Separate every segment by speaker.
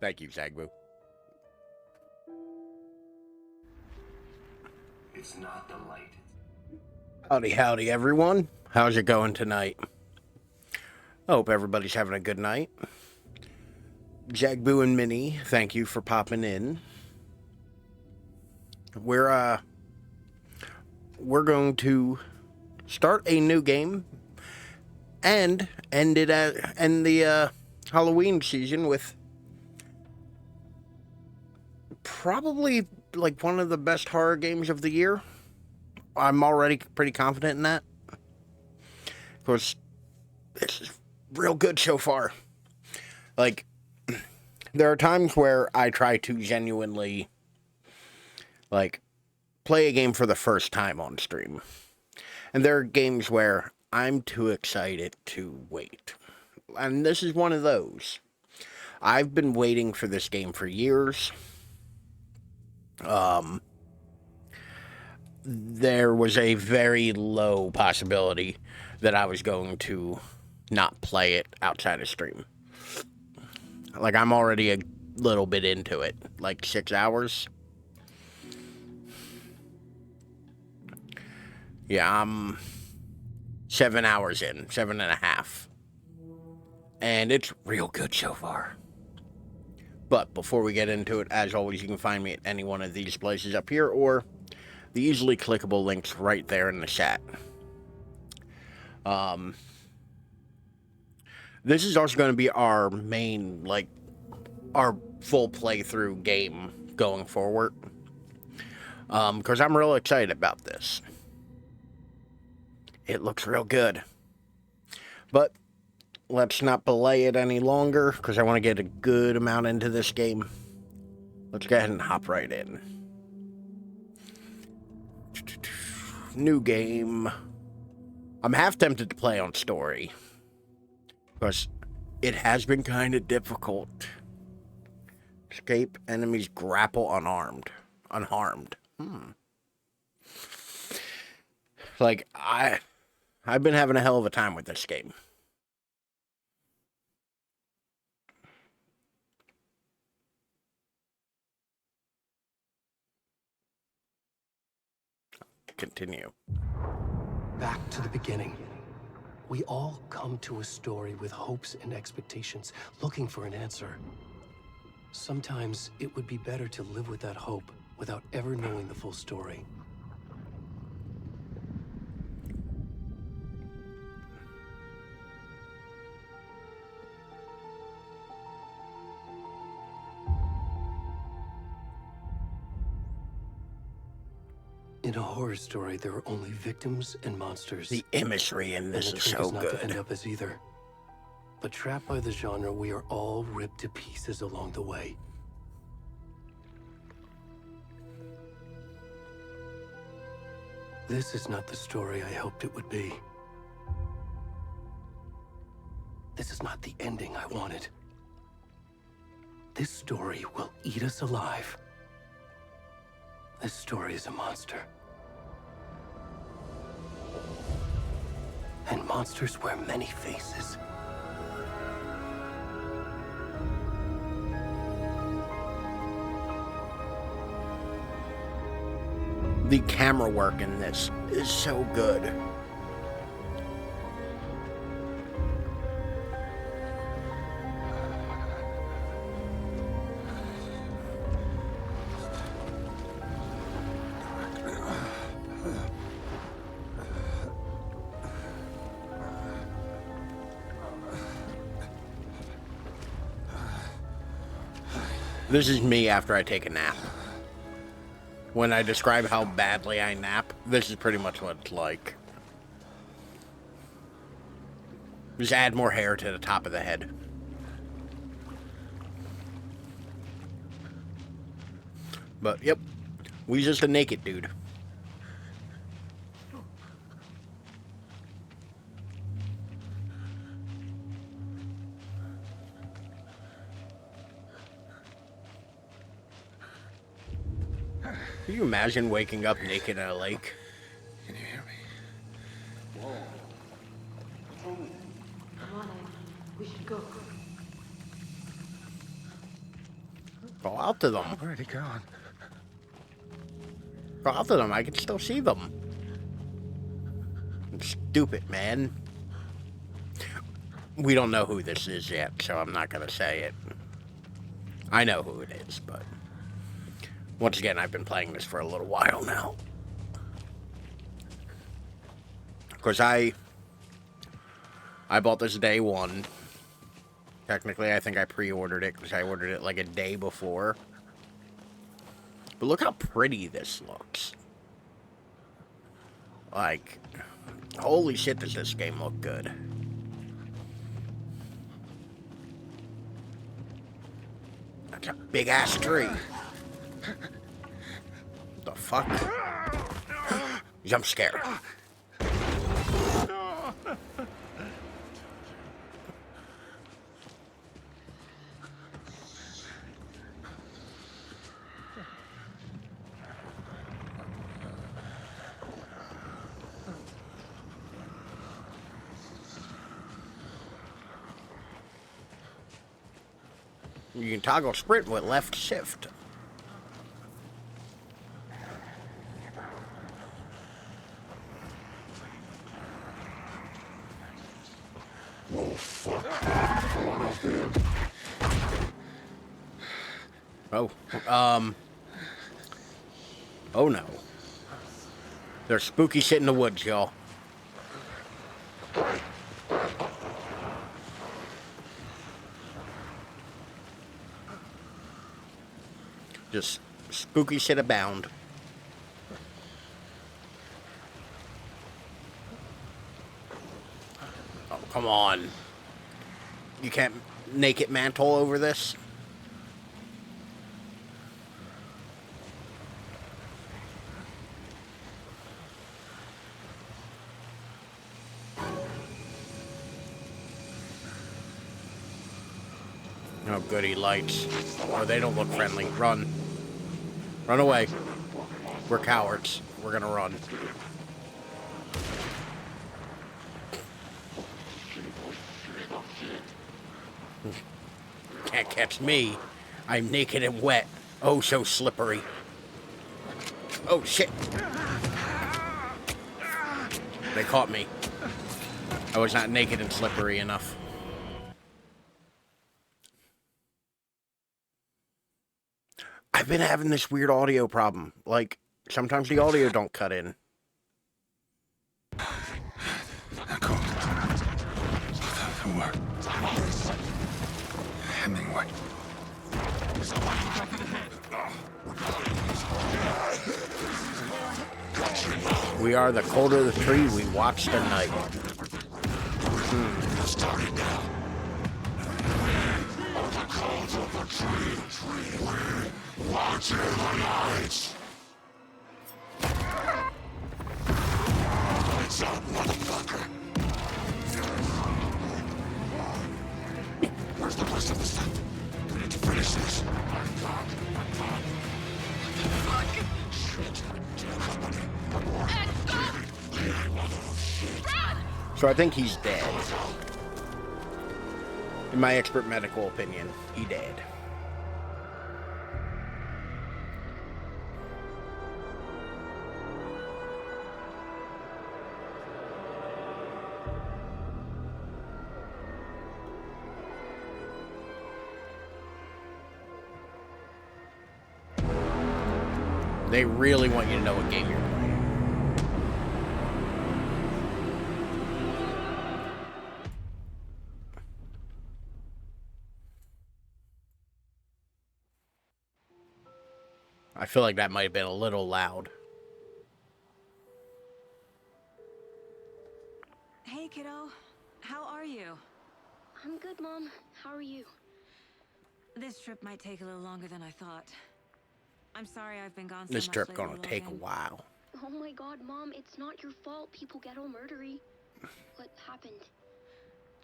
Speaker 1: Thank you, Zagbu.
Speaker 2: It's not the light.
Speaker 1: Howdy, howdy, everyone. How's it going tonight? I hope everybody's having a good night. Jagbu and Minnie, thank you for popping in. We're going to start a new game and end the Halloween season with probably like one of the best horror games of the year. I'm already pretty confident in that. Because this is real good so far. Like, there are times where I try to genuinely, like, play a game for the first time on stream. And there are games where I'm too excited to wait. And this is one of those. I've been waiting for this game for years. There was a very low possibility that I was going to not play it outside of stream. Like, I'm already a little bit into it. Like, 6 hours. Yeah, I'm 7 hours in. 7.5. And it's real good so far. But before we get into it, as always, you can find me at any one of these places up here, or the easily clickable links right there in the chat. This is also going to be our main, like, our full playthrough game going forward. Because I'm real excited about this. It looks real good. But let's not belay it any longer, because I want to get a good amount into this game. Let's go ahead and hop right in. New game. I'm half tempted to play on story, because it has been kind of difficult. Escape enemies grapple unharmed. Like, I've been having a hell of a time with this game. Continue.
Speaker 2: Back to the beginning. We all come to a story with hopes and expectations, looking for an answer. Sometimes it would be better to live with that hope without ever knowing the full story. In a horror story, there are only victims and monsters.
Speaker 1: The imagery in this is so
Speaker 2: not to end
Speaker 1: good.
Speaker 2: up as either. But trapped by the genre, we are all ripped to pieces along the way. This is not the story I hoped it would be. This is not the ending I wanted. This story will eat us alive. This story is a monster. And monsters wear many faces.
Speaker 1: The camera work in this is so good. This is me after I take a nap. When I describe how badly I nap, this is pretty much what it's like. Just add more hair to the top of the head. But, yep. We just a naked dude. Can you imagine waking up naked in a lake?
Speaker 3: Can you hear me?
Speaker 4: Whoa. Come on, Ed. We should go.
Speaker 1: Go out to them.
Speaker 3: Where'd he gone?
Speaker 1: Go out to them. I can still see them. Stupid, man. We don't know who this is yet, so I'm not going to say it. I know who it is, but... Once again, I've been playing this for a little while now. Of course, I bought this day one. Technically, I think I pre-ordered it because I ordered it like a day before. But look how pretty this looks. Like, holy shit, does this game look good. That's a big-ass tree. What the fuck? Jump scare. You can toggle sprint with left shift. Oh no. There's spooky shit in the woods, y'all. Just spooky shit abound. Oh, come on. You can't naked mantle over this? Oh, goody lights. Oh, they don't look friendly. Run. Run away. We're cowards. We're gonna run. Can't catch me. I'm naked and wet. Oh, so slippery. Oh, shit. They caught me. I was not naked and slippery enough. I've been having this weird audio problem. Like, sometimes the audio don't cut in.
Speaker 3: Hemingway.
Speaker 1: We are the colder the tree, we watch the night.
Speaker 4: Watching the lights. Lights out, motherfucker. Where's the rest of the stuff? We need to finish this.
Speaker 1: So I think he's dead. In my expert medical opinion, he dead. They really want you to know what game you're playing. I feel like that might have been a little loud.
Speaker 5: Hey, kiddo. How are you?
Speaker 6: I'm good, Mom. How are you?
Speaker 5: This trip might take a little longer than I thought. I'm sorry I've been gone so
Speaker 1: This
Speaker 5: much
Speaker 1: trip
Speaker 5: lately,
Speaker 1: gonna take a
Speaker 5: Logan.
Speaker 1: while.
Speaker 6: Oh my god, Mom, it's not your fault people get all murdery. What happened?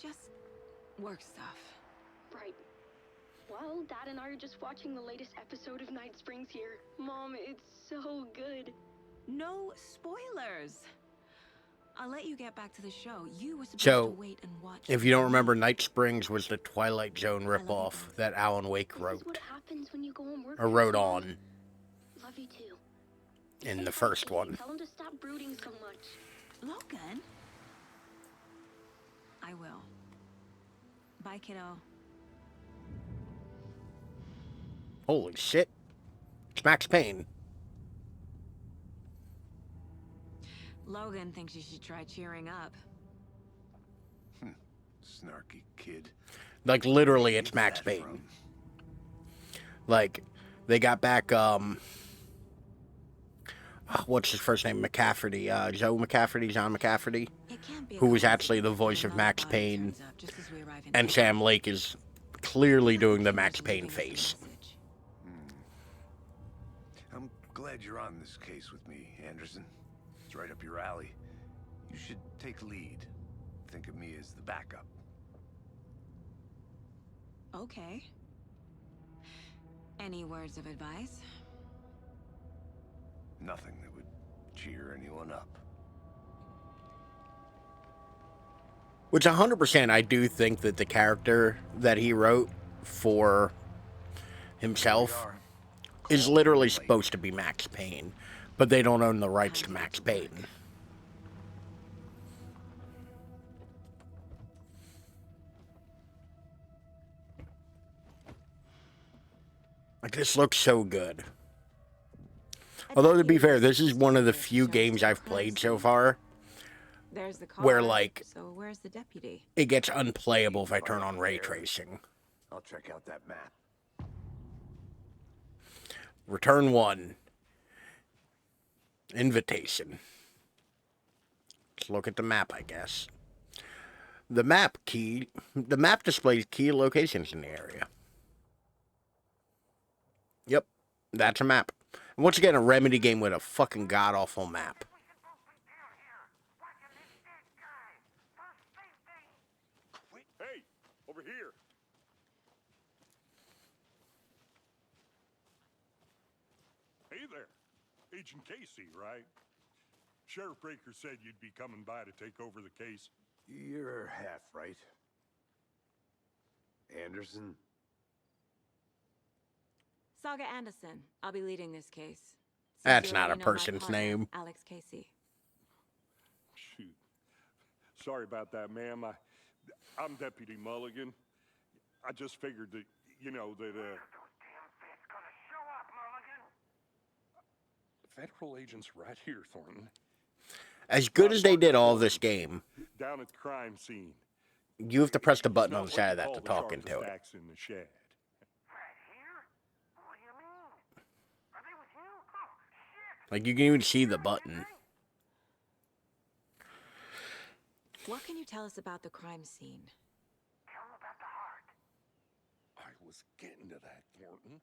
Speaker 5: Just work stuff.
Speaker 6: Right. Well, Dad and I are just watching the latest episode of Night Springs here. Mom, it's so good.
Speaker 5: No spoilers. I'll let you get back to the show. You were supposed
Speaker 1: So,
Speaker 5: to wait and watch.
Speaker 1: if you don't remember, Night Springs was the Twilight Zone
Speaker 5: love you
Speaker 1: ripoff
Speaker 5: both.
Speaker 1: that Alan Wake
Speaker 6: This is what
Speaker 1: wrote,
Speaker 6: happens when you go and work
Speaker 1: or
Speaker 6: too
Speaker 1: wrote
Speaker 6: long.
Speaker 1: on
Speaker 6: Love you too.
Speaker 1: in
Speaker 6: Say
Speaker 1: the
Speaker 6: hi,
Speaker 1: first
Speaker 6: Kitty.
Speaker 1: one.
Speaker 6: Tell him to stop brooding so much.
Speaker 5: Logan? I will. Bye, kiddo.
Speaker 1: Holy shit. It's Max Payne.
Speaker 5: Logan thinks you should try cheering up.
Speaker 3: Snarky kid.
Speaker 1: Like, literally,
Speaker 3: Where'd
Speaker 1: it's
Speaker 3: you get
Speaker 1: Max
Speaker 3: that
Speaker 1: Payne.
Speaker 3: from?
Speaker 1: Like, they got back, what's his first name? McCafferty. Joe McCafferty, John McCafferty,
Speaker 5: It can't be a
Speaker 1: who was actually the
Speaker 5: coincidence
Speaker 1: voice
Speaker 5: that
Speaker 1: of
Speaker 5: a
Speaker 1: Max
Speaker 5: love body
Speaker 1: Payne,
Speaker 5: turns up just as we arrive in
Speaker 1: and
Speaker 5: town.
Speaker 1: Sam Lake is clearly
Speaker 5: It's like
Speaker 1: doing the
Speaker 5: Kim's
Speaker 1: Max Payne
Speaker 5: leaving us a
Speaker 1: face.
Speaker 5: message.
Speaker 3: I'm glad you're on this case with me, Anderson. It's right up your alley. You should take lead. Think of me as the backup.
Speaker 5: Okay. Any words of advice?
Speaker 3: Nothing that would cheer anyone up.
Speaker 1: Which 100% I do think that the character that he wrote for himself is literally supposed to be Max Payne, but they don't own the rights to Max Payne. Like, this looks so good. Although, to be fair, this is one of the few games I've played so far
Speaker 5: There's the car.
Speaker 1: where, like,
Speaker 5: So where's the deputy?
Speaker 1: it gets unplayable if I turn on ray tracing.
Speaker 3: I'll check out that map.
Speaker 1: Return 1. Invitation. Let's look at the map, I guess. The map displays key locations in the area. Yep, that's a map. And once again, a Remedy game with a fucking god-awful map.
Speaker 7: Hey, over here. Hey there. Agent Casey, right? Sheriff Breaker said you'd be coming by to take over the case.
Speaker 3: You're half right. Anderson?
Speaker 5: Saga Anderson. I'll be leading this case. Since
Speaker 1: That's
Speaker 5: you
Speaker 1: not
Speaker 5: already
Speaker 1: a
Speaker 5: know my
Speaker 1: person's
Speaker 5: partner,
Speaker 1: name.
Speaker 5: Alex Casey.
Speaker 7: Shoot. Sorry about that, ma'am. I'm Deputy Mulligan. I just figured that, federal agents right here, Thornton.
Speaker 1: As good as they did all this game,
Speaker 7: Down at the crime scene.
Speaker 1: you have to press the button
Speaker 7: Not
Speaker 1: on the
Speaker 7: what
Speaker 1: side
Speaker 7: you
Speaker 1: of that
Speaker 7: call
Speaker 1: to
Speaker 7: the
Speaker 1: talk
Speaker 7: sharpest
Speaker 1: into it.
Speaker 7: axe in the shed.
Speaker 1: Like, you can even see the button.
Speaker 5: What can you tell us about the crime scene?
Speaker 7: I was getting to that, Thornton.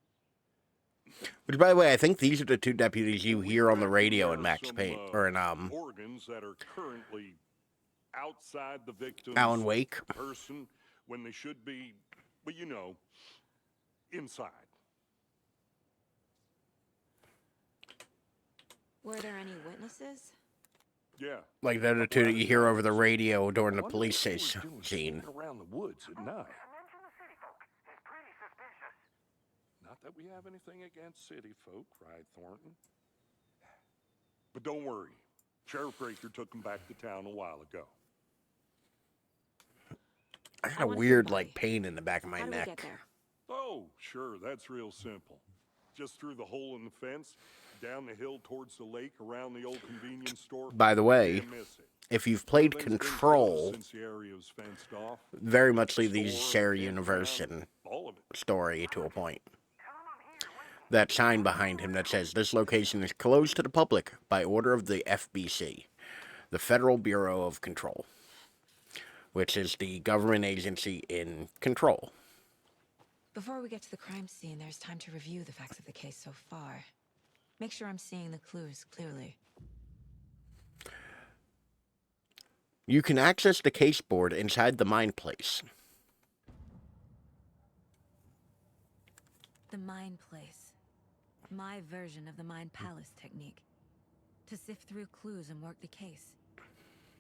Speaker 1: Which, by the way, I think these are the two deputies you hear on the
Speaker 7: We've
Speaker 1: radio in
Speaker 7: got
Speaker 1: Max
Speaker 7: some,
Speaker 1: Payne, or in
Speaker 7: organs that are currently outside the victim's
Speaker 1: Alan Wake.
Speaker 7: person when they should be, well, inside.
Speaker 5: Were there any witnesses?
Speaker 7: Yeah.
Speaker 1: Like, they're the two that you hear over the radio during the
Speaker 7: Wonder
Speaker 1: police
Speaker 7: what they were
Speaker 1: chase
Speaker 7: doing
Speaker 1: scene.
Speaker 7: sneaking around the woods at night. Not that we have anything against city folk, right, Thornton? But don't worry. Sheriff Breaker took them back to town a while ago.
Speaker 1: I got
Speaker 5: I
Speaker 1: a
Speaker 5: wanna see
Speaker 1: weird,
Speaker 5: the
Speaker 1: like,
Speaker 5: body.
Speaker 1: pain in the back of my
Speaker 5: How do we
Speaker 1: neck.
Speaker 5: get there?
Speaker 7: Oh, sure, that's real simple. Just through the hole in the fence, down the hill towards the lake, around the old convenience store.
Speaker 1: By the way,
Speaker 7: Can't miss it.
Speaker 1: if you've played
Speaker 7: Everything's been
Speaker 1: Control,
Speaker 7: closed since the area was fenced off.
Speaker 1: very much leave these
Speaker 7: Store,
Speaker 1: share
Speaker 7: campground,
Speaker 1: universe and
Speaker 7: all of it.
Speaker 1: story to a point. That sign behind him that says, "This location is closed to the public by order of the FBC, the Federal Bureau of Control," which is the government agency in control.
Speaker 5: Before we get to the crime scene, there's time to review the facts of the case so far. Make sure I'm seeing the clues clearly.
Speaker 1: You can access the case board inside the Mind Place.
Speaker 5: The Mind Place. My version of the Mind Palace technique. To sift through clues and work the case.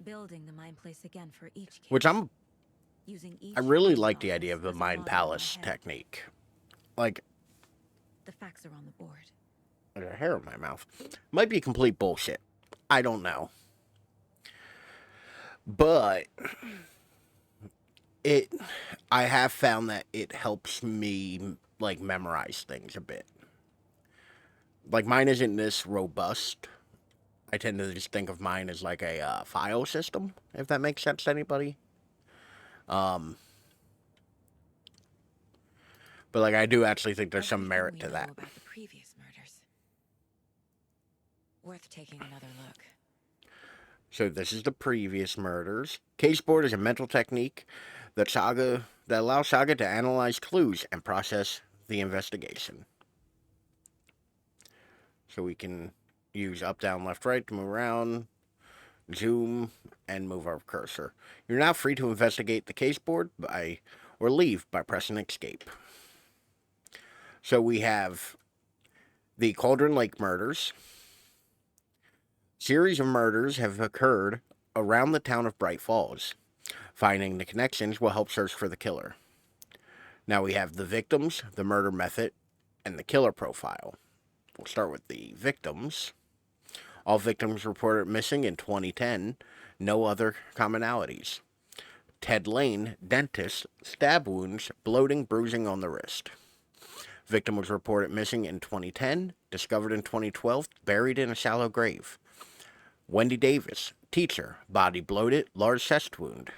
Speaker 5: Building the mind place again for each case.
Speaker 1: Which
Speaker 5: Using each
Speaker 1: I really
Speaker 5: field
Speaker 1: like the
Speaker 5: office
Speaker 1: idea of the
Speaker 5: as a
Speaker 1: Mind
Speaker 5: model in my
Speaker 1: Palace
Speaker 5: head.
Speaker 1: technique. Like,
Speaker 5: The facts are on the board.
Speaker 1: I got a hair in my mouth. Might be complete bullshit. I don't know. But I have found that it helps me, like, memorize things a bit. Like, mine isn't this robust. I tend to just think of mine as like a file system, if that makes sense to anybody. But like, I do actually think there's some merit to that.
Speaker 5: About the previous murders. Worth taking another look.
Speaker 1: So this is the previous murders. Case board is a mental technique that allows Saga to analyze clues and process the investigation. So we can use up, down, left, right to move around, zoom, and move our cursor. You're now free to investigate the case board or leave by pressing escape. So we have the Cauldron Lake murders. Series of murders have occurred around the town of Bright Falls. Finding the connections will help search for the killer. Now we have the victims, the murder method, and the killer profile. We'll start with the victims. All victims reported missing in 2010. No other commonalities. Ted Lane, dentist, stab wounds, bloating, bruising on the wrist. Victim was reported missing in 2010, discovered in 2012, buried in a shallow grave. Wendy Davis, teacher, body bloated, large chest wound.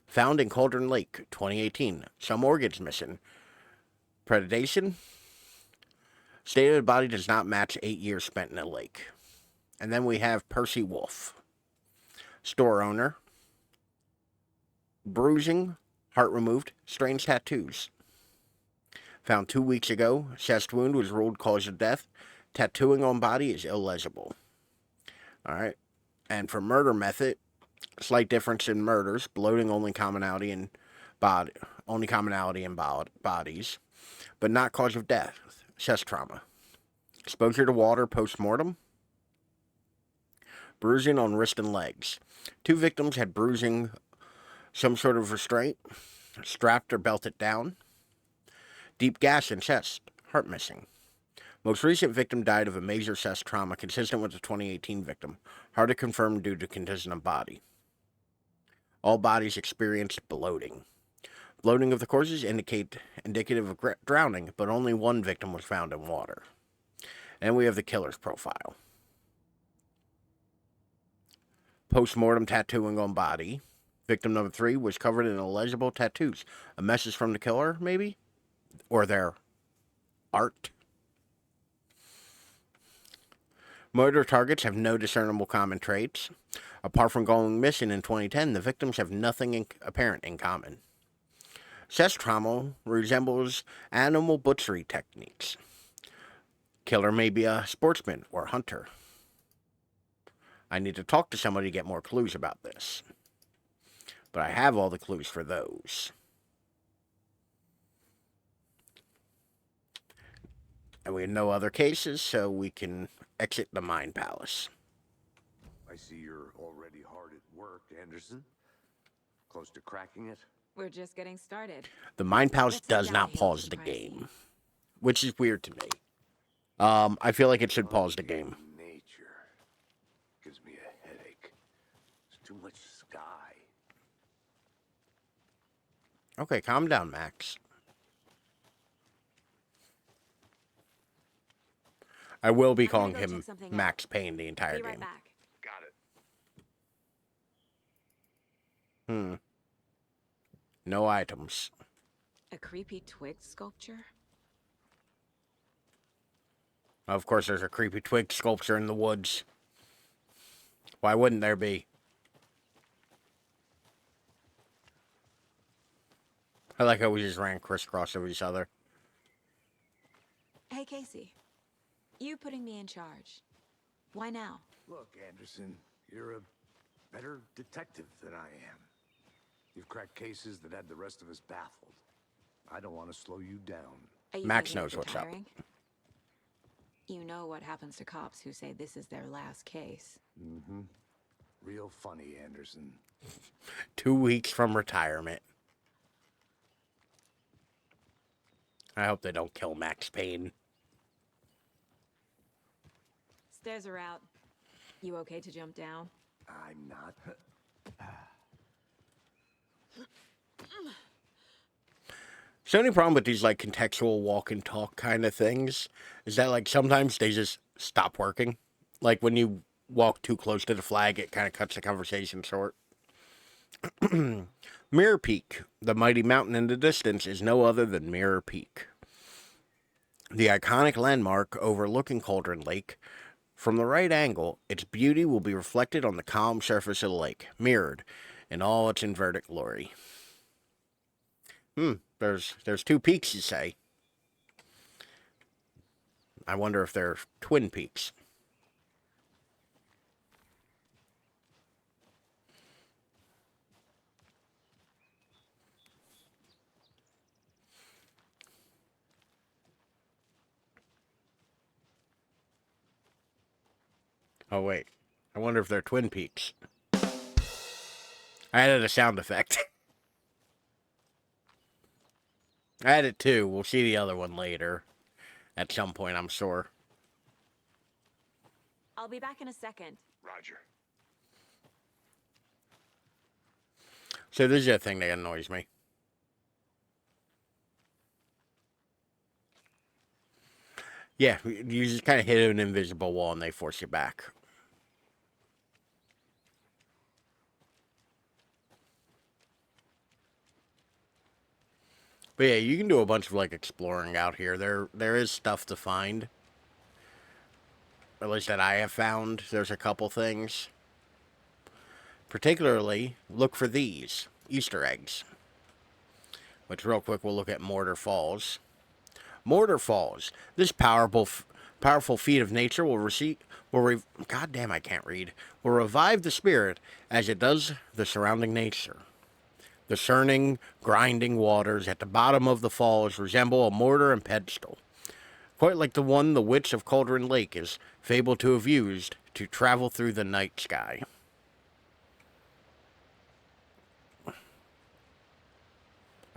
Speaker 1: Found in Cauldron Lake, 2018, some organs missing. Predation, state of the body does not match 8 years spent in the lake. And then we have Percy Wolf, store owner, bruising, heart removed, strange tattoos. Found 2 weeks ago, chest wound was ruled cause of death. Tattooing on body is illegible. Alright, and for murder method, slight difference in murders, bloating only commonality in bodies, but not cause of death, chest trauma. Exposure to water post-mortem, bruising on wrist and legs. 2 victims had bruising, some sort of restraint, strapped or belted down. Deep gash in chest, heart missing. Most recent victim died of a major chest trauma consistent with the 2018 victim. Hard to confirm due to condition of body. All bodies experienced bloating. Bloating of the corpses indicative of drowning, but only 1 victim was found in water. And we have the killer's profile. Post-mortem tattooing on body. Victim number 3 was covered in illegible tattoos. A message from the killer, maybe? Or their art? Murder targets have no discernible common traits. Apart from going missing in 2010, the victims have nothing apparent in common. Chest trauma resembles animal butchery techniques. Killer may be a sportsman or hunter. I need to talk to somebody to get more clues about this. But I have all the clues for those. And we have no other cases, so we can exit the Mind Palace.
Speaker 3: I see you're already hard at work, Anderson. Close to cracking it?
Speaker 5: We're just getting started.
Speaker 1: The Mind Palace
Speaker 5: Let's head
Speaker 1: does
Speaker 5: down
Speaker 1: not
Speaker 5: the hill
Speaker 1: pause
Speaker 5: to
Speaker 1: the
Speaker 5: crime
Speaker 1: game,
Speaker 5: scene.
Speaker 1: which is weird to me. I feel like it should pause the game.
Speaker 3: Nature gives me a headache. There's too much sky.
Speaker 1: Okay, calm down, Max. I will be
Speaker 5: I'm gonna
Speaker 1: calling
Speaker 5: go
Speaker 1: him
Speaker 5: check something
Speaker 1: Max Payne the entire
Speaker 5: Be right
Speaker 1: game.
Speaker 5: back.
Speaker 3: Got it.
Speaker 1: No items.
Speaker 5: A creepy twig sculpture?
Speaker 1: Of course, there's a creepy twig sculpture in the woods. Why wouldn't there be? I like how we just ran crisscross over each other.
Speaker 5: Hey, Casey. You putting me in charge. Why now?
Speaker 3: Look, Anderson, you're a better detective than I am. You've cracked cases that had the rest of us baffled. I don't want to slow you down.
Speaker 5: Are you
Speaker 1: Max
Speaker 5: thinking of
Speaker 1: knows what's up.
Speaker 5: retiring? You know what happens to cops who say this is their last case.
Speaker 3: Mm-hmm. Real funny, Anderson.
Speaker 1: 2 weeks from retirement. I hope they don't kill Max Payne.
Speaker 5: Stairs are out. You okay to jump down?
Speaker 3: I'm not.
Speaker 1: So the only problem with these like contextual walk and talk kind of things is that like sometimes they just stop working. Like when you walk too close to the flag, it kind of cuts the conversation short. Mirror Peak, the mighty mountain in the distance, is no other than Mirror Peak. The iconic landmark overlooking Cauldron Lake. From the right angle, its beauty will be reflected on the calm surface of the lake, mirrored in all its inverted glory. There's 2 peaks, you say. I wonder if they're twin peaks. Oh, wait. I wonder if they're twin peaks. I added a sound effect. I added 2. We'll see the other one later. At some point, I'm sure.
Speaker 5: I'll be back in a second.
Speaker 7: Roger.
Speaker 1: So this is the thing that annoys me. Yeah, you just kind of hit an invisible wall and they force you back. But yeah, you can do a bunch of like exploring out here. There is stuff to find. At least that I have found. There's a couple things. Particularly, look for these Easter eggs. Which real quick we'll look at Mortar Falls. Mortar Falls. This powerful feat of nature will goddamn, I can't read. Will revive the spirit as it does the surrounding nature. The churning, grinding waters at the bottom of the falls resemble a mortar and pestle, quite like the one the Witch of Cauldron Lake is fabled to have used to travel through the night sky.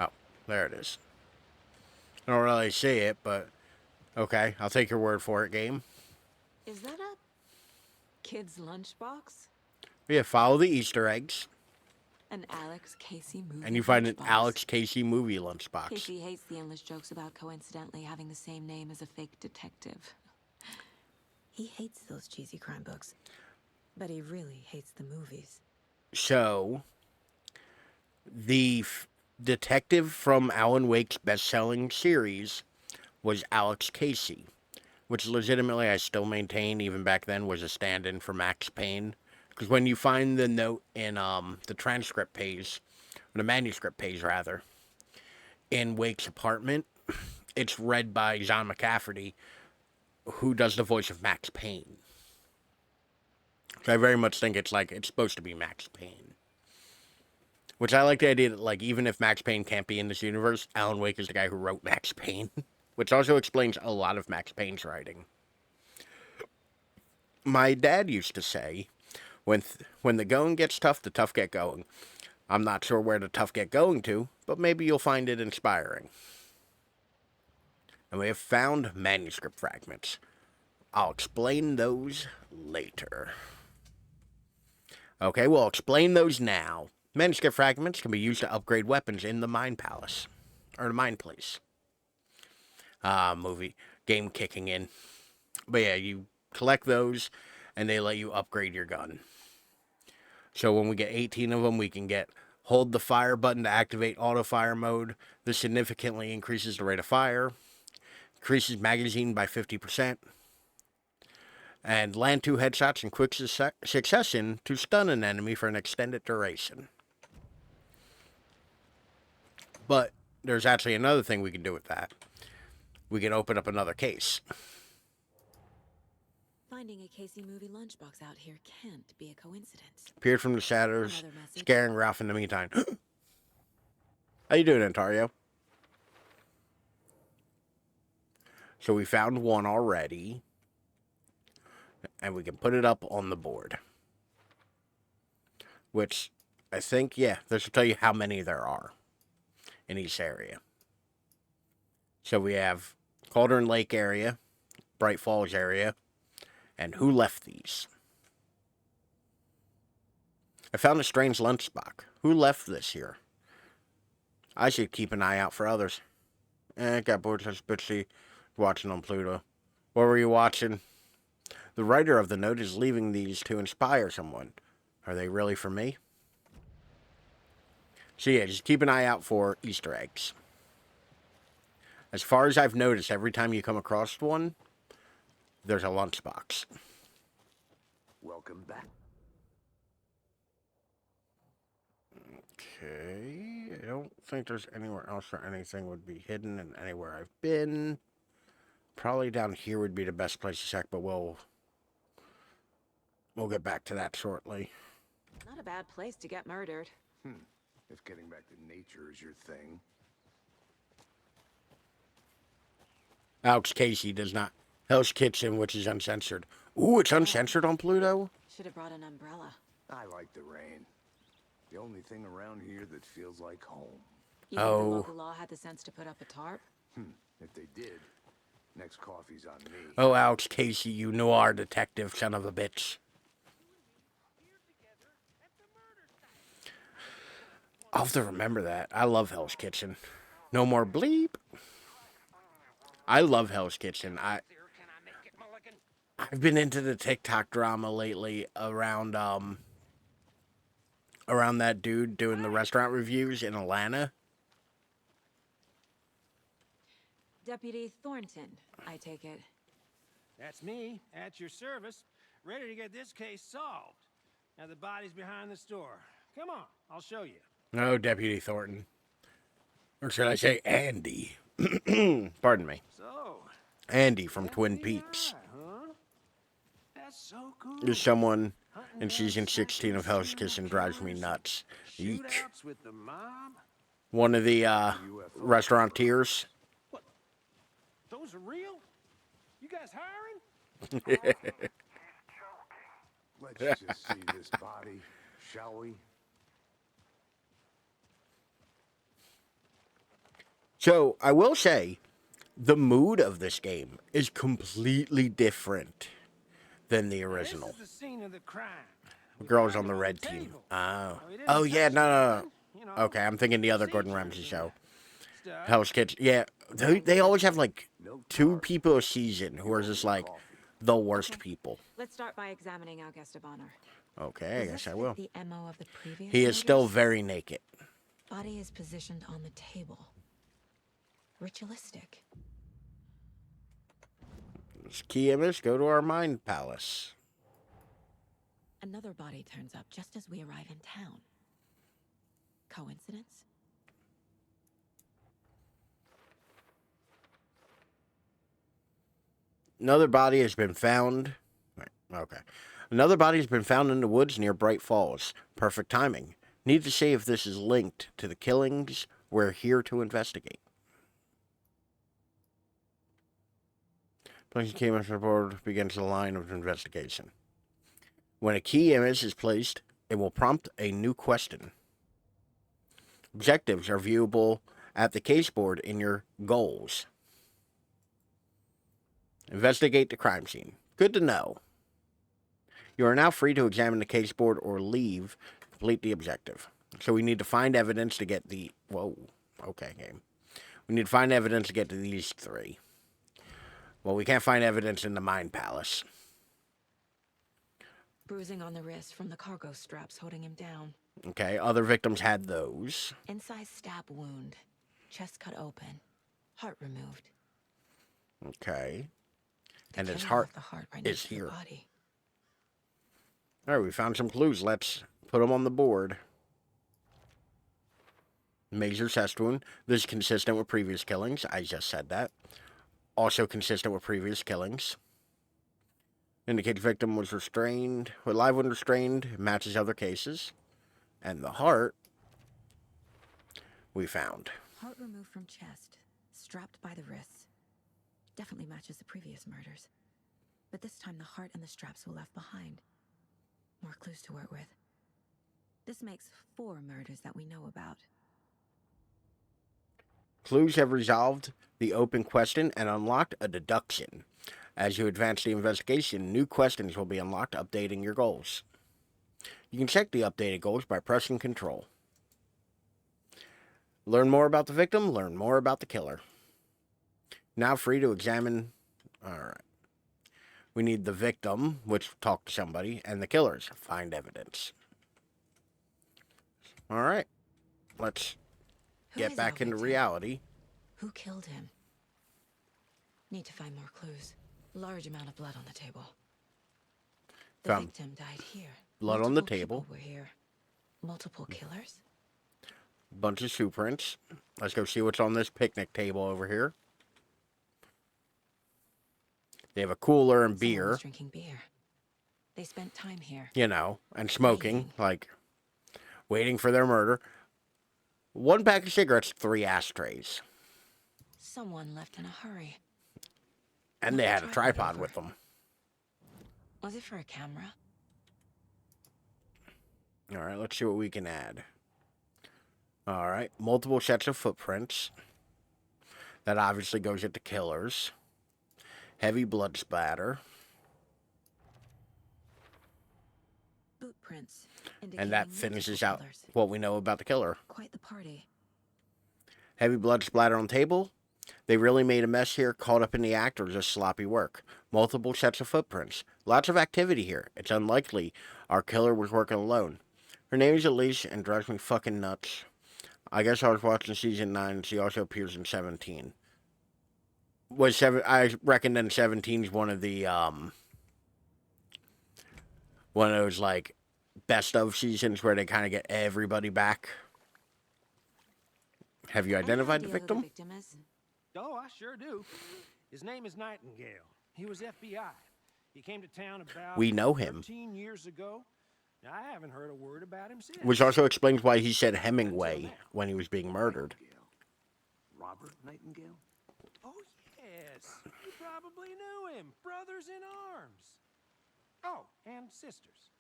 Speaker 1: Oh, there it is. I don't really see it, but okay, I'll take your word for it, game.
Speaker 5: Is that a kid's lunchbox?
Speaker 1: Yeah, follow the Easter eggs,
Speaker 5: An Alex Casey movie
Speaker 1: and you find an
Speaker 5: lunchbox.
Speaker 1: Alex Casey movie lunchbox.
Speaker 5: Casey hates the endless jokes about coincidentally having the same name as a fake detective. He hates those cheesy crime books, but he really hates the movies.
Speaker 1: So, the detective from Alan Wake's best-selling series was Alex Casey, which legitimately I still maintain, even back then, was a stand-in for Max Payne. Because when you find the note in the transcript page, or the manuscript page rather, in Wake's apartment, it's read by John McCafferty, who does the voice of Max Payne. So I very much think it's supposed to be Max Payne. Which I like the idea that, like, even if Max Payne can't be in this universe, Alan Wake is the guy who wrote Max Payne. Which also explains a lot of Max Payne's writing. My dad used to say, when the going gets tough, the tough get going. I'm not sure where the tough get going to, but maybe you'll find it inspiring. And we have found manuscript fragments. I'll explain those later. Okay, we'll explain those now. Manuscript fragments can be used to upgrade weapons in the Mine Palace. Or the Mine Place. Game kicking in. But yeah, you collect those, and they let you upgrade your gun. So when we get 18 of them, we can hold the fire button to activate auto fire mode. This significantly increases the rate of fire. Increases magazine by 50%. And land 2 headshots in quick succession to stun an enemy for an extended duration. But there's actually another thing we can do with that. We can open up another case.
Speaker 5: Finding a Casey movie lunchbox out here can't be a coincidence.
Speaker 1: Appeared from the shadows,
Speaker 5: Another message.
Speaker 1: scaring Ralph in the meantime. How you doing, Ontario? So we found one already. And we can put it up on the board. which I think, yeah, this will tell you how many there are in each area. So we have Cauldron Lake area, Bright Falls area, and who left these? I found a strange lunchbox. Who left this here? I should keep an eye out for others. Got bored since Bitsy watching on Pluto. What were you watching? The writer of the note is leaving these to inspire someone. Are they really for me? So yeah, just keep an eye out for Easter eggs. As far as I've noticed, every time you come across one, there's a lunchbox.
Speaker 3: Welcome back.
Speaker 1: Okay, I don't think there's anywhere else where anything would be hidden and anywhere I've been. Probably down here would be the best place to check, but we'll get back to that shortly.
Speaker 5: Not a bad place to get murdered.
Speaker 3: If getting back to nature is your thing.
Speaker 1: Alex Casey does not. Hell's Kitchen, which is uncensored. Ooh, it's uncensored on Pluto?
Speaker 5: Should have brought an umbrella.
Speaker 3: I like the rain. The only thing around here that feels like home.
Speaker 5: You think the local law had the sense to put up a tarp?
Speaker 3: If they did, next coffee's on me.
Speaker 1: Oh, Alex Casey, you noir detective, son of a bitch. I'll have to remember that. I love Hell's Kitchen. No more bleep. I love Hell's Kitchen. I've been into the TikTok drama lately around that dude doing the restaurant reviews in Atlanta.
Speaker 5: Deputy Thornton, I take it.
Speaker 8: That's me, at your service, ready to get this case solved. Now the body's behind the store. Come on, I'll show you.
Speaker 1: No, Deputy Thornton. Or should I say Andy? Pardon me.
Speaker 8: So,
Speaker 1: Andy from Twin Peaks.
Speaker 8: huh? That's so cool.
Speaker 1: There's someone in season 16 of Hell's Kitchen drives me nuts. Eek.
Speaker 8: Shootouts with the mob?
Speaker 1: One of the restaurateurs.
Speaker 8: What? Those are real? You guys hiring?
Speaker 3: Let's just see this body, shall we?
Speaker 1: So, I will say, the mood of this game is completely different than the original.
Speaker 8: This is the scene of the crime.
Speaker 1: The girl's on the red team. Oh. Oh, yeah, no. Okay, I'm thinking the other Gordon Ramsay show. Hell's Kitchen. Yeah, they always have, like, 2 people a season who are just, like, the worst people.
Speaker 5: Let's start by examining our guest of honor.
Speaker 1: Okay, I guess I will.
Speaker 5: The MO of the previous
Speaker 1: He is still
Speaker 5: murders?
Speaker 1: very naked.
Speaker 5: Body is positioned on the table. Ritualistic.
Speaker 1: Key image, go to our mind palace.
Speaker 5: Another body turns up just as we arrive in town. Coincidence?
Speaker 1: Another body has been found. Okay. Another body has been found in the woods near Bright Falls. Perfect timing. Need to see if this is linked to the killings. We're here to investigate. Placing key image on the board begins the line of investigation. When a key image is placed, it will prompt a new question. Objectives are viewable at the case board in your goals. Investigate the crime scene. Good to know. You are now free to examine the case board or leave to complete the objective. So we need to find evidence to get the... Whoa. Okay, game. We need to find evidence to get to these 3. Well, we can't find evidence in the Mind Palace.
Speaker 5: Bruising on the wrist from the cargo straps holding him down.
Speaker 1: Okay, other victims had those.
Speaker 5: Inside stab wound. Chest cut open. Heart removed.
Speaker 1: Okay.
Speaker 5: The
Speaker 1: And his
Speaker 5: killing
Speaker 1: heart
Speaker 5: left the heart right
Speaker 1: is
Speaker 5: next to the
Speaker 1: here.
Speaker 5: body.
Speaker 1: All right, we found some clues. Let's put them on the board. Major chest wound. This is consistent with previous killings. I just said that. Also consistent with previous killings. Indicates victim was restrained. Alive when restrained. Matches other cases. And the heart we found.
Speaker 5: Heart removed from chest. Strapped by the wrists. Definitely matches the previous murders. But this time the heart and the straps were left behind. More clues to work with. This makes 4 murders that we know about.
Speaker 1: Clues have resolved the open question and unlocked a deduction. As you advance the investigation, new questions will be unlocked, updating your goals. You can check the updated goals by pressing Control. Learn more about the victim, learn more about the killer. Now free to examine... Alright. We need the victim, which talk to somebody, and the killers, find evidence. Alright. Let's
Speaker 5: Who
Speaker 1: get
Speaker 5: is
Speaker 1: back
Speaker 5: our
Speaker 1: into
Speaker 5: victim?
Speaker 1: reality.
Speaker 5: Who killed him? Need to find more clues. Large amount of blood on the table. The
Speaker 1: Found
Speaker 5: victim died here.
Speaker 1: blood on the
Speaker 5: Multiple
Speaker 1: table.
Speaker 5: people were here. Multiple killers?
Speaker 1: Bunch of shoe prints. Let's go see what's on this picnic table over here. They have a cooler and
Speaker 5: Someone
Speaker 1: beer,
Speaker 5: was drinking beer. They spent time here.
Speaker 1: you know, and smoking,
Speaker 5: Waiting.
Speaker 1: like waiting for their murder. 1 pack of cigarettes, 3 ashtrays.
Speaker 5: Someone left in a hurry.
Speaker 1: And
Speaker 5: Knock
Speaker 1: they
Speaker 5: the
Speaker 1: had a tripod
Speaker 5: over.
Speaker 1: with them.
Speaker 5: Was it for a camera?
Speaker 1: Alright, let's see what we can add. Alright, multiple sets of footprints. That obviously goes at the killers. Heavy blood spatter.
Speaker 5: Boot prints.
Speaker 1: And that
Speaker 5: indicating
Speaker 1: finishes
Speaker 5: multiple
Speaker 1: out
Speaker 5: killers.
Speaker 1: what we know about the killer.
Speaker 5: Quite the party.
Speaker 1: Heavy blood splatter on table. They really made a mess here, caught up in the act, or just sloppy work. Multiple sets of footprints. Lots of activity here. It's unlikely our killer was working alone. Her name is Elise and drives me fucking nuts. I guess I was watching season 9 and she also appears in 17. I reckon then 17 is one of those like best of seasons where they kind of get everybody back. Have you identified the
Speaker 5: Any idea who
Speaker 1: victim?
Speaker 8: Mm-hmm.
Speaker 5: victim is?
Speaker 8: Oh, I sure do. His name is Nightingale. He was FBI. He came to town about
Speaker 1: We know him.
Speaker 8: 13 years ago. Now, I haven't heard a word about him since.
Speaker 1: Which also explains why he said Hemingway when he was being murdered.
Speaker 3: Robert Nightingale?
Speaker 8: Oh, yes. You probably knew him. Brothers in arms. Oh, and sisters.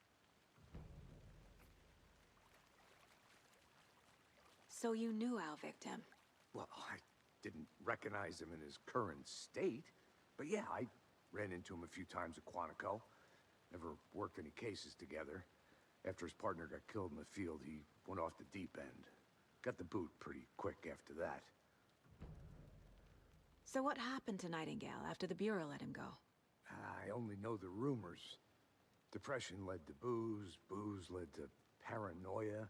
Speaker 5: So you knew our victim.
Speaker 3: Well, I didn't recognize him in his current state. But yeah, I ran into him a few times at Quantico. Never worked any cases together. After his partner got killed in the field, he went off the deep end. Got the boot pretty quick after that.
Speaker 5: So what happened to Nightingale after the Bureau let him go?
Speaker 3: I only know the rumors. Depression led to booze, booze led to paranoia.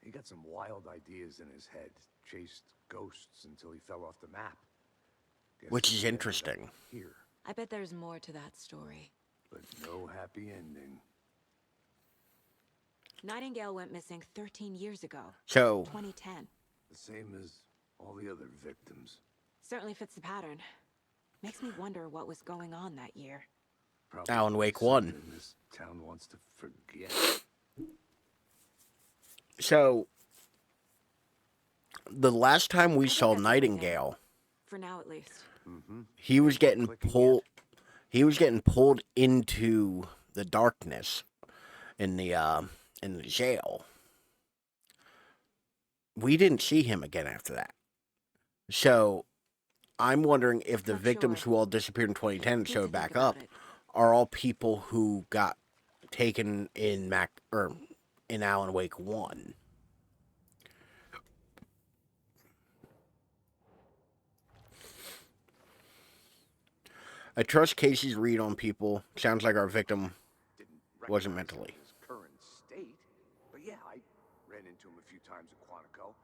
Speaker 3: He got some wild ideas in his head, chased ghosts until he fell off the map. Guess
Speaker 1: Which
Speaker 3: he
Speaker 1: is
Speaker 3: ended up
Speaker 1: interesting.
Speaker 3: Here,
Speaker 5: I bet there's more to that story.
Speaker 3: but no happy ending.
Speaker 5: Nightingale went missing 13 years ago.
Speaker 1: So,
Speaker 5: 2010.
Speaker 3: The same as all the other victims.
Speaker 5: Certainly fits the pattern. Makes me wonder what was going on that year.
Speaker 3: Probably
Speaker 1: Alan Wake 1.
Speaker 3: something this town wants to forget.
Speaker 1: So, the last time we
Speaker 5: I think
Speaker 1: saw
Speaker 5: that's everything.
Speaker 1: Nightingale,
Speaker 5: For now, at least.
Speaker 1: he was getting
Speaker 3: Clicking
Speaker 1: pulled. He was getting pulled into the darkness in the jail. We didn't see him again after that. So, I'm wondering if the
Speaker 5: Not
Speaker 1: victims
Speaker 5: sure.
Speaker 1: who all disappeared in 2010 and
Speaker 5: Need to
Speaker 1: showed
Speaker 5: think
Speaker 1: back
Speaker 5: about
Speaker 1: up
Speaker 5: it.
Speaker 1: are all people who got taken in in Alan Wake 1. I trust Casey's read on people. Sounds like our victim
Speaker 3: Didn't
Speaker 1: wasn't
Speaker 3: recognize him
Speaker 1: mentally.
Speaker 3: in his current state. But yeah, I ran into him a few times at Quantico.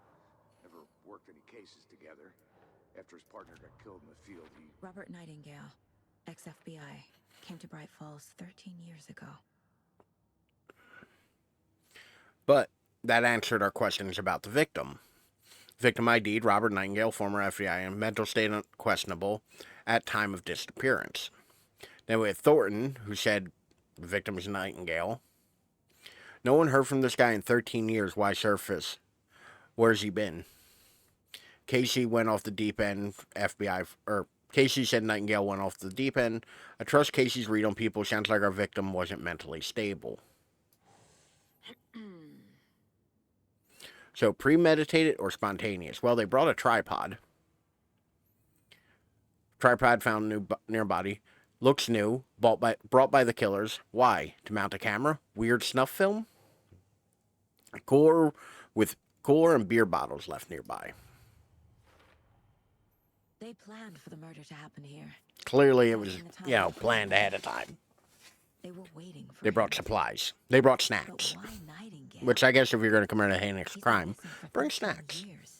Speaker 3: Never worked any cases together. After his partner got killed in the field, he
Speaker 5: Robert Nightingale, ex-FBI, came to Bright Falls 13 years ago.
Speaker 1: But that answered our questions about the victim. Victim ID'd Robert Nightingale, former FBI, and mental state questionable at time of disappearance. Then we had Thornton, who said the victim is Nightingale. No one heard from this guy in 13 years. Why surface? Where's he been? Casey went off the deep end. Casey said Nightingale went off the deep end. I trust Casey's read on people. Sounds like our victim wasn't mentally stable. So premeditated or spontaneous? Well, they brought a tripod. Tripod found near body. Looks new. Brought by the killers. Why? To mount a camera? Weird snuff film? Cooler and beer bottles left nearby.
Speaker 5: They planned for the murder to happen here.
Speaker 1: Clearly it was, planned ahead of time.
Speaker 5: They were waiting for
Speaker 1: They brought supplies. They brought snacks.
Speaker 5: But why Nightingale?
Speaker 1: Which I guess if you're going to commit a heinous
Speaker 5: He's been
Speaker 1: crime,
Speaker 5: missing for
Speaker 1: bring
Speaker 5: 13
Speaker 1: snacks.
Speaker 5: years.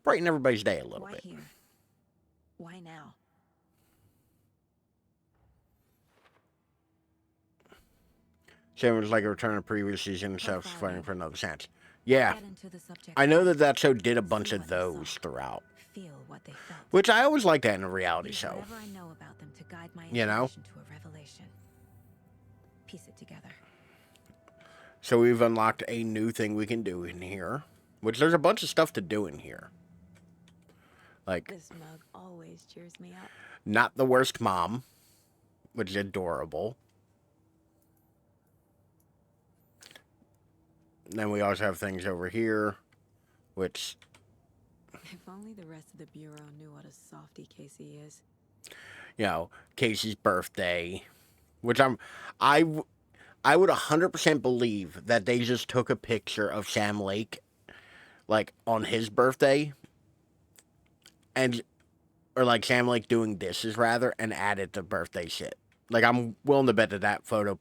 Speaker 1: Brighten everybody's day a little
Speaker 5: Why
Speaker 1: bit.
Speaker 5: here? Why now?
Speaker 1: Same as like a return of previous season, so fighting for another chance. Yeah,
Speaker 5: Get into the subject
Speaker 1: I know
Speaker 5: matter.
Speaker 1: that show did a bunch
Speaker 5: See
Speaker 1: of
Speaker 5: what they
Speaker 1: those
Speaker 5: saw.
Speaker 1: throughout.
Speaker 5: Feel what they felt.
Speaker 1: Which I always like that in a reality
Speaker 5: Use
Speaker 1: show.
Speaker 5: whatever I know about them to guide my
Speaker 1: You know?
Speaker 5: information to a revelation. Piece it together.
Speaker 1: So we've unlocked a new thing we can do in here. Which there's a bunch of stuff to do in here. Like,
Speaker 5: This mug always cheers me up.
Speaker 1: not the worst mom. Which is adorable. And then we also have things over here. Which,
Speaker 5: If only the rest of the bureau knew what a softie Casey is.
Speaker 1: Casey's birthday. Which I would 100% believe that they just took a picture of Sam Lake, like, on his birthday, or like Sam Lake doing dishes, rather, and added the birthday shit. Like, I'm willing to bet that photo,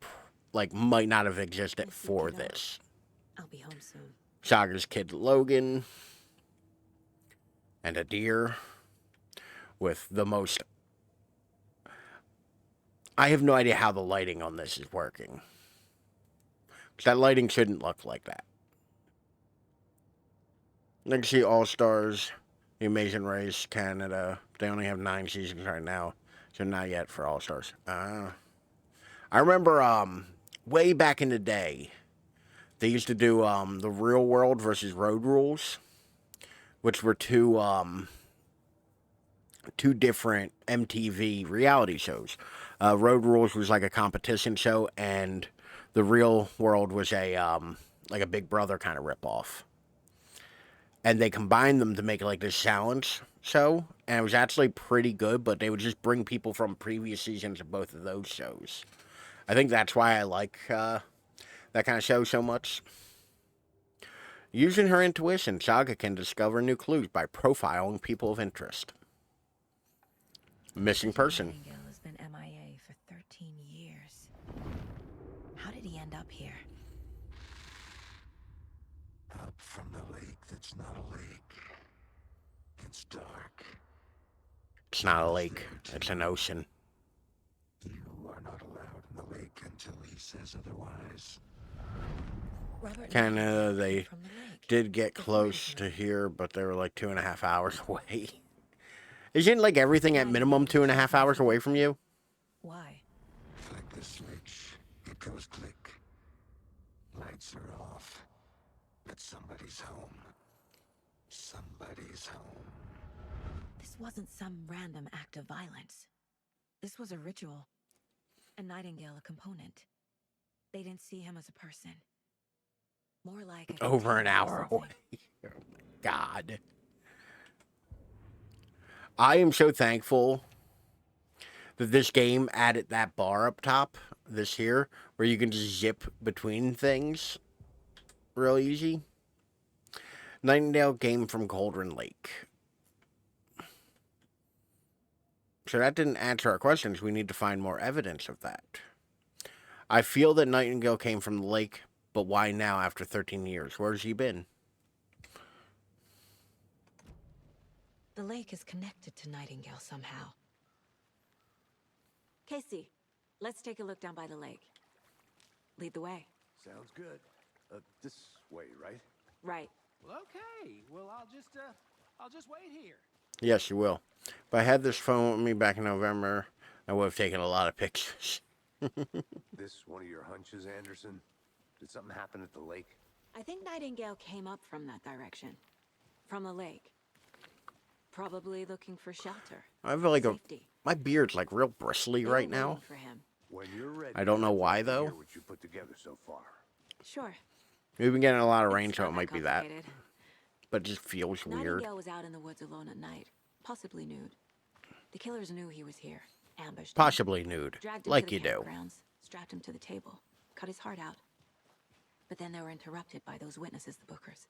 Speaker 1: like, might not have existed for this.
Speaker 5: I'll be home soon.
Speaker 1: Saga's kid Logan, and a deer with the most... I have no idea how the lighting on this is working. That lighting shouldn't look like that. Legacy All-Stars, The Amazing Race, Canada. They only have 9 seasons right now, so not yet for All-Stars. I remember way back in the day, they used to do the Real World versus Road Rules, which were two different MTV reality shows. Road Rules was like a competition show, and the Real World was a like a Big Brother kind of ripoff. And they combined them to make like this challenge show, and it was actually pretty good. But they would just bring people from previous seasons of both of those shows. I think that's why I like that kind of show so much. Using her intuition, Saga can discover new clues by profiling people of interest. Missing person.
Speaker 5: Nightingale has been MIA for 13 years. How did he end up here?
Speaker 4: Up from the lake that's not a lake. It's dark.
Speaker 1: It's not a lake, it's an ocean.
Speaker 4: You are not allowed in the lake until he says otherwise.
Speaker 5: Robert
Speaker 1: Canada,
Speaker 5: Nightingale
Speaker 1: they
Speaker 5: came from the lake.
Speaker 1: did get close to here, but they were like 2.5 hours away. Isn't like everything at minimum 2.5 hours away from you?
Speaker 5: Why?
Speaker 4: Flick the switch. It goes click. Lights are off. But somebody's home. Somebody's home.
Speaker 5: This wasn't some random act of violence. This was a ritual. And Nightingale a component. They didn't see him as a person. More like a
Speaker 1: Over an
Speaker 5: container or
Speaker 1: hour
Speaker 5: something.
Speaker 1: away. God. I am so thankful that this game added that bar up top, this here, where you can just zip between things real easy. Nightingale came from Cauldron Lake. So that didn't answer our questions. We need to find more evidence of that. I feel that Nightingale came from the lake, but why now after 13 years? Where's he been?
Speaker 5: The lake is connected to Nightingale somehow. Casey, let's take a look down by the lake. Lead the way.
Speaker 3: Sounds good. This way, right?
Speaker 5: Right.
Speaker 8: Well, okay. Well, I'll just wait here.
Speaker 1: Yes, you will. If I had this phone with me back in November, I would have taken a lot of pictures.
Speaker 3: This one of your hunches, Anderson? Did something happen at the lake?
Speaker 5: I think Nightingale came up from that direction. From the lake. Probably looking for shelter.
Speaker 1: I feel like
Speaker 5: Safety.
Speaker 1: my beard's like real bristly
Speaker 5: They
Speaker 1: right
Speaker 5: were
Speaker 1: now.
Speaker 5: waiting for him.
Speaker 3: When you're ready,
Speaker 1: I don't know
Speaker 3: I'd
Speaker 1: why,
Speaker 3: like to
Speaker 1: though.
Speaker 3: hear what you put together so far.
Speaker 5: Sure.
Speaker 1: We've been getting a lot of rain,
Speaker 5: It's
Speaker 1: so
Speaker 5: not
Speaker 1: it might be that.
Speaker 5: complicated.
Speaker 1: But it just feels weird.
Speaker 5: Nightingale was out in the woods alone at night, possibly nude. The killers knew he was here, ambushed him,
Speaker 1: Possibly nude.
Speaker 5: dragged him
Speaker 1: Like
Speaker 5: to
Speaker 1: you
Speaker 5: the
Speaker 1: do.
Speaker 5: campgrounds, strapped him to the table, cut his heart out. But then they were interrupted by those witnesses, the Bookers.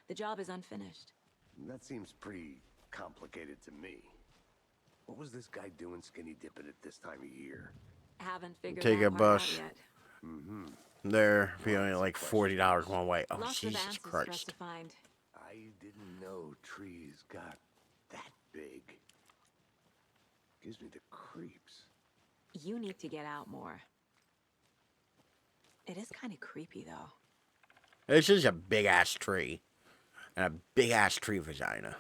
Speaker 5: The job is unfinished.
Speaker 3: That seems pretty complicated to me. What was this guy doing skinny dipping at this time of year?
Speaker 5: Haven't figured
Speaker 1: Take
Speaker 5: that
Speaker 1: a
Speaker 5: part
Speaker 1: bus.
Speaker 5: out yet.
Speaker 1: They're only like $40 one way. Oh,
Speaker 5: Lots of
Speaker 1: Jesus
Speaker 5: answers for us
Speaker 1: Christ.
Speaker 5: to find.
Speaker 3: I didn't know trees got that big. Gives me the creeps.
Speaker 5: You need to get out more. It is kind of creepy, though.
Speaker 1: This is a big-ass tree. And a big-ass tree vagina.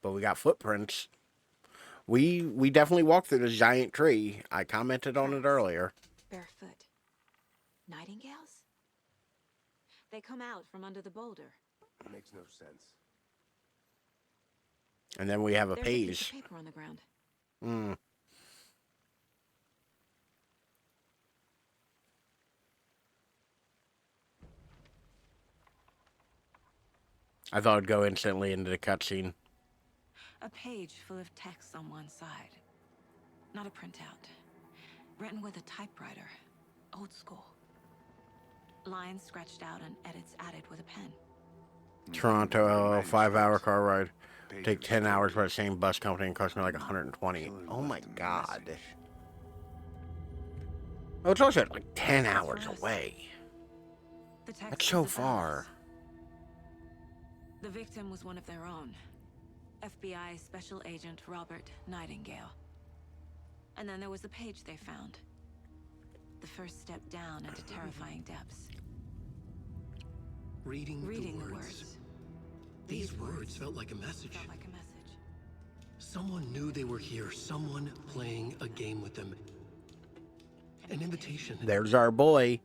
Speaker 1: But we got footprints. We definitely walked through this giant tree. I commented on it earlier.
Speaker 5: Barefoot. Nightingales? They come out from under the boulder.
Speaker 3: Makes no sense.
Speaker 1: And then we have a
Speaker 5: There's a piece of
Speaker 1: page.
Speaker 5: paper on the ground.
Speaker 1: I thought it'd go instantly into the cutscene.
Speaker 5: A page full of text on one side. Not a printout. Written with a typewriter. Old school. Lines scratched out and edits added with a pen.
Speaker 1: Toronto, 5-hour car ride. Take 10 hours by the same bus company and cost me like 120. Oh my god. Oh, it's also like 10 hours away.
Speaker 5: The text
Speaker 1: That's so
Speaker 5: was about
Speaker 1: far.
Speaker 5: us. The victim was one of their own. FBI Special Agent Robert Nightingale. And then there was the page they found. The first step down into terrifying depths.
Speaker 2: Reading
Speaker 5: Reading
Speaker 2: the words. These words felt like a message.
Speaker 5: Felt like a message.
Speaker 2: Someone knew they were here. Someone playing a game with them. An invitation.
Speaker 1: There's our boy.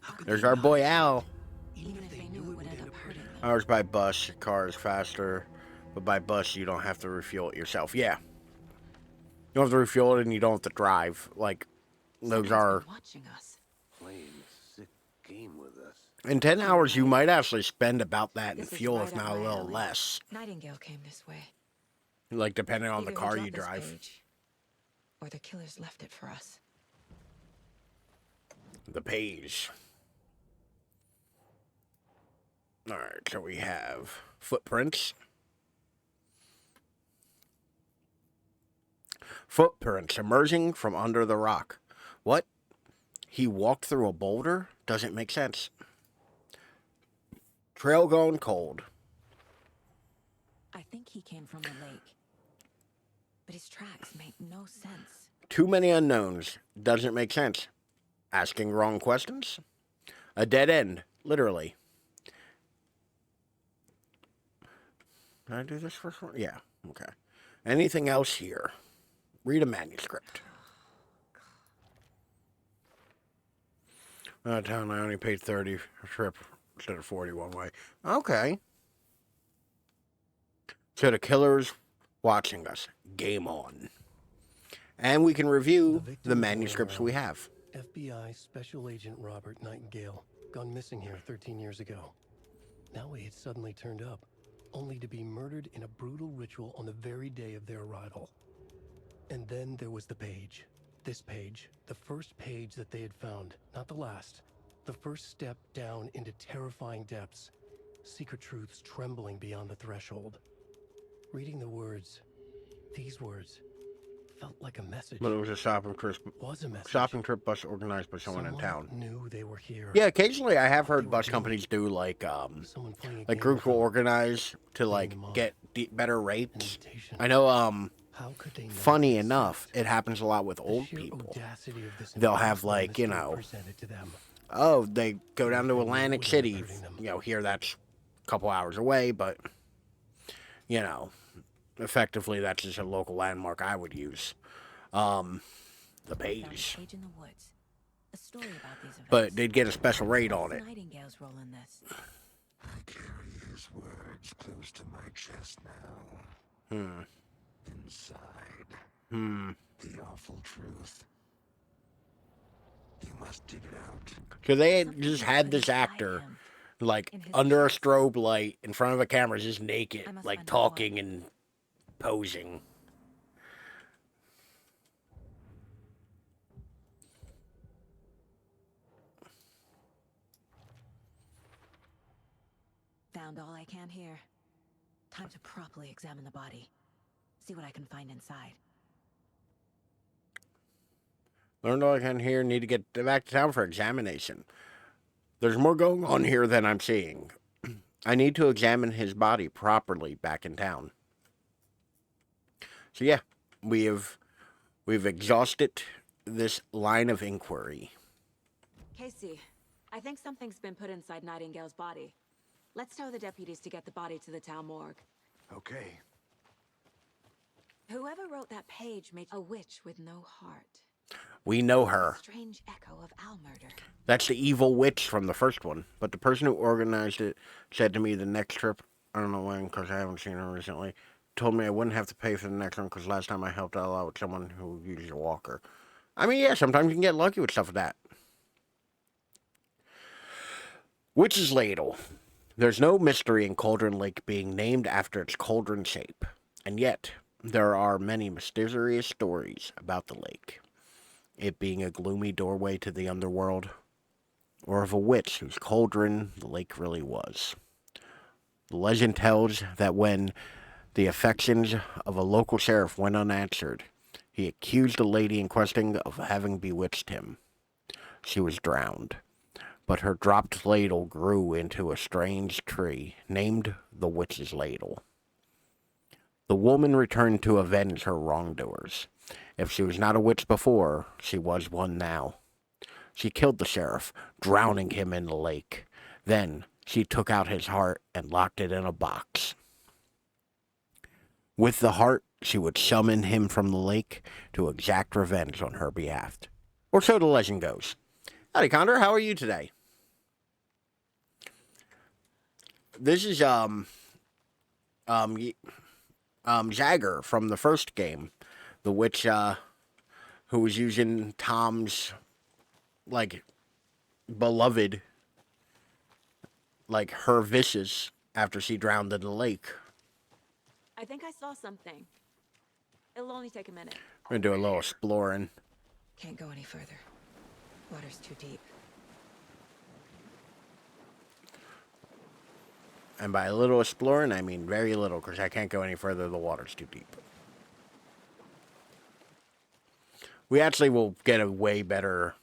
Speaker 2: How could
Speaker 1: There's
Speaker 2: they
Speaker 1: our
Speaker 2: not?
Speaker 1: boy Al.
Speaker 2: Even if they knew it would end up hurting them.
Speaker 1: Hours by bus, car is faster. But by bus, you don't have to refuel it yourself. Yeah. You don't have to refuel it and you don't have to drive. Like, those
Speaker 5: Someone's
Speaker 1: are...
Speaker 5: been watching us.
Speaker 3: Playing a sick game with us.
Speaker 1: In 10 hours, you might actually spend about that in
Speaker 5: This is
Speaker 1: fuel,
Speaker 5: right
Speaker 1: if
Speaker 5: up
Speaker 1: not a
Speaker 5: my
Speaker 1: little
Speaker 5: alley.
Speaker 1: less.
Speaker 5: Nightingale came this way.
Speaker 1: Like, depending on
Speaker 5: Either
Speaker 1: the
Speaker 5: he
Speaker 1: car
Speaker 5: dropped
Speaker 1: you
Speaker 5: this
Speaker 1: drive.
Speaker 5: page, or the killers left it for us.
Speaker 1: The page. Alright, so we have footprints. Footprints emerging from under the rock. What? He walked through a boulder? Doesn't make sense. Trail gone cold.
Speaker 5: I think he came from the lake. But his tracks make no sense.
Speaker 1: Too many unknowns. Doesn't make sense. Asking wrong questions? A dead end, literally. Can I do this first one? Yeah, okay. Anything else here? Read a manuscript. Town, I only paid 30 for trip instead of 40 one way. Okay. So the killer's watching us. Game on. And we can review the manuscripts we have.
Speaker 2: FBI Special Agent Robert Nightingale, gone missing here 13 years ago. Now he had suddenly turned up, only to be murdered in a brutal ritual on the very day of their arrival. And then there was the page. This page, the first page that they had found, not the last. The first step down into terrifying depths. Secret truths trembling beyond the threshold. Reading the words, these words, felt like a message.
Speaker 1: But it was a shopping trip.
Speaker 2: Was a message.
Speaker 1: Shopping trip bus organized by someone in town.
Speaker 2: Knew they were here.
Speaker 1: Yeah, occasionally I have
Speaker 2: What
Speaker 1: heard
Speaker 2: they were
Speaker 1: bus
Speaker 2: doing.
Speaker 1: companies do like
Speaker 2: Someone playing a
Speaker 1: like
Speaker 2: game
Speaker 1: groups
Speaker 2: with
Speaker 1: will
Speaker 2: them.
Speaker 1: organize to like
Speaker 2: them on.
Speaker 1: get better
Speaker 2: An
Speaker 1: rates.
Speaker 2: invitation.
Speaker 1: I know
Speaker 2: How could they not
Speaker 1: funny
Speaker 2: accept
Speaker 1: enough, it happens a lot with
Speaker 2: the
Speaker 1: old
Speaker 2: sheer
Speaker 1: people.
Speaker 2: audacity of this
Speaker 1: They'll have,
Speaker 2: impossible
Speaker 1: like, you
Speaker 2: mystery
Speaker 1: know,
Speaker 2: presented to them.
Speaker 1: Oh, they go down to
Speaker 2: They knew
Speaker 1: Atlantic
Speaker 2: it was
Speaker 1: City.
Speaker 2: hurting them.
Speaker 1: You know, here that's a couple hours away, but you know, effectively that's just a local landmark I would use. The
Speaker 5: Found a
Speaker 1: page.
Speaker 5: page in the woods. A story about these events.
Speaker 1: But they'd get a special rate on
Speaker 5: What's
Speaker 1: it.
Speaker 5: Nightingale's role in this?
Speaker 4: I carry his words close to my chest now. Inside. The awful truth. You must dig it out.
Speaker 1: So they had
Speaker 5: Something
Speaker 1: just
Speaker 5: was
Speaker 1: had
Speaker 5: put
Speaker 1: this
Speaker 5: inside
Speaker 1: actor,
Speaker 5: him,
Speaker 1: like,
Speaker 5: in his
Speaker 1: under a
Speaker 5: chest.
Speaker 1: strobe light, in front of a camera, just naked,
Speaker 5: I must
Speaker 1: like,
Speaker 5: find out more.
Speaker 1: talking and posing.
Speaker 5: Found all I can here. Time to properly examine the body. See what I can find inside.
Speaker 1: Learned all I can here, need to get back to town for examination. There's more going on here than I'm seeing. I need to examine his body properly back in town. So yeah, we've exhausted this line of inquiry.
Speaker 5: Casey, I think something's been put inside Nightingale's body. Let's tell the deputies to get the body to the town morgue.
Speaker 3: Okay.
Speaker 5: Whoever wrote that page made a witch with no heart.
Speaker 1: We know her.
Speaker 5: Strange echo of Al murder.
Speaker 1: That's the evil witch from the first one. But the person who organized it said to me the next trip, I don't know when because I haven't seen her recently, told me I wouldn't have to pay for the next one because last time I helped out with someone who uses a walker. I mean, yeah, sometimes you can get lucky with stuff like that. Witch's Ladle. There's no mystery in Cauldron Lake being named after its cauldron shape. And yet, there are many mysterious stories about the lake. It being a gloomy doorway to the underworld, or of a witch whose cauldron the lake really was. The legend tells that when the affections of a local sheriff went unanswered, he accused the lady in question of having bewitched him. She was drowned, but her dropped ladle grew into a strange tree named the Witch's Ladle. The woman returned to avenge her wrongdoers. If she was not a witch before, she was one now. She killed the sheriff, drowning him in the lake. Then she took out his heart and locked it in a box. With the heart, she would summon him from the lake to exact revenge on her behalf. Or so the legend goes. Howdy, Condor. How are you today? This is Jagger from the first game, the witch who was using Tom's like beloved, like her vicious after she drowned in the lake.
Speaker 5: I think I saw something. It'll only take a minute.
Speaker 1: We're gonna do a little exploring.
Speaker 5: Can't go any further. Water's too deep.
Speaker 1: And by a little exploring, I mean very little, because I can't go any further. The water's too deep. We actually will get a way better,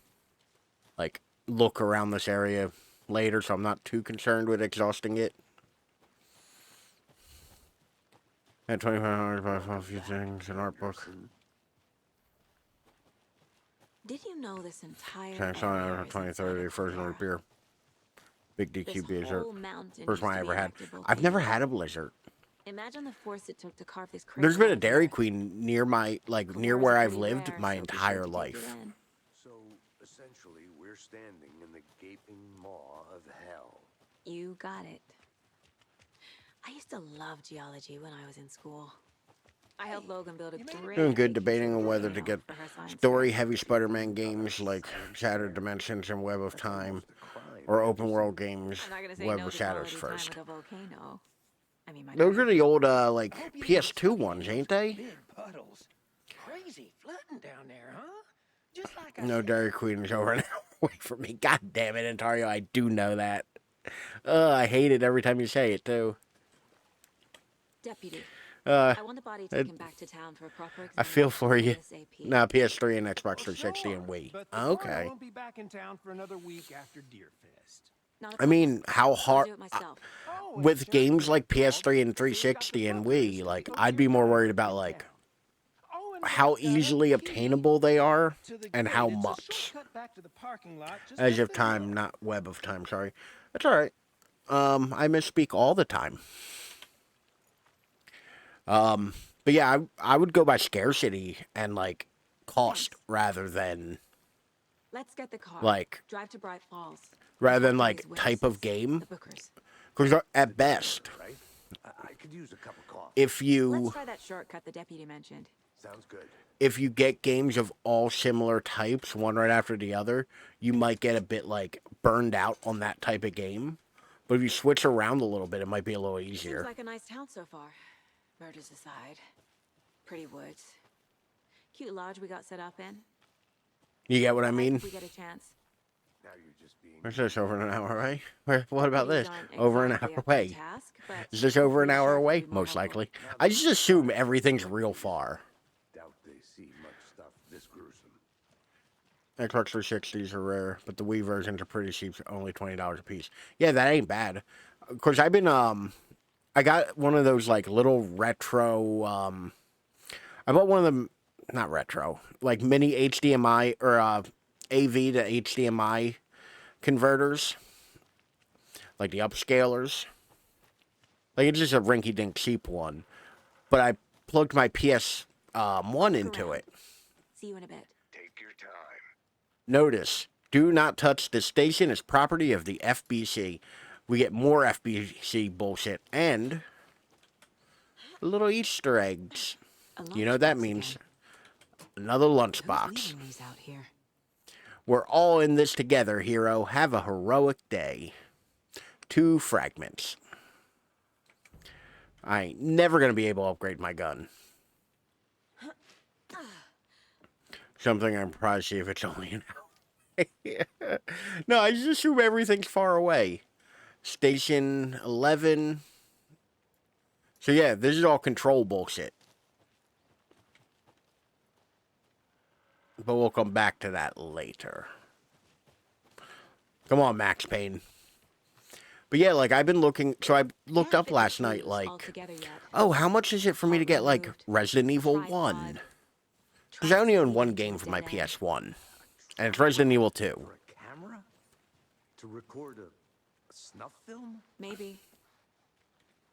Speaker 1: like, look around this area later, so I'm not too concerned with exhausting it. At 2,500 buy a few things, an art book.
Speaker 5: Did you know this entire
Speaker 1: Thanks
Speaker 5: area
Speaker 1: on
Speaker 5: is
Speaker 1: 2030
Speaker 5: inside a
Speaker 1: first
Speaker 5: car?
Speaker 1: beer. Big
Speaker 5: This
Speaker 1: DQ blizzard.
Speaker 5: whole mountain
Speaker 1: First one I
Speaker 5: used to
Speaker 1: ever
Speaker 5: be
Speaker 1: had.
Speaker 5: active
Speaker 1: I've never
Speaker 5: volcano.
Speaker 1: had a blizzard.
Speaker 5: Imagine the force it took to carve this crater
Speaker 1: There's been a
Speaker 5: out of
Speaker 1: Dairy
Speaker 5: the earth.
Speaker 1: Queen near my, like, near
Speaker 5: Cores
Speaker 1: where
Speaker 5: are
Speaker 1: I've
Speaker 5: pretty
Speaker 1: lived
Speaker 5: rare,
Speaker 1: my
Speaker 5: so be sure
Speaker 1: entire
Speaker 5: to take it
Speaker 1: life.
Speaker 5: in.
Speaker 3: So, essentially, we're standing in the gaping maw of hell.
Speaker 5: You got it. I used to love geology when I was in school. I helped Logan build a great
Speaker 1: Doing good
Speaker 5: big
Speaker 1: debating on whether to
Speaker 5: volcano
Speaker 1: get
Speaker 5: for her science fair.
Speaker 1: story-heavy Spider-Man games like Shattered Dimensions and Web of Time, or open-world games
Speaker 5: I'm not gonna say
Speaker 1: Web
Speaker 5: no
Speaker 1: of
Speaker 5: to
Speaker 1: Shadows
Speaker 5: quality time
Speaker 1: first.
Speaker 5: with a volcano. I mean, my
Speaker 1: Those are the old, like,
Speaker 8: I hope you didn't get
Speaker 1: PS2
Speaker 8: stuck in
Speaker 1: ones,
Speaker 8: those
Speaker 1: ain't they?
Speaker 8: Big puddles. Crazy flooding down there, huh? Just like I
Speaker 1: No,
Speaker 8: said.
Speaker 1: Dairy Queen is over now. Wait for me. God damn it, Ontario, I do know that. I hate it every time you say it, too.
Speaker 5: Deputy,
Speaker 1: Uh,
Speaker 5: I want the body taken back to town for a proper
Speaker 1: I feel for you.
Speaker 5: ASAP.
Speaker 1: No, PS3 and Xbox
Speaker 8: Well,
Speaker 1: 360 and
Speaker 8: sure,
Speaker 1: Wii.
Speaker 8: but the
Speaker 1: Okay.
Speaker 8: coroner won't be back in town for another week after Deerfest.
Speaker 5: Not a
Speaker 1: I
Speaker 5: problem.
Speaker 1: mean, how
Speaker 5: I'll
Speaker 1: hard...
Speaker 5: do it myself.
Speaker 8: Oh, and
Speaker 1: with
Speaker 8: Sheriff
Speaker 1: games like
Speaker 8: Craig
Speaker 1: PS3 and
Speaker 8: called, so you got
Speaker 1: 360
Speaker 8: the
Speaker 1: and
Speaker 8: bunkers
Speaker 1: Wii,
Speaker 8: to
Speaker 1: like,
Speaker 8: go
Speaker 1: I'd
Speaker 8: to
Speaker 1: be
Speaker 8: your
Speaker 1: more
Speaker 8: guy
Speaker 1: worried
Speaker 8: in
Speaker 1: about, like,
Speaker 8: town. Oh, and
Speaker 1: how
Speaker 8: that,
Speaker 1: easily
Speaker 8: key
Speaker 1: obtainable they are,
Speaker 8: to the
Speaker 1: and
Speaker 8: gate.
Speaker 1: how
Speaker 8: It's a
Speaker 1: much.
Speaker 8: shortcut back to the parking lot, just
Speaker 1: Edge
Speaker 8: up
Speaker 1: of
Speaker 8: the
Speaker 1: Time,
Speaker 8: hill.
Speaker 1: not Web of Time, sorry. That's alright. I misspeak all the time. But yeah, I would go by scarcity and, like, cost
Speaker 5: Thanks.
Speaker 1: rather than,
Speaker 5: Let's get the car.
Speaker 1: like,
Speaker 5: Drive to Bright Falls.
Speaker 1: rather
Speaker 5: Talk
Speaker 1: than,
Speaker 5: to
Speaker 1: like,
Speaker 5: these
Speaker 1: type of
Speaker 5: witnesses,
Speaker 1: game.
Speaker 5: The Bookers.
Speaker 1: Because at best,
Speaker 3: Right? I could use a cup of coffee.
Speaker 1: if you...
Speaker 5: Let's try that shortcut the deputy mentioned.
Speaker 3: Sounds good.
Speaker 1: if you get games of all similar types, one right after the other, you might get a bit like burned out on that type of game. But if you switch around a little bit, it might be a little
Speaker 5: Seems
Speaker 1: easier.
Speaker 5: like a nice town so far. Murders aside. Pretty woods. Cute lodge we got set up in.
Speaker 1: You get what I
Speaker 5: Hike
Speaker 1: mean?
Speaker 5: if we get a chance.
Speaker 3: Now you're just being...
Speaker 1: Where's this, over an hour away? What about
Speaker 5: These
Speaker 1: this?
Speaker 5: aren't
Speaker 1: Over an
Speaker 5: exactly
Speaker 1: hour
Speaker 5: up to the
Speaker 1: away.
Speaker 5: task, but
Speaker 1: Is this over an
Speaker 5: hopefully the
Speaker 1: hour
Speaker 5: sheriff will
Speaker 1: away?
Speaker 5: be more
Speaker 1: Most
Speaker 5: helpful.
Speaker 1: likely. I just assume everything's real far.
Speaker 3: Doubt they see much stuff this gruesome.
Speaker 1: Xbox 360s are rare, but the Wii versions are pretty cheap, only $20 a piece. Yeah, that ain't bad. Of course, I've been I got one of those like little retro I bought one of them, not retro, like mini HDMI or AV to HDMI converters, like the upscalers. Like it's just a rinky-dink cheap one, but I plugged my PS1 into
Speaker 5: around.
Speaker 1: it.
Speaker 5: See you in a bit.
Speaker 3: Take your time.
Speaker 1: Notice, do not touch this station. It's property of the FBC. We get more FBC bullshit and little Easter eggs.
Speaker 5: A
Speaker 1: You know what that
Speaker 5: lunchbox
Speaker 1: means.
Speaker 5: again.
Speaker 1: Another
Speaker 5: Who's
Speaker 1: lunchbox.
Speaker 5: leaving these out here?
Speaker 1: We're all in this together, hero. Have a heroic day. 2 fragments. I ain't never going to be able to upgrade my gun. Something I'm surprised to see if it's only an hour. No, I just assume everything's far away. Station 11. So yeah, this is all control bullshit. But we'll come back to that later. Come on, Max Payne. But yeah, like I've been looking, so I looked up last night, like, oh, how much is it for me to get, like, Resident Evil 1? Because I only own one game for my PS1, and it's Resident Evil 2.
Speaker 3: For a camera? To record a snuff film?
Speaker 5: Maybe.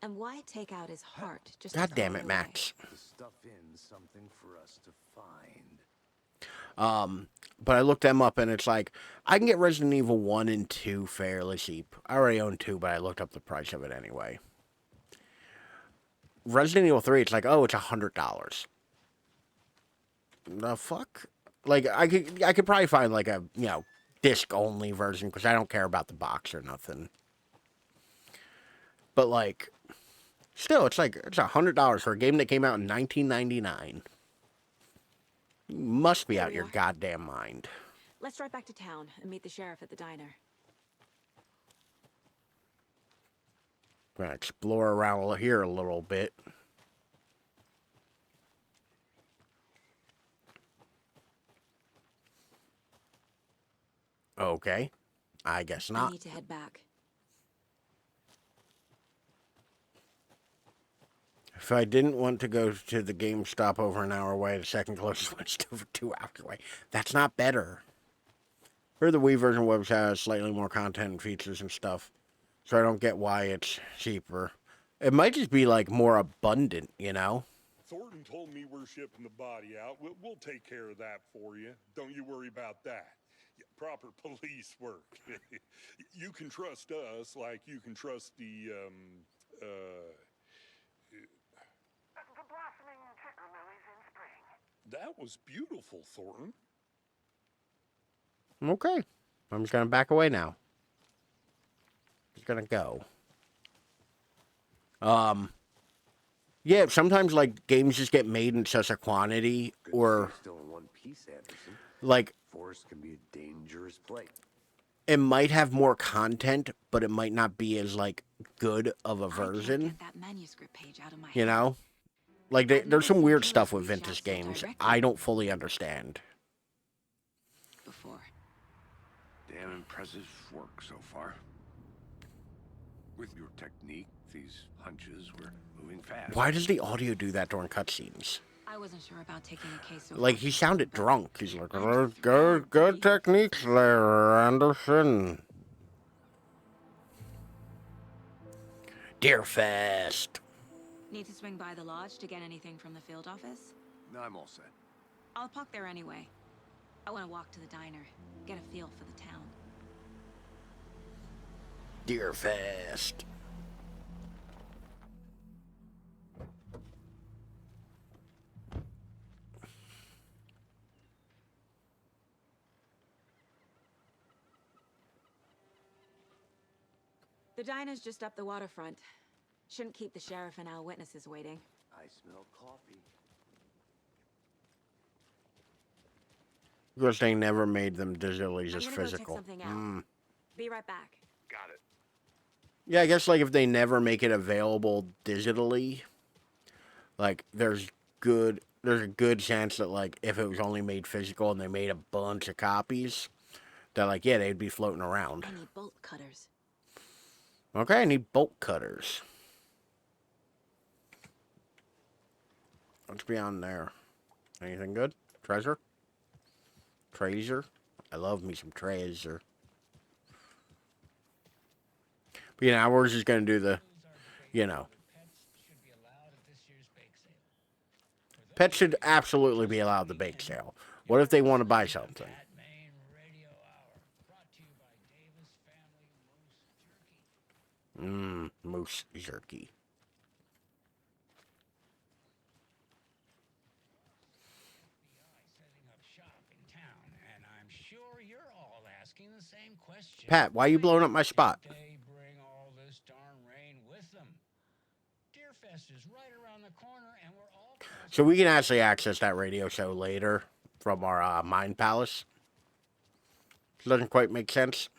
Speaker 5: And why take out his heart? Just
Speaker 1: God
Speaker 5: to
Speaker 1: damn
Speaker 5: throw
Speaker 1: it,
Speaker 5: away?
Speaker 1: Max.
Speaker 3: To stuff in something for us to find.
Speaker 1: But I looked them up, and it's like, I can get Resident Evil 1 and 2 fairly cheap. I already own 2, but I looked up the price of it anyway. Resident Evil 3, it's like, oh, it's $100. The fuck? Like, I could probably find, like, a, you know, disc-only version, because I don't care about the box or nothing. But, like, still, it's like, it's $100 for a game that came out in 1999. You must be out your goddamn mind.
Speaker 5: Let's drive back to town and meet the sheriff at the diner.
Speaker 1: Gonna explore around here a little bit. Okay. I guess
Speaker 5: I
Speaker 1: not.
Speaker 5: need to head back.
Speaker 1: If I didn't want to go to the GameStop over an hour away, the second closest one's still over 2 hours away. That's not better. Or the Wii version website has slightly more content and features and stuff. So I don't get why it's cheaper. It might just be, like, more abundant, you know?
Speaker 7: Thornton told me we're shipping the body out. We'll take care of that for you. Don't you worry about that. Proper police work. You can trust us like you can trust the
Speaker 4: blossoming tickle lilies in spring.
Speaker 7: That was beautiful, Thornton.
Speaker 1: Okay. I'm just gonna back away now. Just gonna go. Yeah, sometimes, like, games just get made in such a quantity,
Speaker 3: Good to see
Speaker 1: or,
Speaker 3: you're still in one piece, Anderson.
Speaker 1: like,
Speaker 3: Forest can be a dangerous place.
Speaker 1: it might have more content, but it might not be as, like, good of a
Speaker 5: I can't
Speaker 1: version,
Speaker 5: get that manuscript page out of my
Speaker 1: you
Speaker 5: head.
Speaker 1: know? Like,
Speaker 5: I've
Speaker 1: there's
Speaker 5: never
Speaker 1: some
Speaker 5: seen
Speaker 1: weird
Speaker 5: killers
Speaker 1: stuff with
Speaker 5: reach out
Speaker 1: vintage
Speaker 5: so
Speaker 1: games
Speaker 5: directly
Speaker 1: I don't fully understand.
Speaker 5: before.
Speaker 3: Damn impressive work so far. With your technique, these hunches were moving fast.
Speaker 1: Why does the audio do that during cutscenes?
Speaker 5: I wasn't sure about taking a case so
Speaker 1: Like,
Speaker 5: far,
Speaker 1: he sounded
Speaker 5: but
Speaker 1: drunk. He's like,
Speaker 5: I'm
Speaker 1: good,
Speaker 5: thrilled
Speaker 1: good
Speaker 5: to be here."
Speaker 1: techniques there, Anderson. Deerfest.
Speaker 5: Need to swing by the lodge to get anything from the field office?
Speaker 3: No, I'm all set.
Speaker 5: I'll park there anyway. I want to walk to the diner, get a feel for the town.
Speaker 1: Deerfest.
Speaker 5: The diner's just up the waterfront. Shouldn't keep the sheriff and our witnesses waiting.
Speaker 3: I smell coffee.
Speaker 1: Because they never made them digitally, just
Speaker 5: I'm gonna
Speaker 1: physical.
Speaker 5: go check something out. Be right back.
Speaker 3: Got it.
Speaker 1: Yeah, I guess like if they never make it available digitally, like there's a good chance that like if it was only made physical and they made a bunch of copies, that like yeah, they'd be floating around.
Speaker 5: I need bolt cutters.
Speaker 1: Okay, I need bolt cutters. What's beyond there? Anything good? Treasure? Treasure? I love me some treasure. But yeah, we're just gonna do the, you know. Pets should absolutely be allowed the bake sale. What if they want to buy something? Moose jerky. Pat, why are you blowing up my spot? So we can actually access that radio show later from our Mind Palace. Doesn't quite make sense.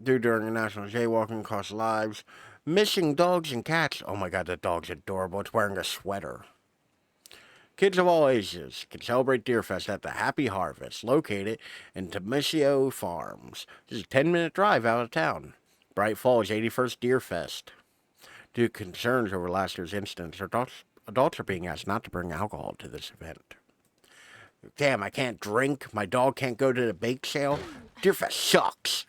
Speaker 1: Due during a national jaywalking costs lives. Missing dogs and cats. Oh my god, that dog's adorable. It's wearing a sweater. Kids of all ages can celebrate Deerfest at the Happy Harvest, located in Temisio Farms. This is a 10-minute drive out of town. Bright Falls 81st Deerfest. Due to concerns over last year's incidents, adults are being asked not to bring alcohol to this event. Damn, I can't drink. My dog can't go to the bake sale. Deerfest sucks.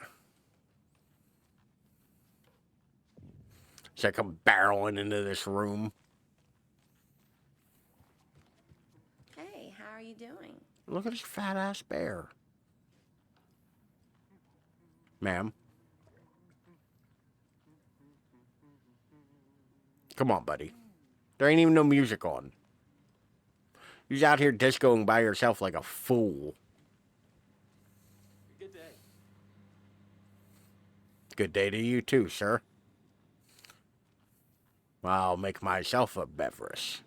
Speaker 1: It's like I'm barreling into this room.
Speaker 9: Hey, how are you doing?
Speaker 1: Look at this fat ass bear. Ma'am. Come on, buddy. There ain't even no music on. You're out here discoing by yourself like a fool.
Speaker 2: Good day.
Speaker 1: Good day to you too, sir. I'll make myself a beverage.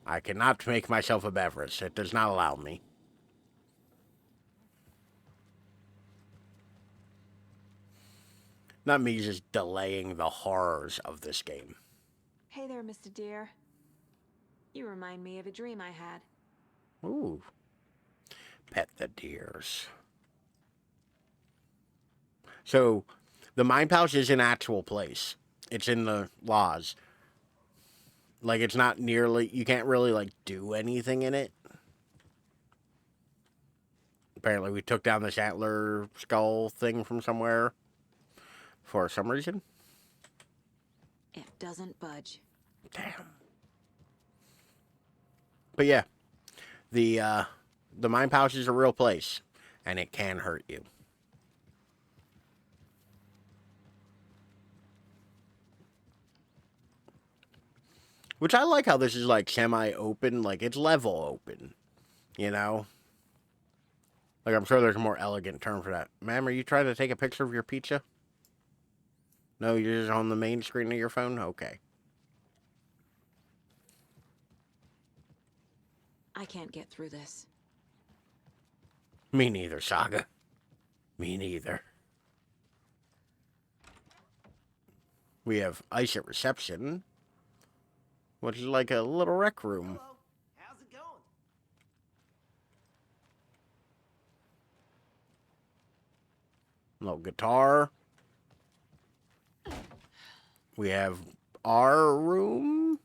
Speaker 1: I cannot make myself a beverage. It does not allow me. Not me just delaying the horrors of this game.
Speaker 5: Hey there, Mr. Deer. You remind me of a dream I had.
Speaker 1: Ooh. Pet the deers. So, the Mind Palace is an actual place. It's in the laws. Like, it's not nearly... You can't really, like, do anything in it. Apparently, we took down this antler skull thing from somewhere. For some reason.
Speaker 5: It doesn't budge.
Speaker 1: Damn. But yeah. The Mind Palace is a real place. And it can hurt you. Which I like how this is like semi-open, like it's level open, you know? Like I'm sure there's a more elegant term for that. Ma'am, are you trying to take a picture of your pizza? No, you're just on the main screen of your phone? Okay.
Speaker 5: I can't get through this.
Speaker 1: Me neither, Saga. Me neither. We have ice at reception. Which is like a little rec room.
Speaker 10: Hello. How's it going?
Speaker 1: Little guitar. We have our room.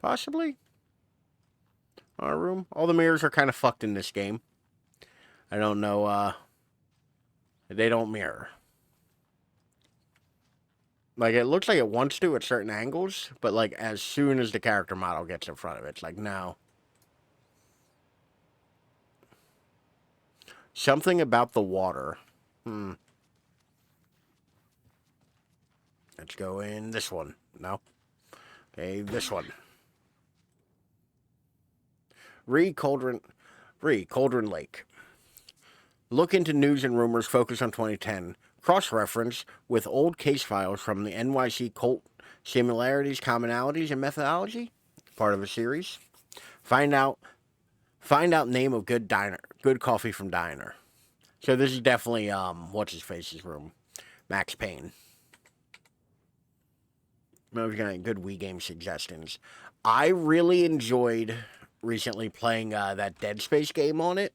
Speaker 1: Possibly. Our room. All the mirrors are kind of fucked in this game. I don't know, they don't mirror. Like, it looks like it wants to at certain angles, but, like, as soon as the character model gets in front of it, it's like, no. Something about the water. Let's go in this one. No. Okay, this one. Cauldron Lake. Look into news and rumors focused on 2010. Cross-reference with old case files from the NYC cult similarities, commonalities, and methodology. Part of a series. Find out name of good diner, good coffee from diner. So this is definitely what's his face's room, Max Payne. Maybe getting good Wii game suggestions. I really enjoyed recently playing that Dead Space game on it.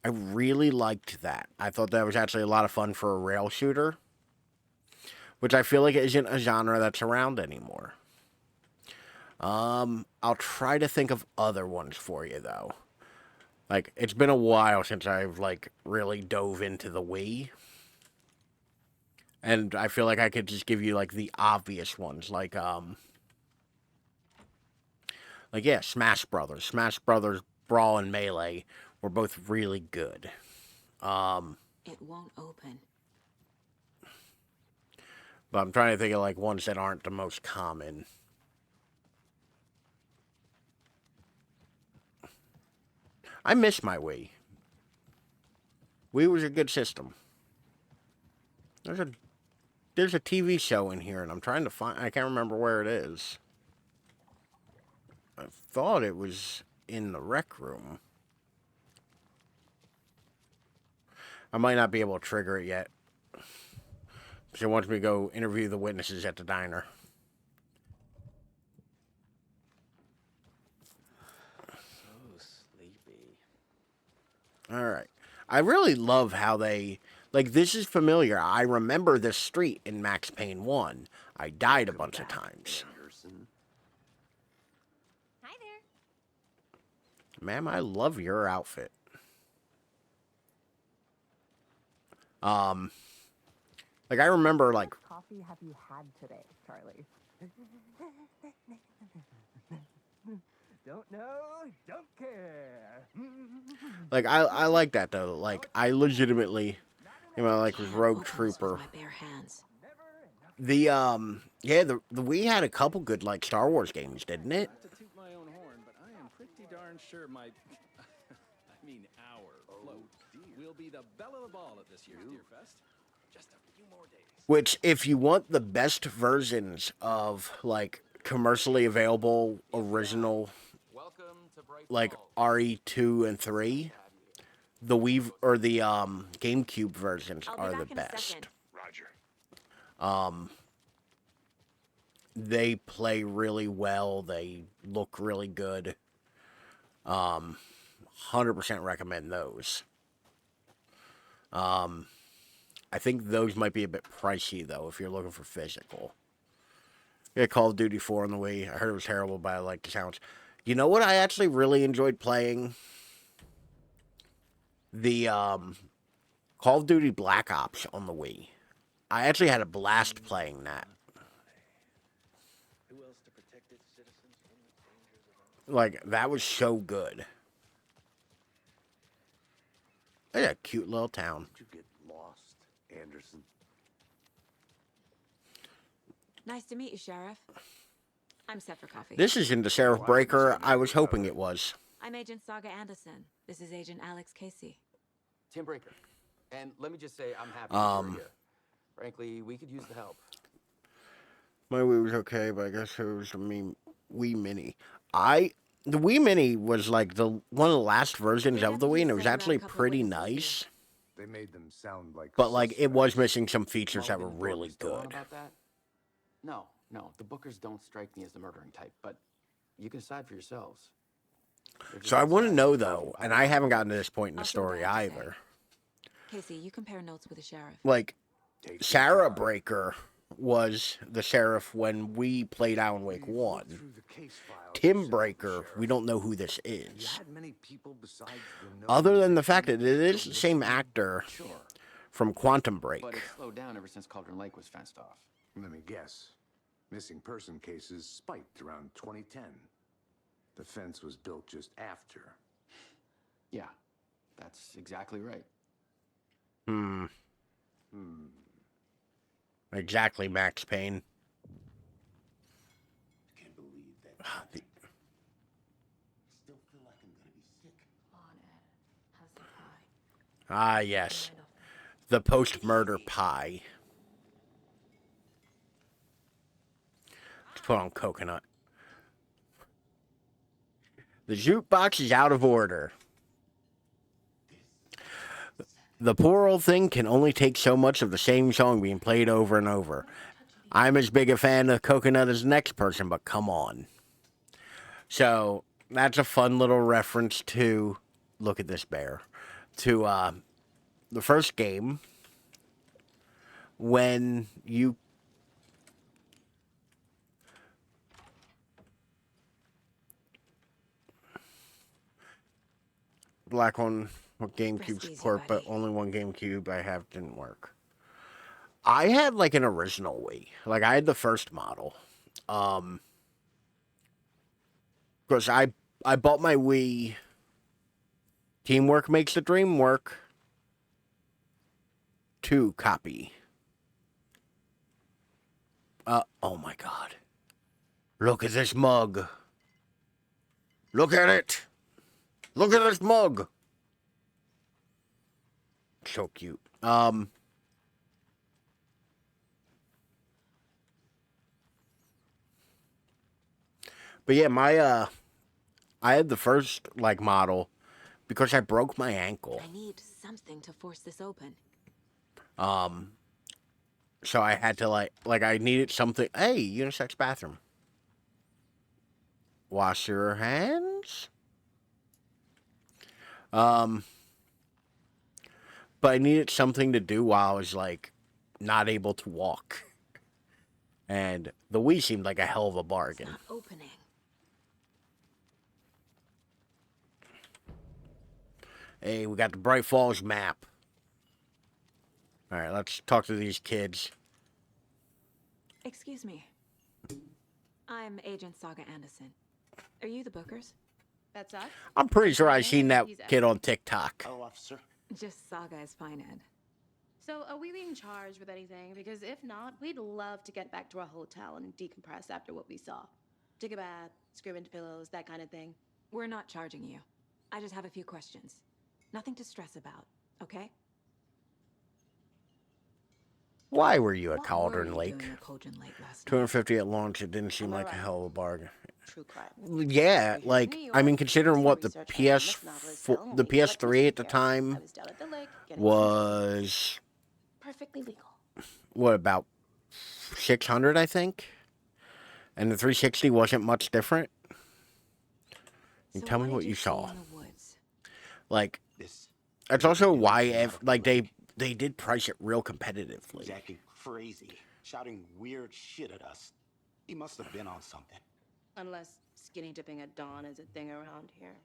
Speaker 1: I really liked that. I thought that was actually a lot of fun for a rail shooter, which I feel like isn't a genre that's around anymore. I'll try to think of other ones for you though. Like, it's been a while since I've like really dove into the Wii. And I feel like I could just give you like the obvious ones, like yeah, Smash Brothers. Smash Brothers Brawl and Melee were both really good.
Speaker 5: It won't open.
Speaker 1: But I'm trying to think of like ones that aren't the most common. I miss my Wii. Wii was a good system. There's a TV show in here, and I'm trying to find. I can't remember where it is. I thought it was in the rec room. I might not be able to trigger it yet. She wants me to go interview the witnesses at the diner.
Speaker 10: So sleepy.
Speaker 1: All right. I really love how they... Like, this is familiar. I remember this street in Max Payne 1. I died a bunch of times.
Speaker 9: Hi there.
Speaker 1: Ma'am, I love your outfit. Like, I remember, like...
Speaker 11: What coffee have you had today, Charlie? Don't know, don't care.
Speaker 1: Like, I like that, though. Like, I legitimately... You know, like, was Rogue Trooper.
Speaker 5: My bare hands.
Speaker 1: The, yeah, the Wii had a couple good, like, Star Wars games, didn't it?
Speaker 10: Not to toot my own horn, but I am pretty darn sure my... I mean, our float will be the belle of the ball at this year's Deer Fest. Just a few more days.
Speaker 1: Which, if you want the best versions of, like, commercially available, original, like, RE2 and 3, the Wii, or the, GameCube versions are the best.
Speaker 3: Roger.
Speaker 1: They play really well, they look really good. 100% recommend those. I think those might be a bit pricey, though, if you're looking for physical. Yeah, Call of Duty 4 on the Wii. I heard it was terrible, but I like the sounds. You know what I actually really enjoyed playing? The, Call of Duty Black Ops on the Wii. I actually had a blast playing that.
Speaker 10: Who else to protect its citizens from the dangers of...
Speaker 1: Like, that was so good. It's a cute little town.
Speaker 3: Did you get lost, Anderson?
Speaker 5: Nice to meet you, Sheriff. I'm set for coffee.
Speaker 1: This isn't the Sheriff Breaker I was hoping it was.
Speaker 5: I'm Agent Saga Anderson. This is Agent Alex Casey.
Speaker 10: Tim Breaker. And let me just say, I'm happy you're here. Frankly, we could use the help.
Speaker 1: My Wii was okay, but I guess it was the Wii Mini. The Wii Mini was like one of the last versions of the Wii, and it was actually pretty nice.
Speaker 3: They made them sound like...
Speaker 1: But like, it was missing some features that were really good.
Speaker 10: About that? No, the Bookers don't strike me as the murdering type, but you can decide for yourselves.
Speaker 1: So I want to know, though, and I haven't gotten to this point in the story either.
Speaker 5: Casey, you compare notes with the Sheriff.
Speaker 1: Like, Sarah Breaker was the Sheriff when we played Alan Wake 1. Tim Breaker, we don't know who this is. Other than the fact that it is the same actor from Quantum Break.
Speaker 10: But it slowed down ever since Cauldron Lake was fenced off.
Speaker 3: Let me guess. Missing person cases spiked around 2010. The fence was built just after.
Speaker 10: Yeah, that's exactly right.
Speaker 1: Exactly, Max Payne.
Speaker 4: I can't believe that.
Speaker 1: The-
Speaker 4: I still feel like I'm gonna be sick.
Speaker 5: Come on, Ed. Have some pie.
Speaker 1: Ah, yes. The post-murder pie. Let's put on coconut. The jukebox is out of order. The poor old thing can only take so much of the same song being played over and over. I'm as big a fan of coconut as the next person, but come on. So, that's a fun little reference to, look at this bear, to the first game when you black one with GameCube support, but only one GameCube I have didn't work. I had like an original Wii. Like I had the first model. Because I bought my Wii. Teamwork makes the dream work. 2 copy. Oh my god. Look at this mug. Look at it. Look at this mug. So cute. But yeah, my I had the first like model because I broke my ankle.
Speaker 5: I need something to force this open.
Speaker 1: So I had to like I needed something. Hey, unisex bathroom. Wash your hands. But I needed something to do while I was like not able to walk. And the Wii seemed like a hell of a bargain.
Speaker 5: It's not opening.
Speaker 1: Hey, we got the Bright Falls map. All right, let's talk to these kids.
Speaker 5: Excuse me. I'm Agent Saga Anderson. Are you the Bookers?
Speaker 9: That's us?
Speaker 1: I'm pretty sure I seen that kid on TikTok.
Speaker 12: Hello, officer.
Speaker 5: Just Saga is fine, Ed.
Speaker 9: So, are we being charged with anything? Because if not, we'd love to get back to our hotel and decompress after what we saw. Take a bath, scream into pillows, that kind of thing.
Speaker 5: We're not charging you. I just have a few questions. Nothing to stress about, okay?
Speaker 1: Why were you at
Speaker 5: What
Speaker 1: Cauldron
Speaker 5: were you
Speaker 1: Lake?
Speaker 5: doing at Cauldron Lake last night?
Speaker 1: 250 at launch. It didn't seem like a hell of a bargain.
Speaker 9: True crime.
Speaker 1: Yeah, like I mean, considering what the the PS3 at the time was,
Speaker 9: perfectly legal.
Speaker 1: what, about 600, I think, and the 360 wasn't much different. And
Speaker 5: So
Speaker 1: tell me
Speaker 5: did
Speaker 1: what you
Speaker 5: see
Speaker 1: saw.
Speaker 5: in the woods?
Speaker 1: Like, that's also why they did price it real competitively.
Speaker 12: He's acting crazy, shouting weird shit at us. He must have been on something.
Speaker 9: Unless skinny dipping at dawn is a thing around here.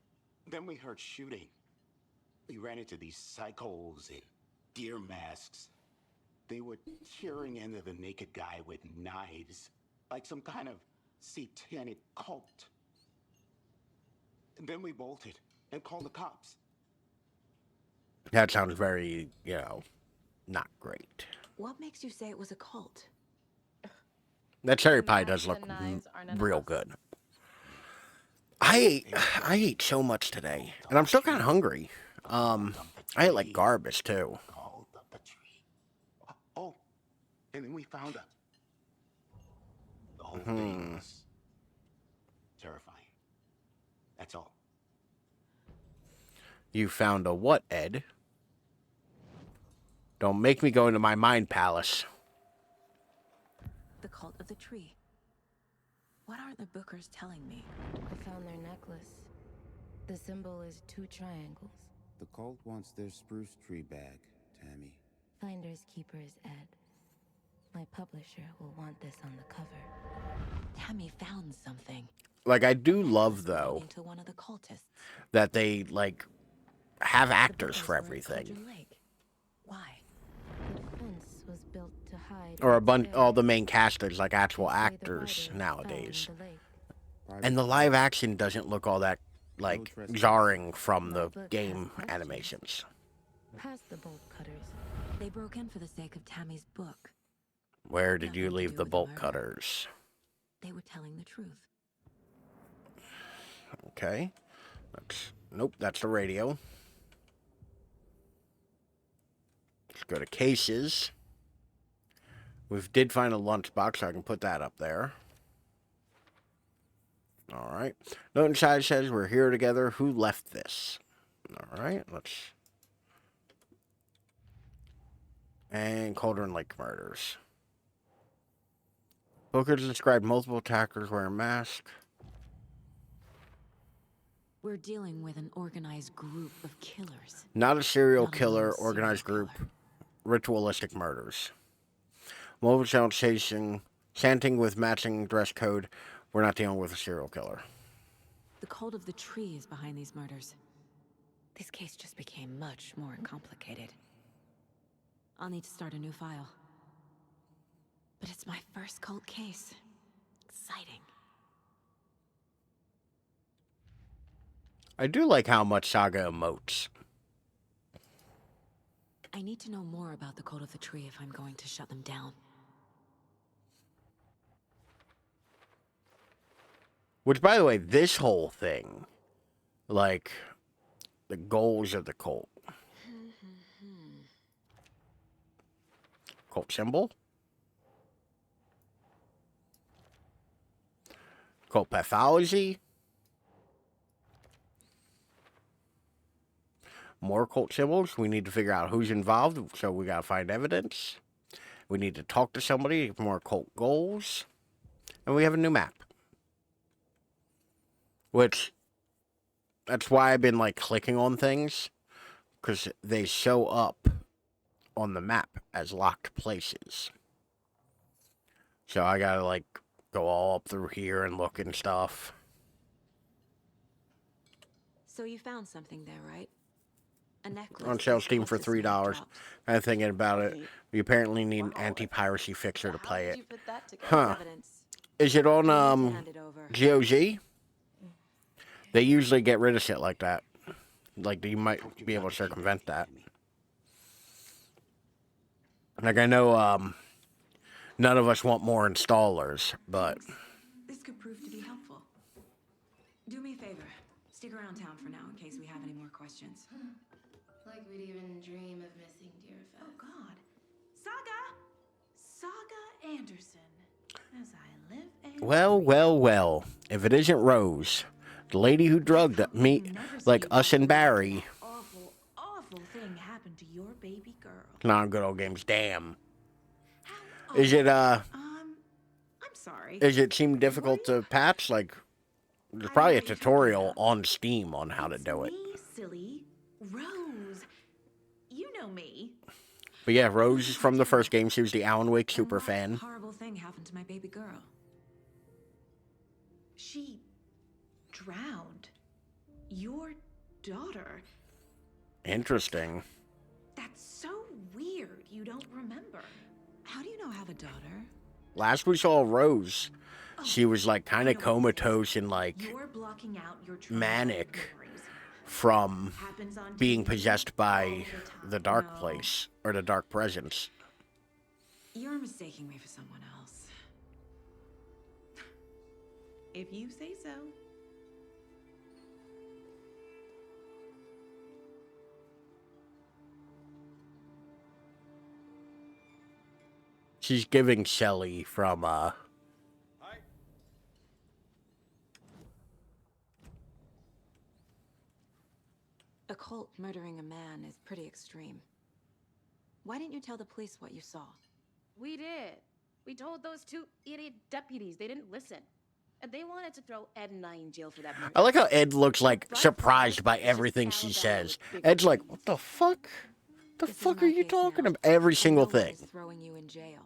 Speaker 12: Then we heard shooting. We ran into these psychos in deer masks. They were tearing into the naked guy with knives, like some kind of satanic cult. And then we bolted and called the cops.
Speaker 1: That sounds very, not great.
Speaker 5: What makes you say it was a cult?
Speaker 1: That cherry pie does look real good. I ate so much today, and I'm still kind of hungry. I ate like garbage too.
Speaker 12: Called up the tree. Oh, and then we found the whole thing was terrifying. That's all.
Speaker 1: You found a what, Ed? Don't make me go into my mind palace.
Speaker 5: The cult of the tree. What are the Bookers telling me?
Speaker 13: I found their necklace. The symbol is 2 triangles.
Speaker 14: The cult wants their spruce tree back, Tammy.
Speaker 13: Finders keepers, Ed. My publisher will want this on the cover.
Speaker 5: Tammy found something.
Speaker 1: Like, I do love, though,
Speaker 5: To one of the cultists.
Speaker 1: that they, like, have actors for everything.
Speaker 5: Cauldron Lake. Why?
Speaker 13: The fence was built to hide.
Speaker 1: Or all the main casters, like actual actors nowadays. And the live action doesn't look all that, like, jarring from the game animations.
Speaker 13: Past the bolt cutters.
Speaker 5: They broke in for the sake of Tammy's book.
Speaker 1: Where did you leave the bolt cutters?
Speaker 5: They were telling the truth.
Speaker 1: Okay. Nope, that's the radio. Let's go to cases. We did find a lunchbox, so I can put that up there. All right. Note inside says we're here together. Who left this? All right, let's... And Cauldron Lake murders. Booker's described multiple attackers wearing masks.
Speaker 5: We're dealing with an organized group of killers.
Speaker 1: Not a serial
Speaker 5: Not a
Speaker 1: killer,
Speaker 5: lone
Speaker 1: organized
Speaker 5: serial
Speaker 1: group. Ritualistic murders. Mobile sound chasing, chanting with matching dress code. We're not dealing with a serial killer.
Speaker 5: The cult of the tree is behind these murders. This case just became much more complicated. I'll need to start a new file. But it's my first cult case. Exciting.
Speaker 1: I do like how much Saga emotes.
Speaker 5: I need to know more about the cult of the tree if I'm going to shut them down.
Speaker 1: Which, by the way, this whole thing, like, the goals of the cult. Cult symbol. Cult pathology. More cult symbols. We need to figure out who's involved, so we gotta find evidence. We need to talk to somebody. More cult goals. And we have a new map. Which, that's why I've been, like, clicking on things. Because they show up on the map as locked places. So I gotta, like, go all up through here and look and stuff.
Speaker 5: So you found something there, right? A necklace.
Speaker 1: On sale Steam for $3. I'm thinking about it. You apparently need an anti-piracy fixer to play it. Huh. Is it on, GOG? They usually get rid of shit like that. Like, you might be able to circumvent that. Like, I know, none of us want more installers, but...
Speaker 5: This could prove to be helpful. Do me a favor. Stick around town for now in case we have any more questions.
Speaker 9: Like we'd even dream of missing Deerfest.
Speaker 15: Oh, God. Saga Anderson. As I live and...
Speaker 1: Well, well, well. If it isn't Rose, the lady who drugged me, like us and Barry.
Speaker 15: Awful, awful thing happened to your baby girl.
Speaker 1: Non-good old games, damn. Is it,
Speaker 15: I'm sorry.
Speaker 1: Is it seem difficult to patch? Like, there's probably a tutorial on Steam on how to do it.
Speaker 15: Me, silly. Rose. You know me.
Speaker 1: But yeah, Rose is from the first game. She was the Alan Wake super fan.
Speaker 5: Horrible thing happened to my baby girl.
Speaker 15: She drowned. Your daughter.
Speaker 1: Interesting.
Speaker 15: That's so weird. You don't remember.
Speaker 5: How do you know I have a daughter?
Speaker 1: Last we saw Rose, she was like kind of comatose and like
Speaker 15: You're blocking out your
Speaker 1: manic from being possessed by the dark place or the dark presence.
Speaker 5: You're mistaking me for someone else.
Speaker 15: If you say so.
Speaker 1: She's giving Shelly from,
Speaker 5: A cult murdering a man is pretty extreme. Why didn't you tell the police what you saw?
Speaker 9: We did. We told those two idiot deputies. They didn't listen. And they wanted to throw Ed and I in jail for that murder.
Speaker 1: I like how Ed looks like surprised by everything she says. Ed's like, what the fuck? The fuck are you talking about? Every single thing.
Speaker 5: Throwing you in jail.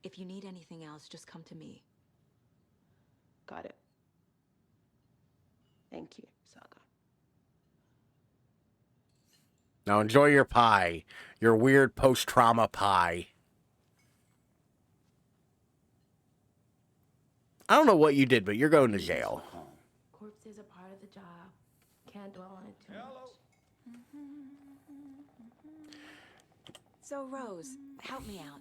Speaker 5: If you need anything else, just come to me.
Speaker 9: Got it. Thank you, Saga.
Speaker 1: Now enjoy your pie. Your weird post-trauma pie. I don't know what you did, but you're going to jail.
Speaker 9: Corpses are part of the job. Can't dwell on it too much.
Speaker 5: So, Rose, help me out.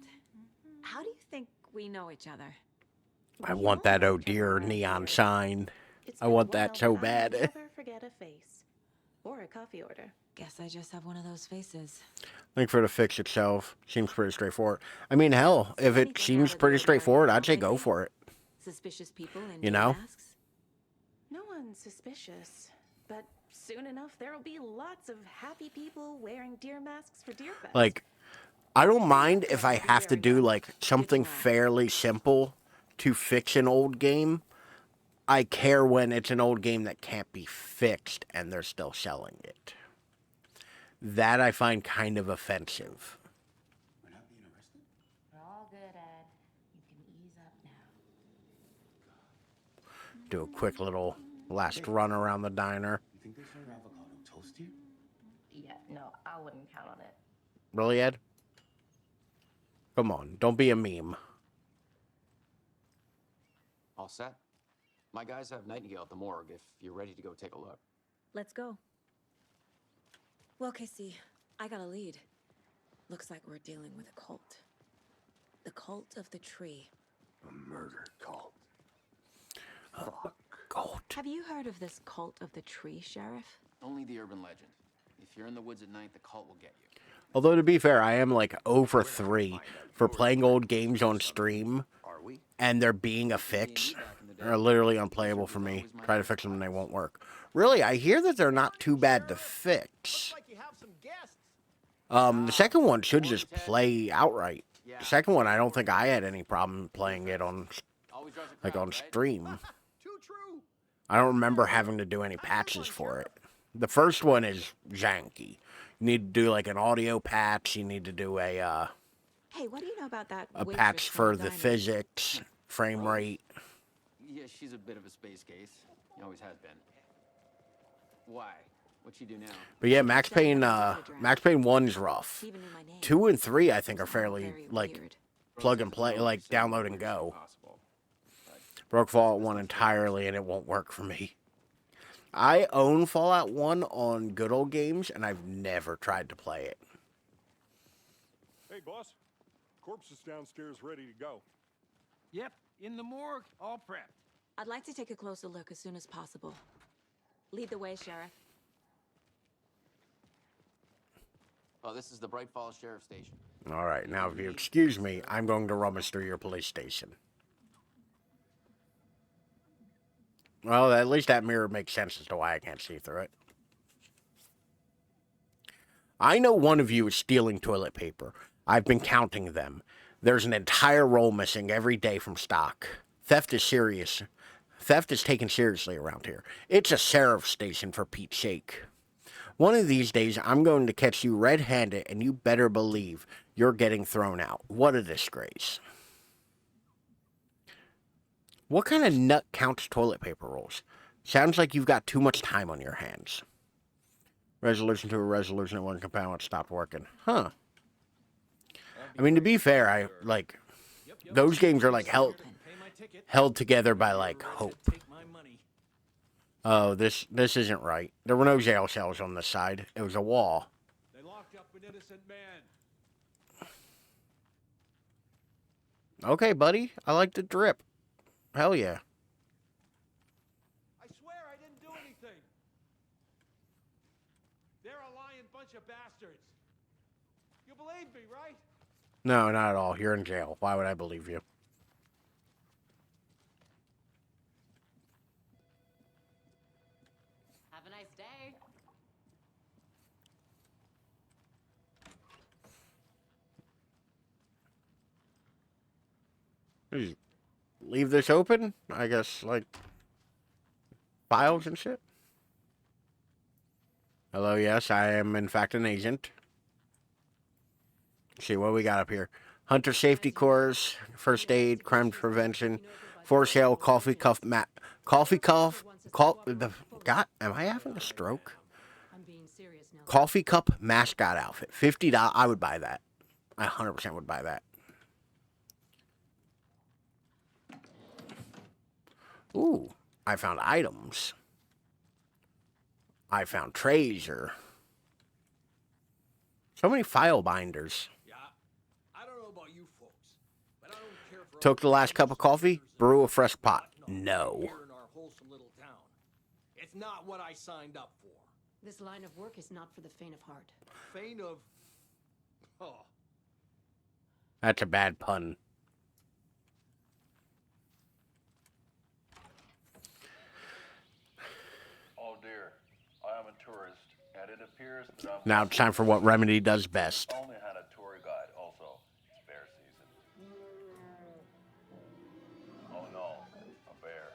Speaker 5: How do you think we know each other?
Speaker 1: I want that oh dear neon sign. I want that so bad.
Speaker 9: Never forget a face or a coffee order.
Speaker 5: Guess I just have one of those faces.
Speaker 1: Link for the fix itself seems pretty straightforward. I mean, hell, if it seems pretty straightforward, I'd say go for it.
Speaker 5: Suspicious people in
Speaker 1: You
Speaker 5: deer
Speaker 1: know?
Speaker 5: masks?
Speaker 9: No one's suspicious. But soon enough, there'll be lots of happy people wearing deer masks for Deer Fest.
Speaker 1: Like, I don't mind if I have to do, like, something fairly simple to fix an old game. I care when it's an old game that can't be fixed and they're still selling it. That I find kind of offensive.
Speaker 13: We're all good, Ed. You can ease up now.
Speaker 1: Do a quick little last run around the diner.
Speaker 14: You think they serve avocado toast here?
Speaker 13: Yeah, no, I wouldn't count on it.
Speaker 1: Really, Ed? Come on, don't be a meme.
Speaker 16: All set? My guys have Nightingale at the morgue if you're ready to go take a look.
Speaker 5: Let's go. Well, Casey, I got a lead. Looks like we're dealing with a cult. The cult of the tree.
Speaker 3: A murder cult.
Speaker 1: Cult.
Speaker 5: Have you heard of this cult of the tree, Sheriff?
Speaker 16: Only the urban legend. If you're in the woods at night, the cult will get you.
Speaker 1: Although, to be fair, I am like 0 for 3 for playing old games on stream, and they're being a fix. They're literally unplayable for me. Try to fix them and they won't work. Really, I hear that they're not too bad to fix. The second one should just play outright. The second one, I don't think I had any problem playing it on, like, on stream. I don't remember having to do any patches for it. The first one is janky. You need to do like an audio patch. You need to do a
Speaker 5: Hey, what do you know about that
Speaker 1: patch for the physics, frame rate.
Speaker 16: Yeah, she's a bit of a space case. She always has been. Why? What'd she do now?
Speaker 1: But yeah, Max Payne 1's rough. 2 and 3 I think are fairly like plug and play, like download and go. Broke Fallout 1 entirely and it won't work for me. I own Fallout 1 on Good Old Games and I've never tried to play it.
Speaker 7: Hey, boss. Corpse is downstairs ready to go.
Speaker 8: Yep, in the morgue, all prepped.
Speaker 5: I'd like to take a closer look as soon as possible. Lead the way, Sheriff.
Speaker 16: Oh, this is the Bright Falls Sheriff Station.
Speaker 1: All right, now if you excuse me, I'm going to rummage through your police station. Well, at least that mirror makes sense as to why I can't see through it. I know one of you is stealing toilet paper. I've been counting them. There's an entire roll missing every day from stock. Theft is serious. Theft is taken seriously around here. It's a sheriff station, for Pete's sake. One of these days, I'm going to catch you red-handed, and you better believe you're getting thrown out. What a disgrace. What kind of nut counts toilet paper rolls? Sounds like you've got too much time on your hands. Resolution to a resolution at one compound stopped working. Huh. I mean, to be fair, I like those games are like held together by like hope. Oh, this isn't right. There were no jail cells on this side. It was a wall.
Speaker 8: They locked up an innocent man.
Speaker 1: Okay, buddy. I like the drip. Hell yeah.
Speaker 8: I swear I didn't do anything. They're a lying bunch of bastards. You believe me, right?
Speaker 1: No, not at all. You're in jail. Why would I believe you?
Speaker 15: Have a nice day.
Speaker 1: Just leave this open? I guess, like, files and shit? Hello, yes, I am in fact an agent. Let's see what we got up here. Hunter safety course, first aid, crime prevention, for sale, coffee cup God, am I having a stroke? Coffee cup mascot outfit, $50. I would buy that. I 100% would buy that. Ooh, I found items. I found trays or so many file binders.
Speaker 8: Yeah, I don't know about you folks, but I don't care for
Speaker 1: Took the last cup of coffee, brew a fresh pot. No.
Speaker 8: here in our wholesome little town. It's not what I signed up for.
Speaker 17: This line of work is not for the faint of heart.
Speaker 10: Faint of... Oh.
Speaker 1: That's a bad pun.
Speaker 18: Oh dear, I am a tourist, and it appears that I'm...
Speaker 1: Now it's time for what Remedy does best.
Speaker 18: Only had a tour guide, also. It's bear season. Oh no, a bear.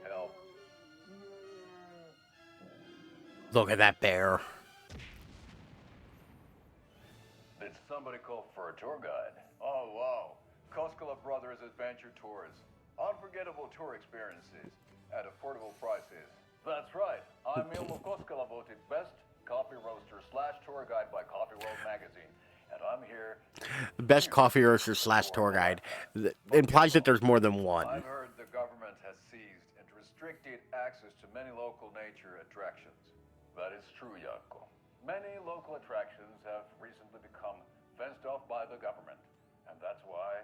Speaker 18: Help.
Speaker 1: Look at that bear.
Speaker 18: Did somebody call for a tour guide? Oh wow, Koskela Brothers Adventure Tours. Unforgettable tour experiences at affordable prices. That's right, I'm Ilmo Koskela, voted best coffee roaster / tour guide by Coffee World magazine. And I'm here.
Speaker 1: The best coffee roaster / tour guide. It implies that there's more than one.
Speaker 18: I've heard the government has seized and restricted access to many local nature attractions. That is true, Yanko. Many local attractions have recently become fenced off by the government. And that's why,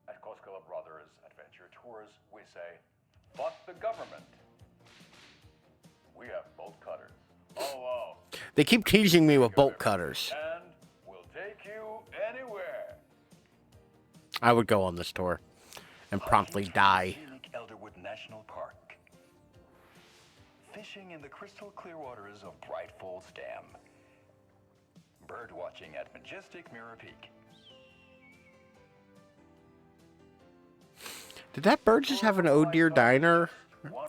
Speaker 18: at Koskela Brothers Adventure Tours, we say, fuck the government. We have bolt cutters. Oh, wow.
Speaker 1: They keep teasing me with bolt cutters.
Speaker 18: And we'll take you anywhere.
Speaker 1: I would go on this tour and promptly die.
Speaker 18: Elderwood National Park. Fishing in the crystal clear waters of Bright Falls Dam. Bird watching at majestic Mirror Peak.
Speaker 1: Did that bird just have an Oh Dear Diner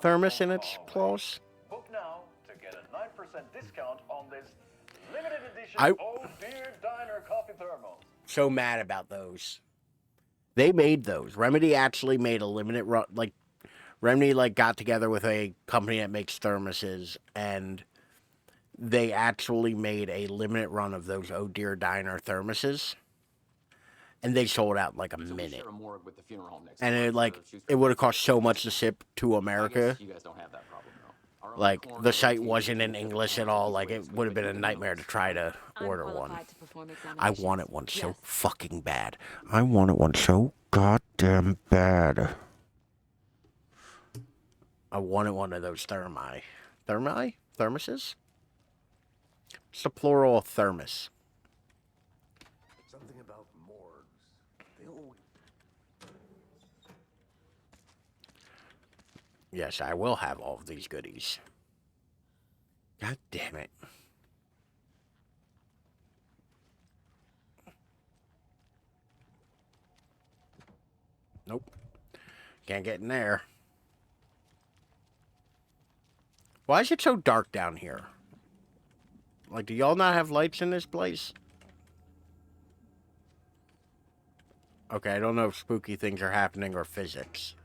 Speaker 1: thermos in its claws?
Speaker 18: Book now to get a 9% discount on this limited edition Oh Dear Diner coffee thermos.
Speaker 1: So mad about those. They made those. Remedy actually made a limited run. Like, Remedy got together with a company that makes thermoses, and they actually made a limited run of those Oh Dear Diner thermoses. And they sold out in like a minute. And it would have cost so much to ship to America.
Speaker 16: You guys don't have that problem, though.
Speaker 1: Like, the site wasn't in English at all. Like, it would have been a nightmare to try to order one. I wanted one so fucking bad. I wanted one so goddamn bad. I wanted one of those thermi. Thermi? Thermoses? It's the plural of thermos.
Speaker 3: Something about morgues. They always...
Speaker 1: Yes, I will have all of these goodies. God damn it. Nope. Can't get in there. Why is it so dark down here? Like, do y'all not have lights in this place? Okay, I don't know if spooky things are happening or physics.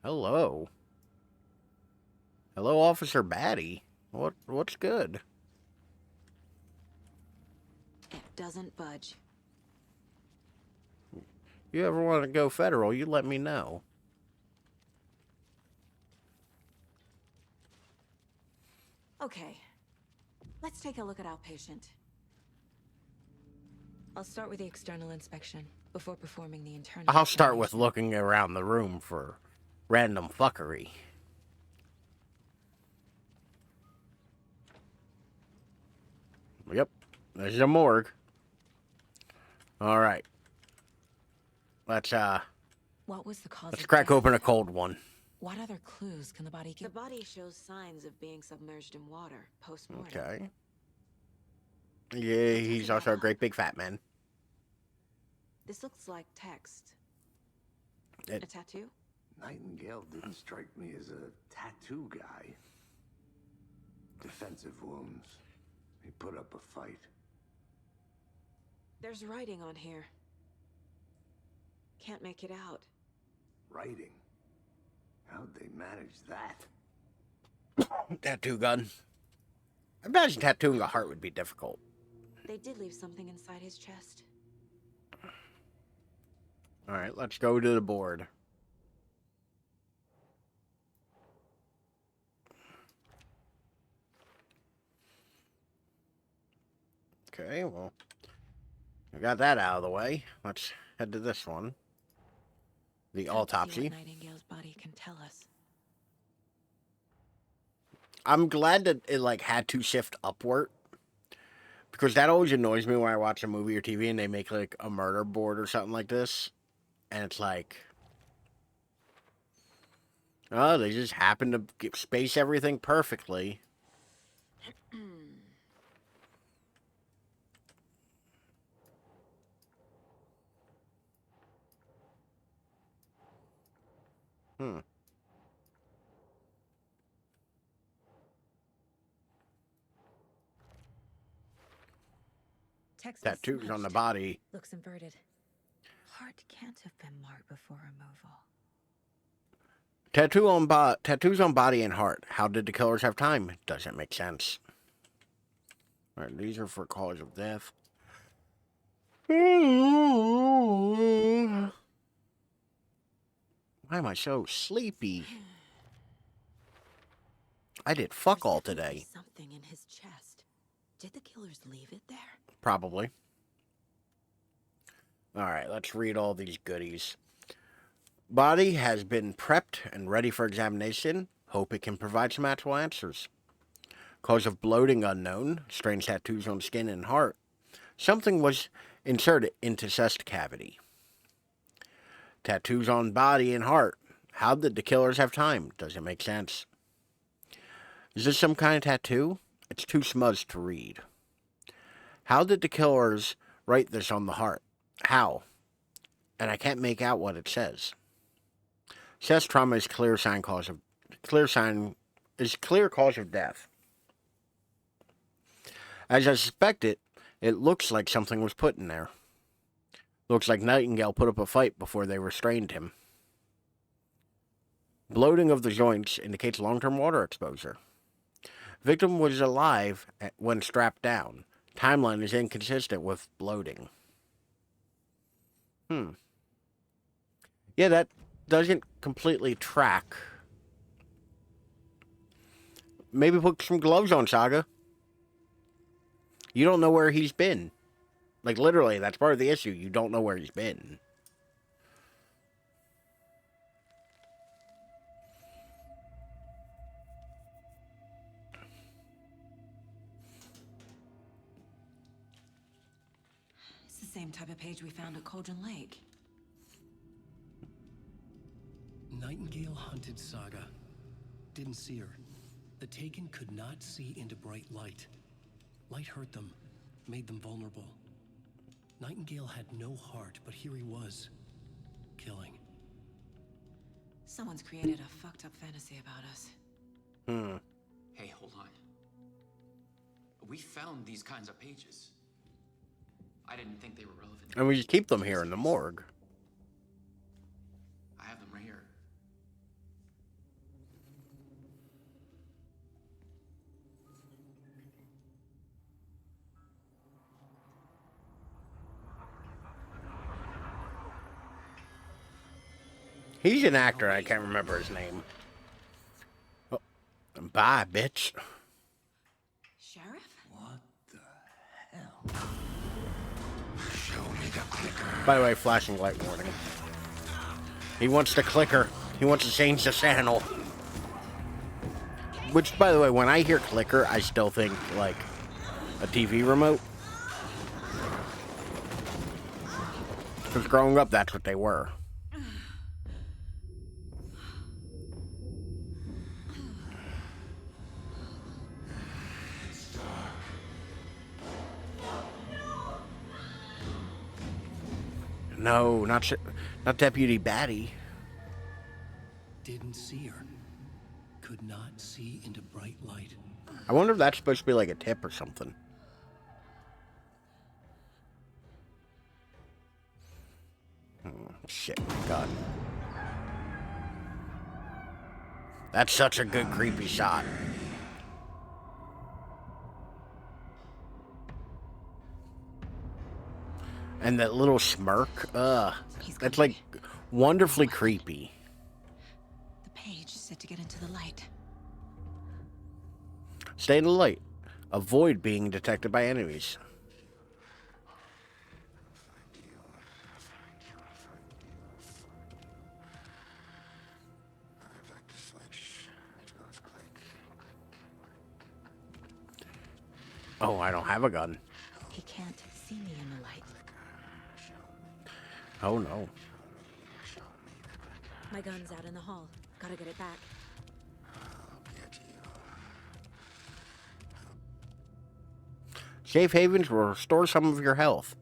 Speaker 1: Hello. Hello, Officer Batty. What's good?
Speaker 5: It doesn't budge.
Speaker 1: You ever want to go federal, you let me know.
Speaker 5: Okay. Let's take a look at our patient. I'll start with the external inspection before performing the internal.
Speaker 1: I'll start with looking around the room for random fuckery. Yep, there's a morgue. All right.
Speaker 5: What was the cause?
Speaker 1: Let's crack open a cold one.
Speaker 5: What other clues can the body give? The body shows signs of being submerged in water post-mortem.
Speaker 1: Okay. Yeah, he's also a great big fat man.
Speaker 5: This looks like text. A tattoo?
Speaker 3: Nightingale didn't strike me as a tattoo guy. Defensive wounds. He put up a fight.
Speaker 5: There's writing on here. Can't make it out.
Speaker 3: Writing? How'd they manage that?
Speaker 1: Tattoo gun. I imagine tattooing a heart would be difficult.
Speaker 5: They did leave something inside his chest.
Speaker 1: Alright, let's go to the board. Okay, well, We got that out of the way. Let's head to this one. The autopsy.
Speaker 5: What Nightingale's body can tell us.
Speaker 1: I'm glad that it like had to shift upward, because that always annoys me when I watch a movie or TV and they make like a murder board or something like this, and it's like, oh, they just happen to space everything perfectly. Hmm.
Speaker 5: Text
Speaker 1: Tattoos on the
Speaker 5: smudged.
Speaker 1: body.
Speaker 5: Looks inverted. Heart can't have been marked before removal.
Speaker 1: Tattoos on body and heart. How did the killers have time? Doesn't make sense. All right, these are for cause of death. Why am I so sleepy? I did fuck all today.
Speaker 5: Something in his chest. Did the killers leave it there?
Speaker 1: Probably. All right, let's read all these goodies. Body has been prepped and ready for examination. Hope it can provide some actual answers. Cause of bloating unknown. Strange tattoos on skin and heart. Something was inserted into chest cavity. Tattoos on body and heart. How did the killers have time? Doesn't make sense. Is this some kind of tattoo? It's too smudged to read. How did the killers write this on the heart? How? And I can't make out what it says. Chest trauma is clear cause of death. As I suspected, it looks like something was put in there. Looks like Nightingale put up a fight before they restrained him. Bloating of the joints indicates long-term water exposure. Victim was alive when strapped down. Timeline is inconsistent with bloating. Yeah, that doesn't completely track. Maybe put some gloves on, Saga. You don't know where he's been. Like, literally, that's part of the issue. You don't know where he's been.
Speaker 5: It's the same type of page we found at Cauldron Lake.
Speaker 2: Nightingale hunted Saga. Didn't see her. The Taken could not see into bright light. Light hurt them, made them vulnerable. Nightingale had no heart, but here he was, killing.
Speaker 5: Someone's created a fucked up fantasy about us.
Speaker 19: Hey, hold on. We found these kinds of pages. I didn't think they were relevant.
Speaker 1: And we just keep them here in the morgue.
Speaker 19: I have them right here.
Speaker 1: He's an actor. I can't remember his name. Oh, bye, bitch.
Speaker 5: Sheriff?
Speaker 4: What the hell? Show me the clicker.
Speaker 1: By the way, flashing light warning. He wants the clicker. He wants to change the channel. Which, by the way, when I hear clicker, I still think, like, a TV remote. Because growing up, that's what they were. No, not Deputy Batty.
Speaker 2: Didn't see her. Could not see into bright light.
Speaker 1: I wonder if that's supposed to be like a tip or something. Oh, shit, God. That's such a good creepy shot. And that little smirk, that's like wonderfully creepy.
Speaker 5: The page said to get into the light.
Speaker 1: Stay in the light. Avoid being detected by enemies. Oh, I don't have a gun.
Speaker 5: He can't see me in the light.
Speaker 1: Oh, no.
Speaker 5: My gun's out in the hall. Gotta get it back.
Speaker 1: Safe havens will restore some of your health.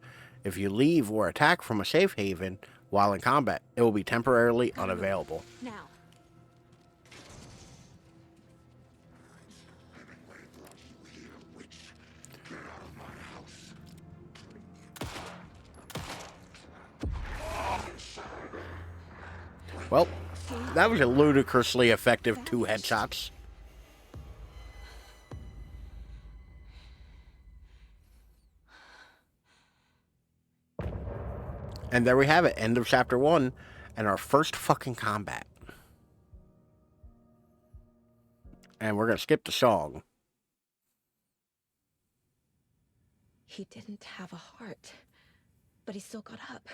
Speaker 1: If you leave or attack from a safe haven while in combat, it will be temporarily unavailable.
Speaker 5: Now.
Speaker 1: Well, that was a ludicrously effective 2 headshots. And there we have it, end of chapter 1, and our first fucking combat. And we're gonna skip the song.
Speaker 5: He didn't have a heart, but he still got up.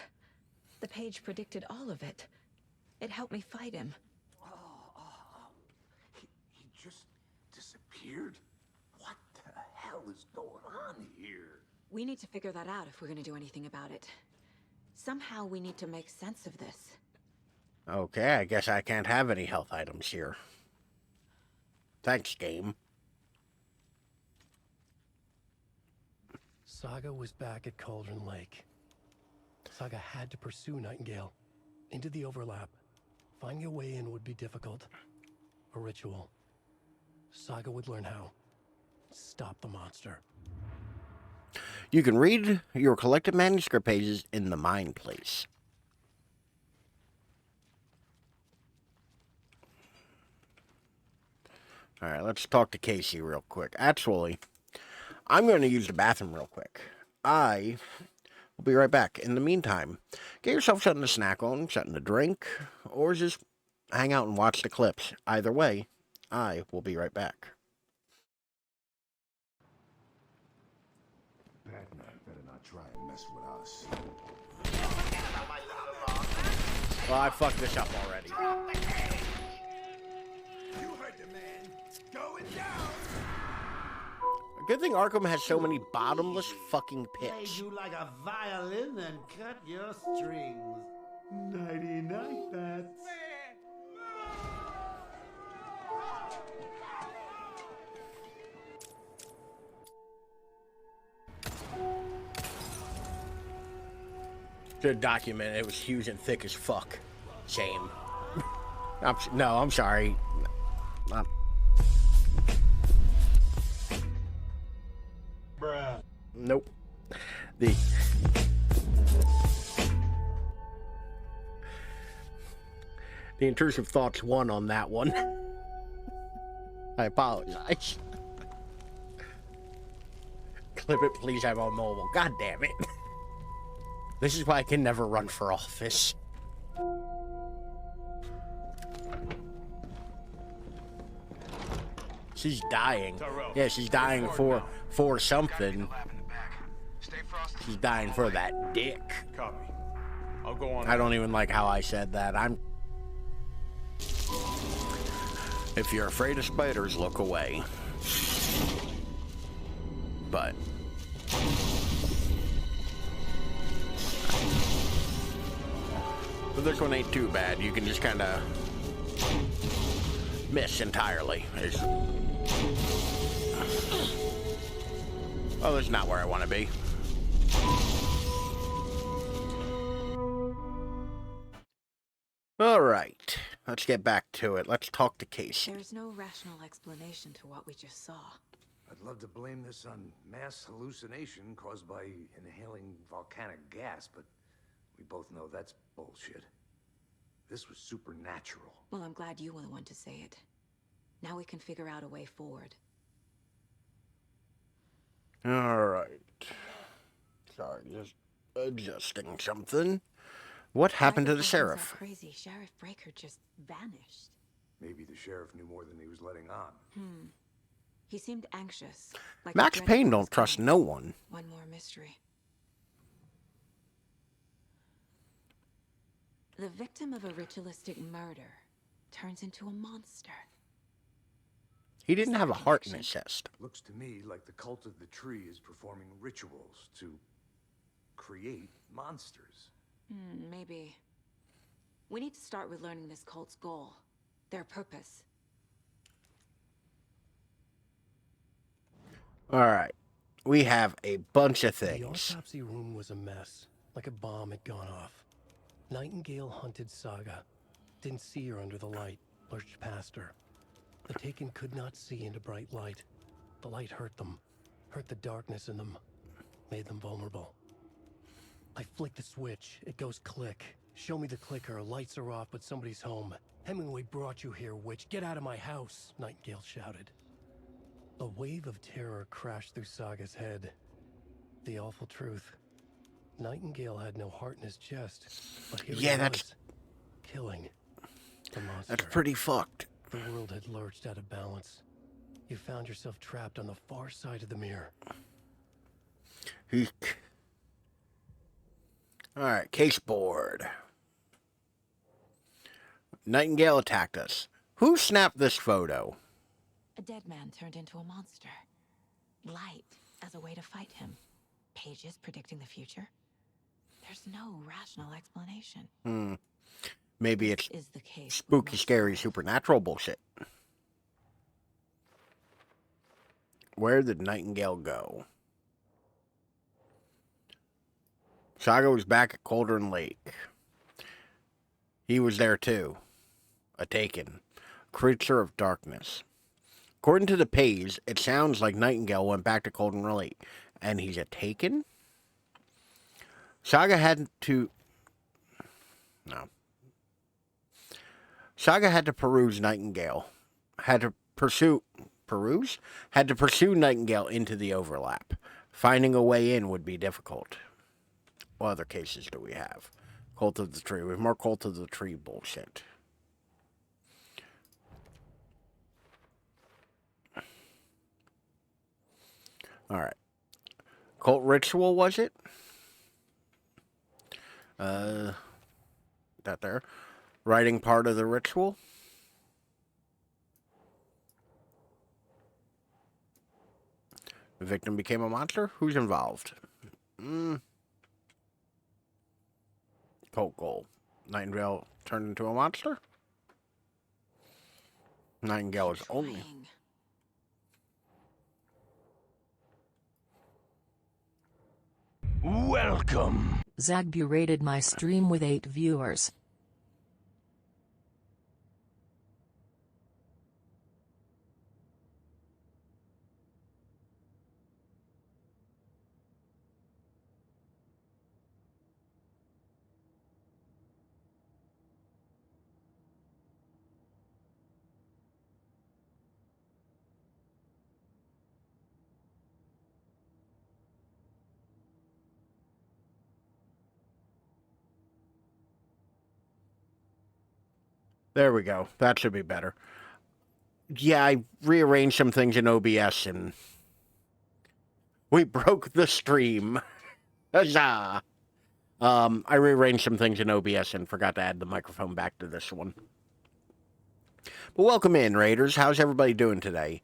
Speaker 5: The page predicted all of it. It helped me fight him.
Speaker 3: He just disappeared? What the hell is going on here?
Speaker 5: We need to figure that out if we're gonna do anything about it. Somehow we need to make sense of this.
Speaker 1: Okay, I guess I can't have any health items here. Thanks, game.
Speaker 2: Saga was back at Cauldron Lake. Saga had to pursue Nightingale into the overlap. Finding a way in would be difficult. A ritual. Saga would learn how. Stop the monster.
Speaker 1: You can read your collected manuscript pages in the Mind Place. Alright, let's talk to Casey real quick. Actually, I'm going to use the bathroom real quick. I will be right back. In the meantime, get yourself something to snack on, something to drink, or just hang out and watch the clips. Either way, I will be right back.
Speaker 4: Batman better not try and mess with us.
Speaker 1: Well, I fucked this up already.
Speaker 4: You heard the man. Going down.
Speaker 1: Good thing Arkham has so many bottomless fucking
Speaker 20: Play
Speaker 1: pits.
Speaker 20: you like a violin and cut your strings. Nighty night, bats.
Speaker 1: The document, it was huge and thick as fuck. Shame. I'm sorry.
Speaker 7: Bruh.
Speaker 1: Nope. The intrusive thoughts won on that one. I apologize. Clip it, please. I'm on mobile. God damn it. This is why I can never run for office. She's dying. Yeah, she's dying for something. She's dying for that dick.
Speaker 7: Copy. I'll go on.
Speaker 1: I don't even like how I said that. If you're afraid of spiders, look away. But this one ain't too bad. You can just kind of miss entirely. Oh, that's not where I want to be. All right, let's get back to it. Let's talk to Casey.
Speaker 5: There's no rational explanation to what we just saw.
Speaker 3: I'd love to blame this on mass hallucination caused by inhaling volcanic gas, but we both know that's bullshit. This was supernatural.
Speaker 5: Well, I'm glad you were the one to say it. Now we can figure out a way forward.
Speaker 1: All right. Sorry, just adjusting something. What happened to the sheriff?
Speaker 5: Crazy Sheriff Breaker just vanished.
Speaker 3: Maybe the sheriff knew more than he was letting on.
Speaker 5: He seemed anxious. Like
Speaker 1: Max
Speaker 5: he dreaded
Speaker 1: Payne
Speaker 5: what
Speaker 1: don't
Speaker 5: was
Speaker 1: trust
Speaker 5: coming.
Speaker 1: no one.
Speaker 5: One more mystery. The victim of a ritualistic murder turns into a monster.
Speaker 1: He didn't have a heart in his chest.
Speaker 3: Looks to me like the cult of the tree is performing rituals to create monsters.
Speaker 5: Maybe. We need to start with learning this cult's goal, their purpose.
Speaker 1: All right. We have a bunch of
Speaker 2: The
Speaker 1: things.
Speaker 2: autopsy room was a mess, like a bomb had gone off. Nightingale hunted Saga. Didn't see her under the light, lurched past her. The Taken could not see into bright light. The light hurt them, hurt the darkness in them, made them vulnerable. I flick the switch, it goes click. Show me the clicker, lights are off, but somebody's home. Hemingway brought you here, witch. Get out of my house, Nightingale shouted. A wave of terror crashed through Saga's head. The awful truth. Nightingale had no heart in his chest, but here he was, killing the monster.
Speaker 1: That's pretty fucked.
Speaker 2: The world had lurched out of balance. You found yourself trapped on the far side of the mirror.
Speaker 1: Alright, case board. Nightingale attacked us. Who snapped this photo?
Speaker 5: A dead man turned into a monster. Light as a way to fight him. Pages predicting the future. There's no rational explanation.
Speaker 1: Maybe it's
Speaker 5: Is the case
Speaker 1: spooky, scary, supernatural bullshit. Where did Nightingale go? Saga was back at Cauldron Lake. He was there too. A Taken. Creature of darkness. According to the page, it sounds like Nightingale went back to Cauldron Lake. And he's a Taken? Saga had to... No. Saga had to peruse Nightingale. Had to pursue... Peruse? Had to pursue Nightingale into the overlap. Finding a way in would be difficult. What other cases do we have? Cult of the Tree. We have more Cult of the Tree bullshit. Alright. Cult ritual, was it? That there. Writing part of the ritual. The victim became a monster? Who's involved? Cult goal. Nightingale turned into a monster? Nightingale is only...
Speaker 21: Welcome. Zagbu rated my stream with 8 viewers.
Speaker 1: There we go. That should be better. Yeah, I rearranged some things in OBS and we broke the stream. Huzzah! I rearranged some things in OBS and forgot to add the microphone back to this one. But welcome in, Raiders. How's everybody doing today?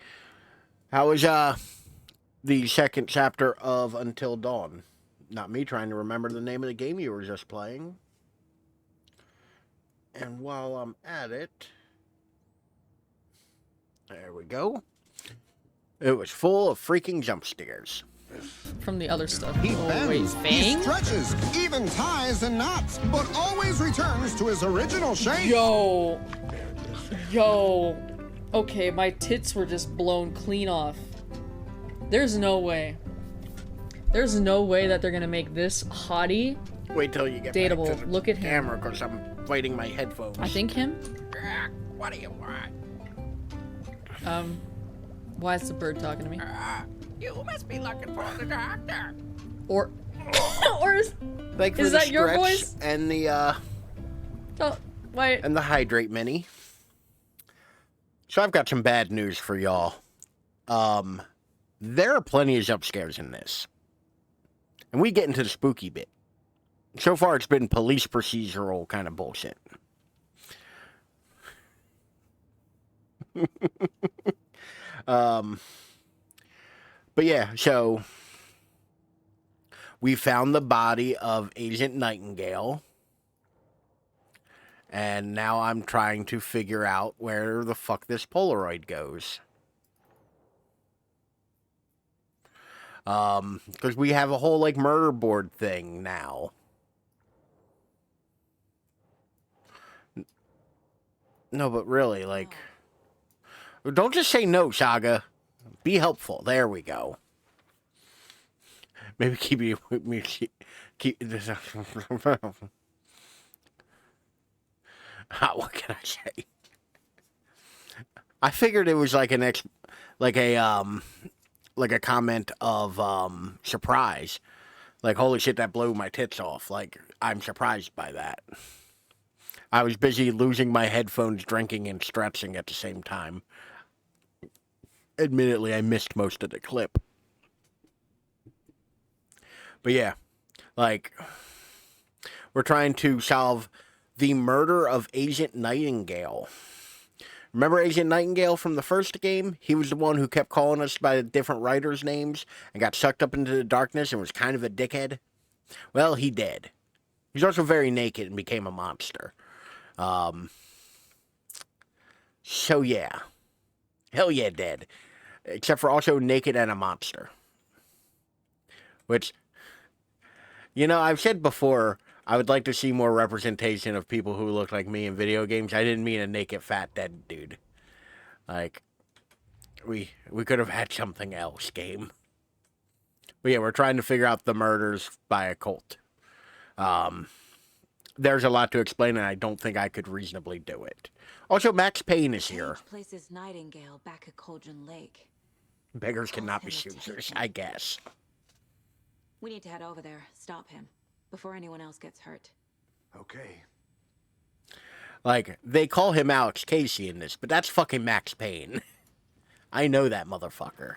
Speaker 1: How is the second chapter of Until Dawn? Not me trying to remember the name of the game you were just playing. And while I'm at it, there we go. It was full of freaking jump scares.
Speaker 22: From the other stuff.
Speaker 23: He bends, he
Speaker 22: Fang?
Speaker 23: stretches, even ties and knots, but always returns to his original shape.
Speaker 22: Yo. Okay, my tits were just blown clean off. There's no way. There's no way that they're gonna make this hottie
Speaker 1: Wait till you get
Speaker 22: dateable.
Speaker 1: back to the
Speaker 22: Look at him.
Speaker 1: camera because I'm fighting my headphones.
Speaker 22: I think him.
Speaker 1: What do you want?
Speaker 22: Why is the bird talking to me?
Speaker 1: You must be looking for the doctor.
Speaker 22: Or is
Speaker 1: Is
Speaker 22: that your voice?
Speaker 1: And the
Speaker 22: wait.
Speaker 1: And the hydrate mini. So I've got some bad news for y'all. There are plenty of jump scares in this. And we get into the spooky bit. So far it's been police procedural kind of bullshit. Um, but yeah, so we found the body of Agent Nightingale. And now I'm trying to figure out where the fuck this Polaroid goes. Because we have a whole, like, murder board thing now. No, but really, like... Don't just say no, Saga. Be helpful. There we go. Maybe keep you... Keep this... What can I say? I figured it was like an like a comment of surprise. Like, holy shit, that blew my tits off. Like, I'm surprised by that. I was busy losing my headphones, drinking, and stretching at the same time. Admittedly, I missed most of the clip. But yeah, like, we're trying to solve the murder of Agent Nightingale. Remember Agent Nightingale from the first game? He was the one who kept calling us by different writers' names and got sucked up into the darkness and was kind of a dickhead. Well, he did. He's also very naked and became a monster. So yeah. Hell yeah, dead. Except for also naked and a monster. Which, you know, I've said before, I would like to see more representation of people who look like me in video games. I didn't mean a naked, fat, dead dude. Like, we could have had something else, game. But yeah, we're trying to figure out the murders by a cult. There's a lot to explain, and I don't think I could reasonably do it. Also, Max Payne is here.
Speaker 5: Places Nightingale back at Cauldron Lake.
Speaker 1: Beggars cannot be choosers, I guess.
Speaker 5: We need to head over there, stop him, before anyone else gets hurt.
Speaker 3: Okay.
Speaker 1: Like, they call him Alex Casey in this, but that's fucking Max Payne. I know that motherfucker.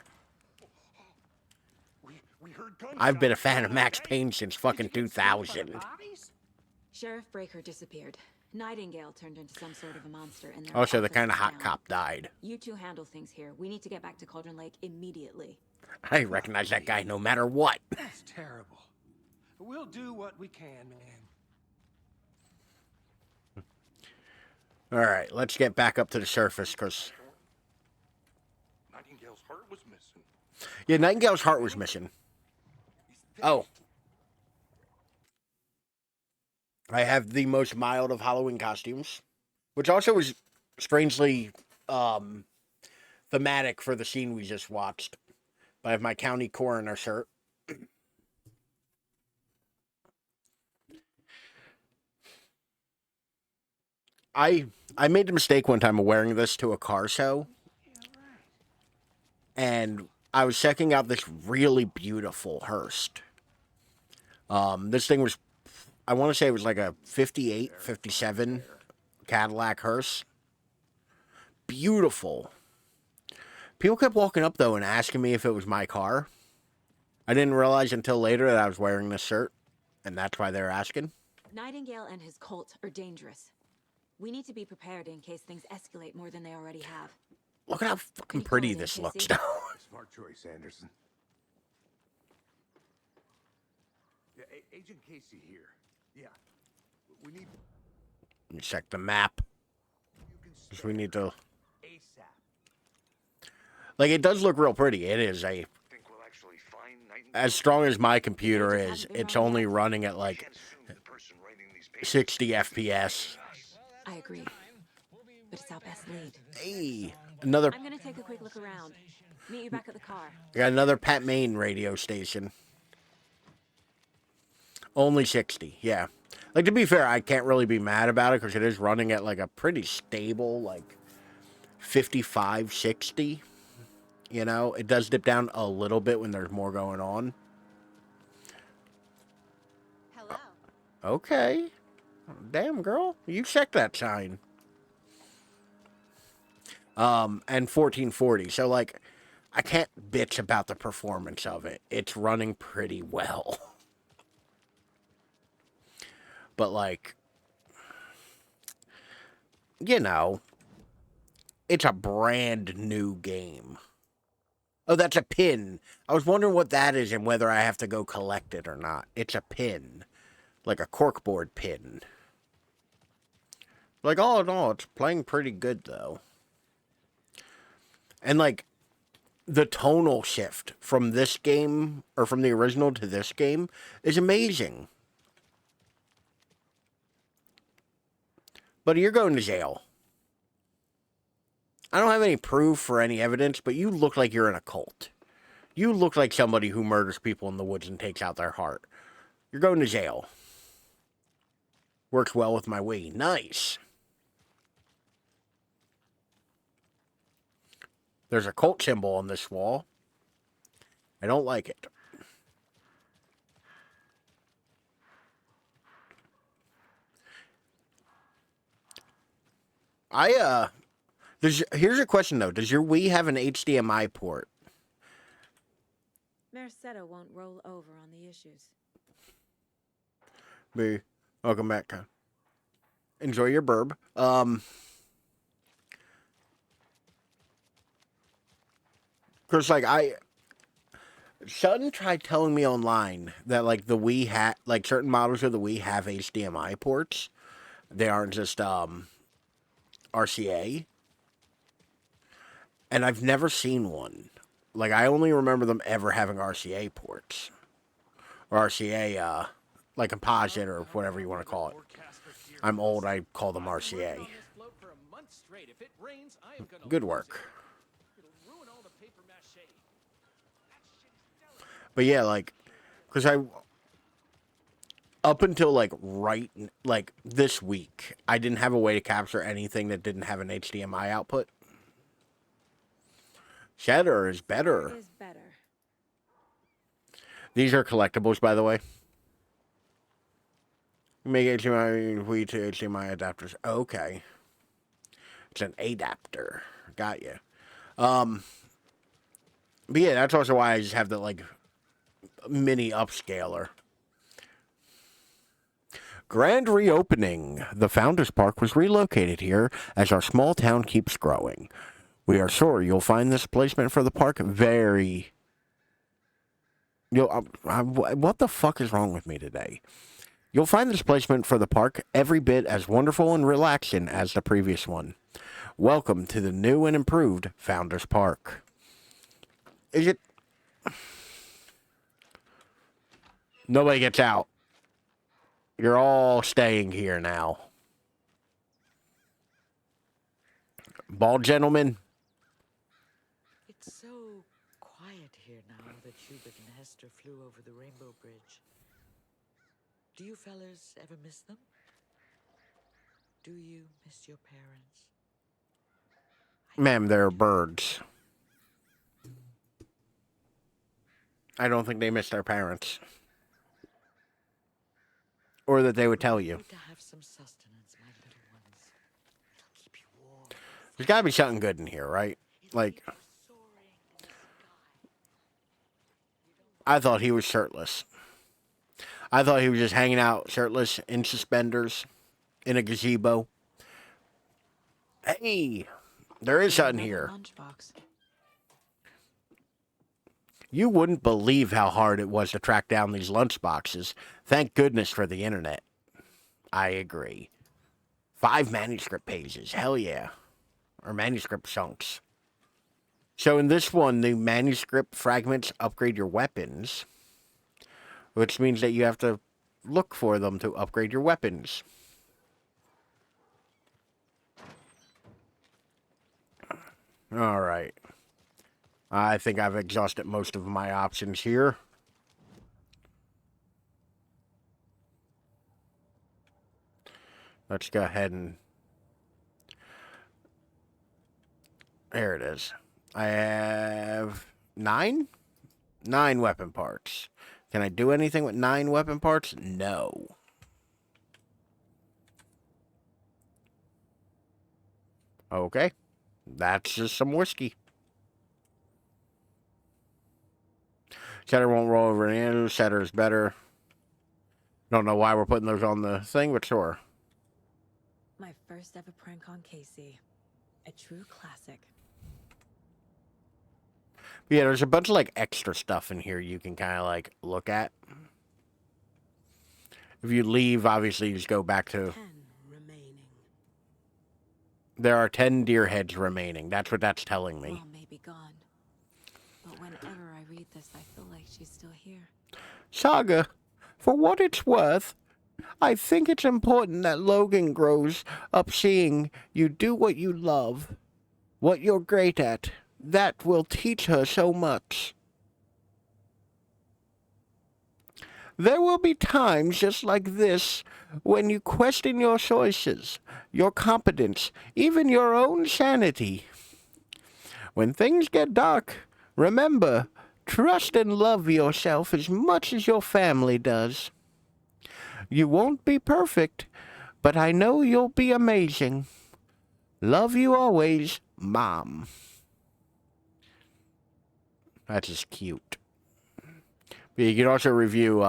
Speaker 1: I've been a fan of Max Payne since fucking 2000.
Speaker 5: Sheriff Breaker disappeared. Nightingale turned into some sort of a monster, and
Speaker 1: Also, the kind of hot cop died.
Speaker 5: You two handle things here. We need to get back to Cauldron Lake immediately.
Speaker 1: I recognize that guy no matter what.
Speaker 8: That's terrible. We'll do what we can, man.
Speaker 1: Alright, let's get back up to the surface, because...
Speaker 7: Nightingale's heart was missing.
Speaker 1: Yeah, Nightingale's heart was missing. Oh. I have the most mild of Halloween costumes, which also was strangely thematic for the scene we just watched. But I have my county coroner shirt. I made the mistake one time of wearing this to a car show. And I was checking out this really beautiful hearse. This thing was, I want to say it was like a 58, 57 Cadillac hearse. Beautiful. People kept walking up, though, and asking me if it was my car. I didn't realize until later that I was wearing this shirt, and that's why they were asking.
Speaker 5: Nightingale and his cult are dangerous. We need to be prepared in case things escalate more than they already have.
Speaker 1: Look at how fucking pretty this looks now.
Speaker 3: Smart choice, Anderson. Yeah, Agent Casey here. Yeah. We need...
Speaker 1: Let me check the map. Because we need to... Like, it does look real pretty. It is a... As strong as my computer is, it's only running at, like, 60 FPS.
Speaker 5: I agree. But it's our best lead.
Speaker 1: Hey, another...
Speaker 5: I'm gonna take a quick look around. Meet you back at the car.
Speaker 1: I got another Pat Maine radio station. Only 60, yeah. Like, to be fair, I can't really be mad about it because it is running at, like, a pretty stable, like, 55, 60. You know, it does dip down a little bit when there's more going on.
Speaker 9: Hello.
Speaker 1: Okay. Damn, girl. You checked that sign. And 1440. So, like, I can't bitch about the performance of it. It's running pretty well. But, like, you know, it's a brand new game. Oh, that's a pin. I was wondering what that is and whether I have to go collect it or not. It's a pin. Like a corkboard pin. Like, all in all, it's playing pretty good, though. And, like, the tonal shift from this game, or from the original to this game, is amazing. But you're going to jail. I don't have any proof or any evidence, but you look like you're in a cult. You look like somebody who murders people in the woods and takes out their heart. You're going to jail. Works well with my Wii. Nice. There's a cult symbol on this wall. I don't like it. Here's a question, though. Does your Wii have an HDMI port?
Speaker 5: Mercado won't roll over on the issues.
Speaker 1: B, welcome back. Enjoy your burb. Because, like, Sutton tried telling me online that, like, the Wii like, certain models of the Wii have HDMI ports. They aren't just, RCA. And I've never seen one. Like, I only remember them ever having RCA ports. Or RCA, like, composite or whatever you want to call it. I'm old, I call them RCA. Good work. But yeah, like, because up until, like, this week, I didn't have a way to capture anything that didn't have an HDMI output. Cheddar is better. These are collectibles, by the way. Make HDMI Wii to HDMI adapters. Okay. It's an adapter. Got you. But yeah, that's also why I just have the, like, mini upscaler. Grand reopening. The Founders Park was relocated here as our small town keeps growing. We are sure you'll find this placement for the park very... what the fuck is wrong with me today? You'll find this placement for the park every bit as wonderful and relaxing as the previous one. Welcome to the new and improved Founders Park. Is it... Nobody gets out. You're all staying here now. Bald gentleman.
Speaker 6: It's so quiet here now that Hubert and Hester flew over the Rainbow Bridge. Do you fellas ever miss them? Do you miss your parents?
Speaker 1: Ma'am, they're birds. I don't think they miss their parents. Or that they would tell you.
Speaker 6: To have some sustenance, my little ones. It'll keep you warm.
Speaker 1: There's gotta be something good in here, right? Like... I thought he was shirtless. I thought he was just hanging out shirtless in suspenders in a gazebo. Hey, there is something here. You wouldn't believe how hard it was to track down these lunchboxes. Thank goodness for the internet. I agree. 5 manuscript pages. Hell yeah. Or manuscript chunks. So in this one, the manuscript fragments upgrade your weapons, which means that you have to look for them to upgrade your weapons. All right. I think I've exhausted most of my options here. Let's go ahead and... There it is. I have 9 weapon parts. Can I do anything with 9 weapon parts? No. Okay. That's just some whiskey. Cheddar won't roll over any end. Cheddar is better. Don't know why we're putting those on the thing, but sure.
Speaker 5: My first ever prank on Casey. A true classic.
Speaker 1: Yeah, there's a bunch of like extra stuff in here you can kind of like look at. If you leave, obviously you just go back to. There are 10 deer heads remaining. That's what that's telling me.
Speaker 5: Mom may be gone, but whenever I read this, I feel like she's still here.
Speaker 1: Saga, for what it's worth, I think it's important that Logan grows up seeing you do what you love, what you're great at. That will teach her so much. There will be times just like this when you question your choices, your competence, even your own sanity. When things get dark, remember, trust and love yourself as much as your family does. You won't be perfect, but I know you'll be amazing. Love you always, Mom. That's just cute. But you can also review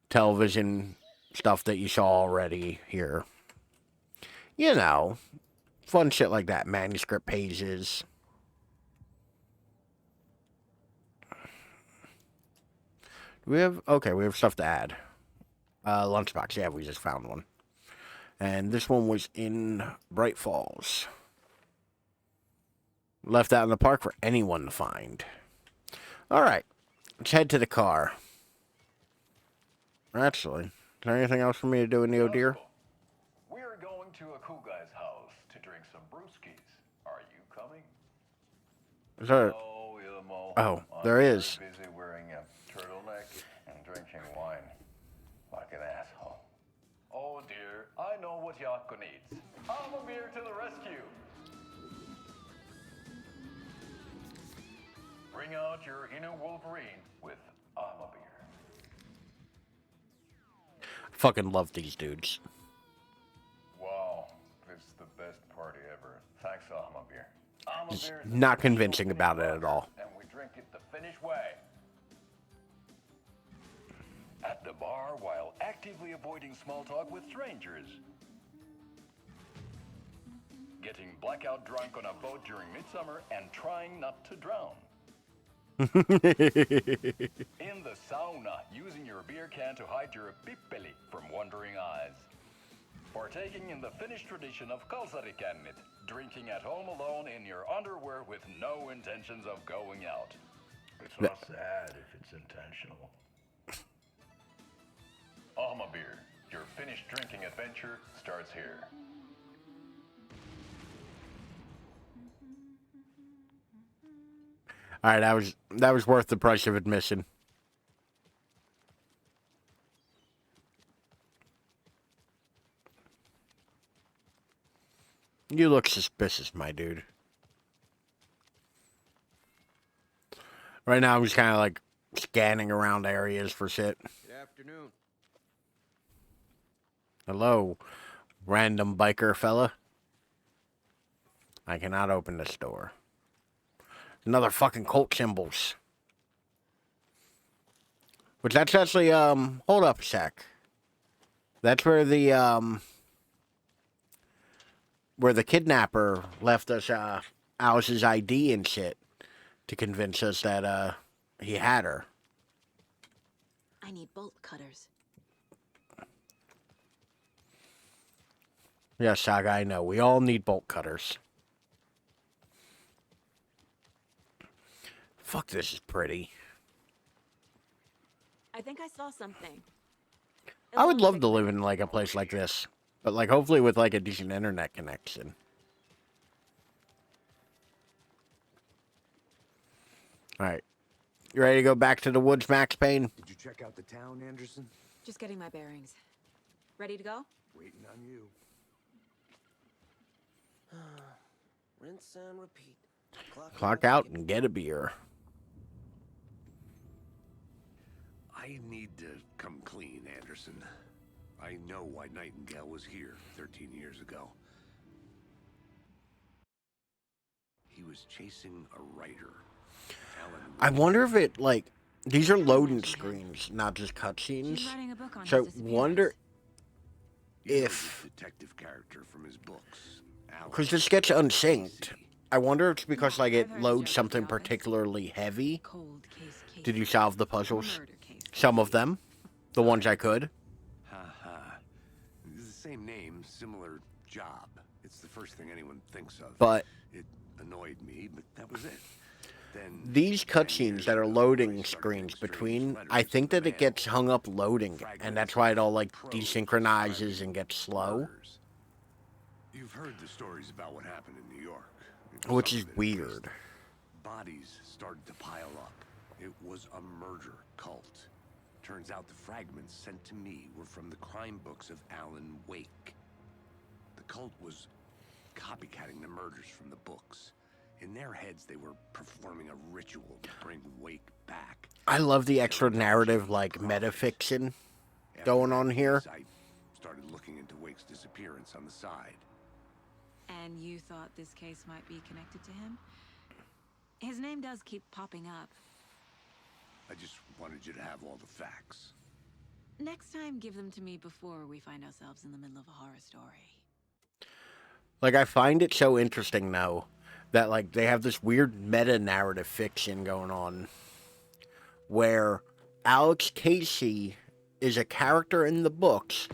Speaker 1: television stuff that you saw already here. You know, fun shit like that. Manuscript pages. We have stuff to add. Lunchbox, yeah, we just found one. And this one was in Bright Falls. Left out in the park for anyone to find. Alright, let's head to the car. Actually, is there anything else for me to do in the O'Dear?
Speaker 18: We're going to a cool guy's house to drink some brewskis. Are you coming?
Speaker 1: Is there...
Speaker 18: Oh, Ilmo.
Speaker 1: Oh, there is.
Speaker 18: I'm busy wearing a turtleneck and drinking wine like an asshole. Oh dear, I know what Jaakko needs. I'm a beer to the rescue. Bring out your inner Wolverine with Armor Beer.
Speaker 1: Fucking love these dudes.
Speaker 18: Wow, this is the best party ever. Thanks, Armor Beer. Armor Beer is
Speaker 1: Not convincing about it at all.
Speaker 18: and we drink it the Finnish way. At the bar while actively avoiding small talk with strangers. Getting blackout drunk on a boat during midsummer and trying not to drown. In the sauna, using your beer can to hide your pippeli from wondering eyes. Partaking in the Finnish tradition of kalsarikännit, drinking at home alone in your underwear with no intentions of going out. It's not sad if it's intentional. Alma Beer, your Finnish drinking adventure starts here.
Speaker 1: All right, that was worth the price of admission. You look suspicious, my dude. Right now, I'm just kind of like scanning around areas for shit.
Speaker 11: Good afternoon.
Speaker 1: Hello, random biker fella. I cannot open this door. Another fucking cult symbols. Which that's actually, hold up a sec. That's where the kidnapper left us, Alice's ID and shit to convince us that, he had her.
Speaker 5: I need bolt cutters.
Speaker 1: Yes, Saga, I know. We all need bolt cutters. Fuck, this is pretty.
Speaker 5: I think I saw something.
Speaker 1: I would love to live in, like, a place like this. But, like, hopefully with, like, a decent internet connection. Alright. You ready to go back to the woods, Max Payne?
Speaker 3: Did you check out the town, Anderson?
Speaker 5: Just getting my bearings. Ready to go?
Speaker 3: Waiting on you.
Speaker 11: Rinse and repeat.
Speaker 1: Clock out and get a beer.
Speaker 3: I need to come clean, Anderson. I know why Nightingale was here 13 years ago. He was chasing a writer.
Speaker 1: I wonder if it, like, these are loading screens, not just cutscenes. So, wonder if...
Speaker 3: Detective character from his books.
Speaker 1: Because this gets unsynced. I wonder if it's because like it loads something particularly heavy. Did you solve the puzzles? Some of them, the ones I could.
Speaker 3: Ha. It's the same name, similar job. It's the first thing anyone thinks of.
Speaker 1: But
Speaker 3: it annoyed me, but that was it. Then
Speaker 1: these cutscenes that are loading screens between, I think that it gets hung up loading, and that's why it all like desynchronizes and gets slow.
Speaker 3: You've heard the stories about what happened in New York.
Speaker 1: Which is weird.
Speaker 3: Bodies started to pile up. It was a murder cult. Turns out the fragments sent to me were from the crime books of Alan Wake. The cult was copycatting the murders from the books. In their heads, they were performing a ritual to bring Wake back.
Speaker 1: I love the extra narrative, like metafiction going on here.
Speaker 3: I started looking into Wake's disappearance on the side.
Speaker 5: And you thought this case might be connected to him? His name does keep popping up.
Speaker 3: I just wanted you to have all the facts.
Speaker 5: Next time, give them to me before we find ourselves in the middle of a horror story.
Speaker 1: Like, I find it so interesting, though, that, like, they have this weird meta-narrative fiction going on where Alex Casey is a character in the books,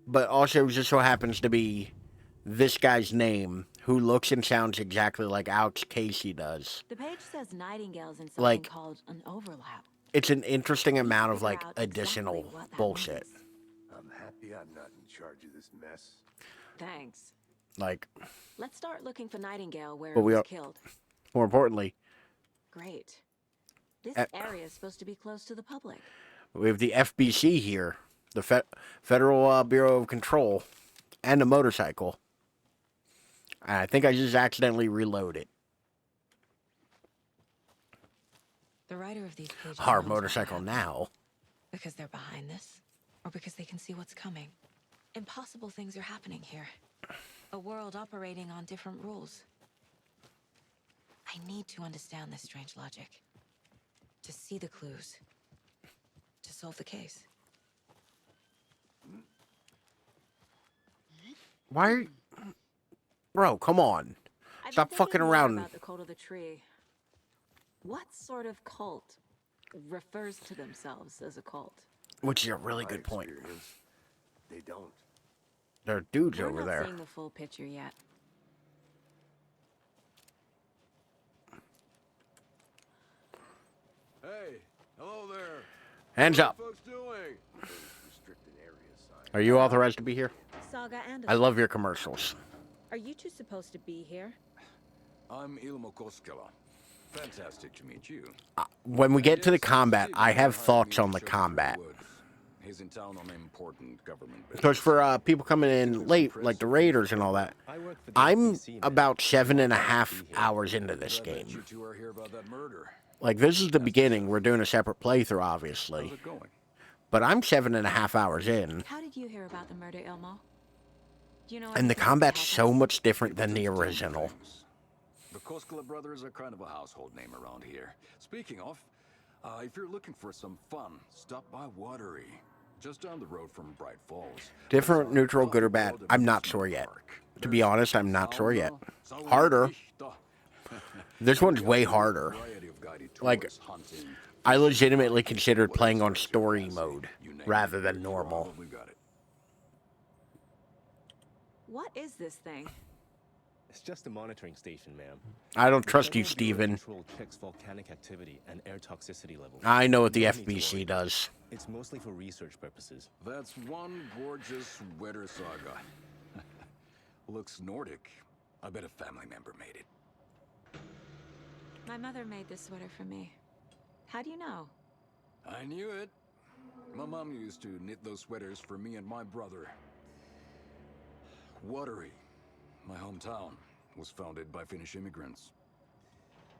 Speaker 1: but also just so happens to be this guy's name, who looks and sounds exactly like Alex Casey does.
Speaker 5: The page says Nightingale's in something
Speaker 1: Like,
Speaker 5: called an overlap.
Speaker 1: it's an interesting amount of, like, additional bullshit.
Speaker 3: I'm happy I'm not in charge of this mess.
Speaker 5: Thanks.
Speaker 1: Like,
Speaker 5: Let's start looking for Nightingale where
Speaker 1: but
Speaker 5: he
Speaker 1: we
Speaker 5: was
Speaker 1: are,
Speaker 5: killed.
Speaker 1: more importantly,
Speaker 5: Great. This
Speaker 1: Uh,
Speaker 5: area is supposed to be close to the public.
Speaker 1: we have the FBC here, the Federal Bureau of Control, and a motorcycle. And I think I just accidentally reloaded.
Speaker 5: The writer of these pages
Speaker 1: Our
Speaker 5: knows
Speaker 1: motorcycle
Speaker 5: what
Speaker 1: now.
Speaker 5: happened. Because they're behind this, or because they can see what's coming. Impossible things are happening here. A world operating on different rules. I need to understand this strange logic. To see the clues. To solve the case.
Speaker 1: Why are you... Bro, come on. Stop fucking around.
Speaker 5: About the cult of the tree. What sort of cult refers to themselves as a cult?
Speaker 1: Which is a really good point.
Speaker 3: They don't.
Speaker 1: There are dudes
Speaker 5: We're
Speaker 1: over
Speaker 5: not
Speaker 1: there.
Speaker 5: seeing the full picture yet.
Speaker 3: Hey, hello there.
Speaker 1: Hands up.
Speaker 3: What are folks doing? Restricted area sign.
Speaker 1: Are you authorized to be here?
Speaker 5: Saga Anderson.
Speaker 1: I love your commercials.
Speaker 5: Are you two supposed to be here?
Speaker 10: I'm Ilmo Koskela. Fantastic to meet you.
Speaker 1: When we get to the combat, I have thoughts on the combat.
Speaker 10: He's in town on important government business.
Speaker 1: Because for people coming in late, like the Raiders and all that, I'm about 7.5 hours into this game.
Speaker 10: You two are here about that murder.
Speaker 1: Like, this is the beginning. We're doing a separate playthrough, obviously.
Speaker 10: How's it going?
Speaker 1: But I'm 7.5 hours in.
Speaker 5: How did you hear about the murder, Ilmo? Do you know?
Speaker 1: And the combat's so much different than the original.
Speaker 10: The Koskela brothers are kind of a household name around here. Speaking of, if you're looking for some fun, stop by Watery. Just down the road from Bright Falls.
Speaker 1: Different, neutral, good or bad? I'm not sure yet. To be honest, I'm not sure yet. Harder. This one's way harder. Like, I legitimately considered playing on story mode rather than normal.
Speaker 5: What is this thing?
Speaker 12: It's just a monitoring station, ma'am.
Speaker 1: I don't trust you, Steven.
Speaker 12: Checks volcanic activity and air toxicity levels.
Speaker 1: I know what the FBC does.
Speaker 12: It's mostly for research purposes.
Speaker 10: That's one gorgeous sweater saga. Looks Nordic. I bet a family member made it.
Speaker 5: My mother made this sweater for me. How do you know?
Speaker 10: I knew it. My mom used to knit those sweaters for me and my brother. Watery, my hometown, was founded by Finnish immigrants.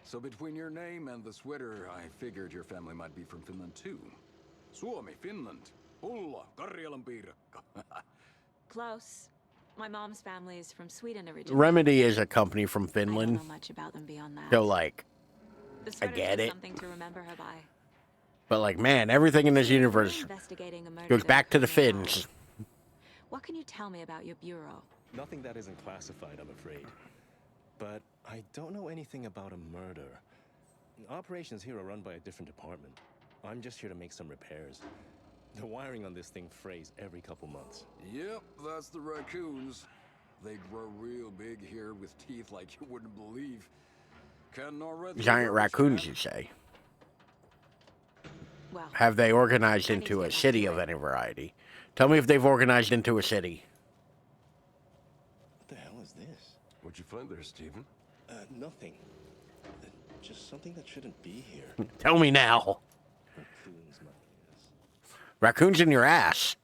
Speaker 10: So between your name and the sweater, I figured your family might be from Finland too. Suomi, Finland. Pulla, Karjalan piirakka.
Speaker 5: Close. My mom's family is from Sweden originally.
Speaker 1: Remedy is a company from
Speaker 5: I
Speaker 1: Finland.
Speaker 5: don't know much about them beyond that.
Speaker 1: So, like,
Speaker 5: The
Speaker 1: I
Speaker 5: sweater's
Speaker 1: get
Speaker 5: just
Speaker 1: it.
Speaker 5: Something to remember her by.
Speaker 1: But, like, man, everything in this universe
Speaker 5: Investigating a murder
Speaker 1: goes
Speaker 5: that
Speaker 1: back to the
Speaker 5: occurred in
Speaker 1: Finns.
Speaker 5: What can you tell me about your bureau?
Speaker 12: Nothing that isn't classified, I'm afraid. but I don't know anything about a murder. Operations here are run by a different department. I'm just here to make some repairs. The wiring on this thing frays every couple months.
Speaker 10: Yep, that's the raccoons. They grow real big here with teeth like you wouldn't believe. Can already
Speaker 1: Giant raccoons, you say? Have they organized into a city of any variety? Tell me if they've organized into a city.
Speaker 12: What the hell is this?
Speaker 10: What'd you find there, Stephen?
Speaker 12: Nothing. Just something that shouldn't be here.
Speaker 1: Tell me now.
Speaker 12: Raccoons, my ass.
Speaker 1: Raccoons in your ass.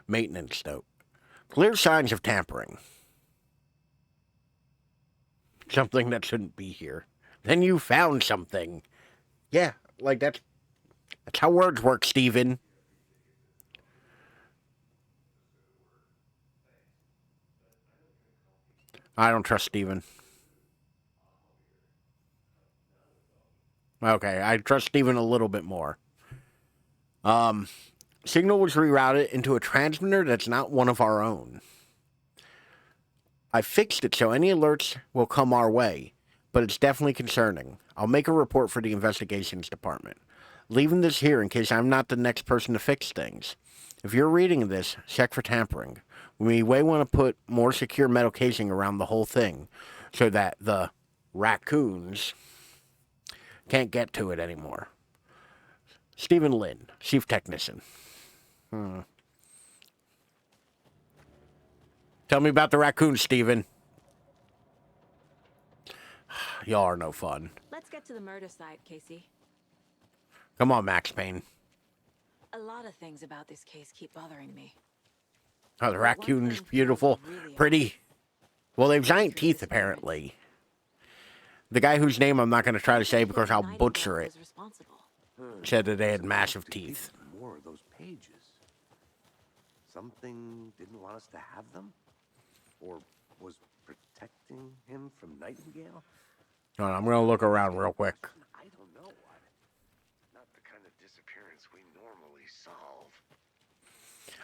Speaker 1: Maintenance note. Clear signs of tampering. Something that shouldn't be here. Then you found something. Yeah, like that's how words work, Steven. I don't trust Steven. Okay, I trust Steven a little bit more. Signal was rerouted into a transmitter that's not one of our own. I fixed it so any alerts will come our way, but it's definitely concerning. I'll make a report for the investigations department. Leaving this here in case I'm not the next person to fix things. If you're reading this, check for tampering. We may want to put more secure metal casing around the whole thing so that the raccoons can't get to it anymore. Stephen Lynn, Chief Technician. Tell me about the raccoons, Stephen. Y'all are no fun.
Speaker 5: Let's get to the murder site, Casey.
Speaker 1: Come on, Max Payne.
Speaker 5: A lot of things about this case keep bothering me.
Speaker 1: Oh, the raccoon's beautiful, pretty. Well, they have giant teeth, apparently. The guy whose name I'm not going to try to say because I'll butcher it said that they had massive teeth.
Speaker 3: More of those pages. Something didn't want us to have them? Or was protecting him from Nightingale?
Speaker 1: Hold on, I'm going to look around real quick.
Speaker 3: I don't know. Not the kind of disappearance we normally solve.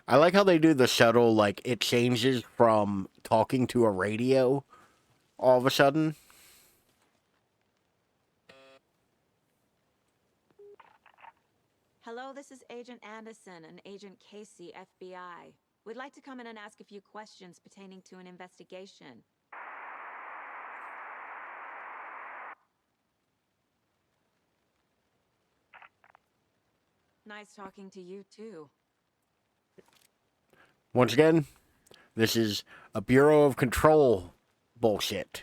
Speaker 1: I like how they do the subtle, like, it changes from talking to a radio all of a sudden.
Speaker 5: Hello, this is Agent Anderson and Agent Casey, FBI. We'd like to come in and ask a few questions pertaining to an investigation. Nice talking to you, too.
Speaker 1: Once again, this is a Bureau of Control bullshit.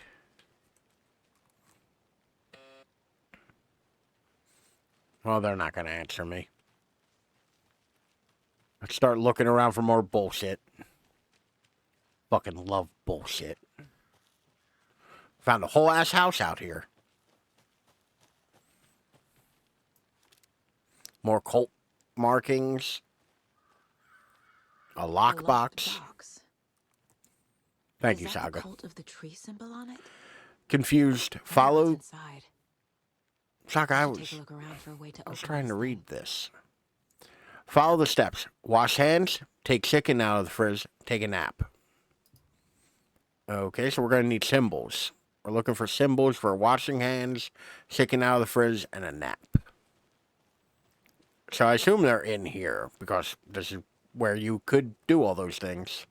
Speaker 1: Well, they're not going to answer me. Let's start looking around for more bullshit. Fucking love bullshit. Found a whole ass house out here. More cult markings. A lockbox. Thank you, Saga.
Speaker 5: Cult of the tree symbol on it?
Speaker 1: Confused. Follow. Saga, I was
Speaker 5: look around for a way to
Speaker 1: trying to read this. Follow the steps. Wash hands. Take chicken out of the fridge. Take a nap. Okay, so we're going to need symbols. We're looking for symbols for washing hands, chicken out of the fridge, and a nap. So I assume they're in here, because this is where you could do all those things.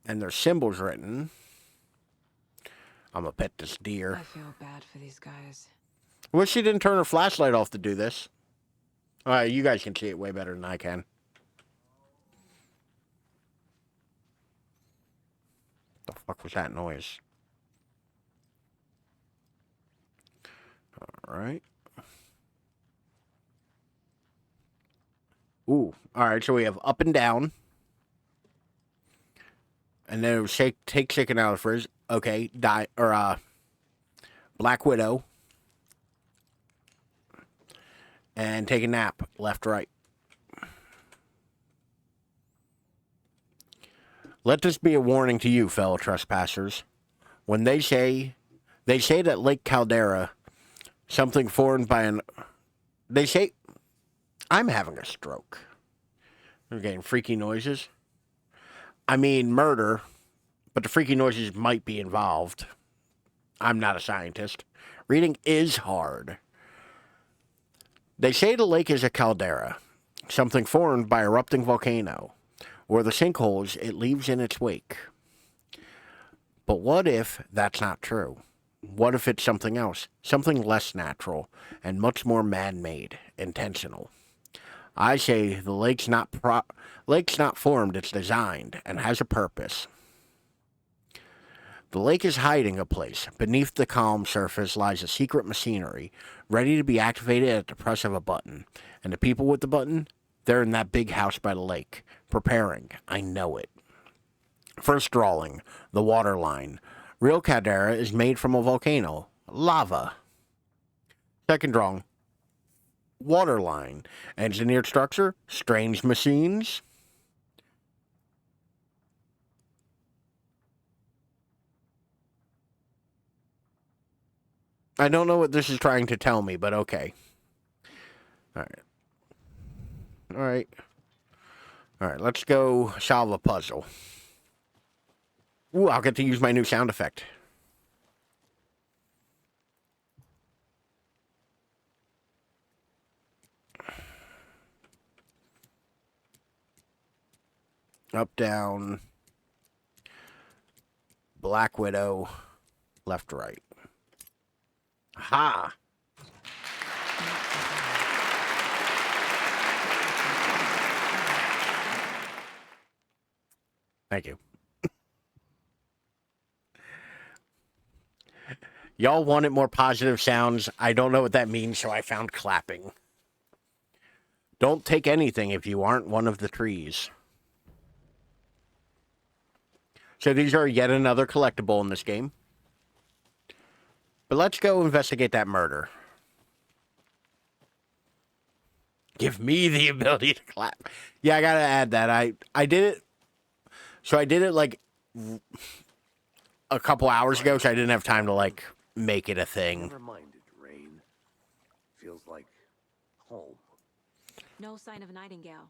Speaker 1: And there's symbols written. I'm going to pet this deer.
Speaker 5: I feel bad for these guys.
Speaker 1: Wish she didn't turn her flashlight off to do this. You guys can see it way better than I can. The fuck was that noise? Alright. Ooh. Alright, so we have up and down. And then it was take chicken out of the fridge. Okay, Black Widow. And take a nap, left, right. Let this be a warning to you, fellow trespassers. When they say that Lake Caldera, something formed by they say, I'm having a stroke. We're getting freaky noises. I mean, murder, but the freaky noises might be involved. I'm not a scientist. Reading is hard. They say the lake is a caldera, something formed by erupting volcano, or the sinkholes it leaves in its wake. But what if that's not true? What if it's something else, something less natural, and much more man-made, intentional? I say the lake's not formed, it's designed, and has a purpose. The lake is hiding a place. Beneath the calm surface lies a secret machinery, ready to be activated at the press of a button. And the people with the button, they're in that big house by the lake, preparing. I know it. First drawing, the water line. Real caldera is made from a volcano, lava. Second drawing, water line. Engineered structure, strange machines. I don't know what this is trying to tell me, but okay. Alright. Alright. Alright, let's go solve a puzzle. Ooh, I'll get to use my new sound effect. Up, down. Black Widow. Left, right. Ha! Thank you. Y'all wanted more positive sounds. I don't know what that means, so I found clapping. Don't take anything if you aren't one of the trees. So these are yet another collectible in this game. But let's go investigate that murder. Give me the ability to clap. Yeah, I gotta add that. I did it. So I did it like a couple hours ago, so I didn't have time to like make it a thing.
Speaker 3: Never minded rain. Feels like home.
Speaker 5: No sign of Nightingale.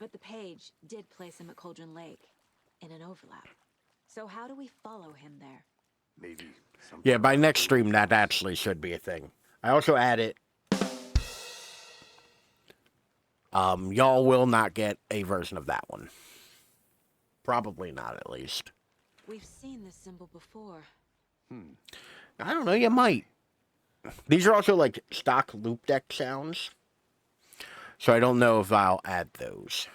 Speaker 5: But the page did place him at Cauldron Lake in an overlap. So how do we follow him there?
Speaker 3: Maybe.
Speaker 1: Yeah, by next stream, that actually should be a thing. I also added. Y'all will not get a version of that one. Probably not, at least.
Speaker 5: We've seen this symbol before.
Speaker 1: I don't know, you might. These are also like stock loop deck sounds. So I don't know if I'll add those.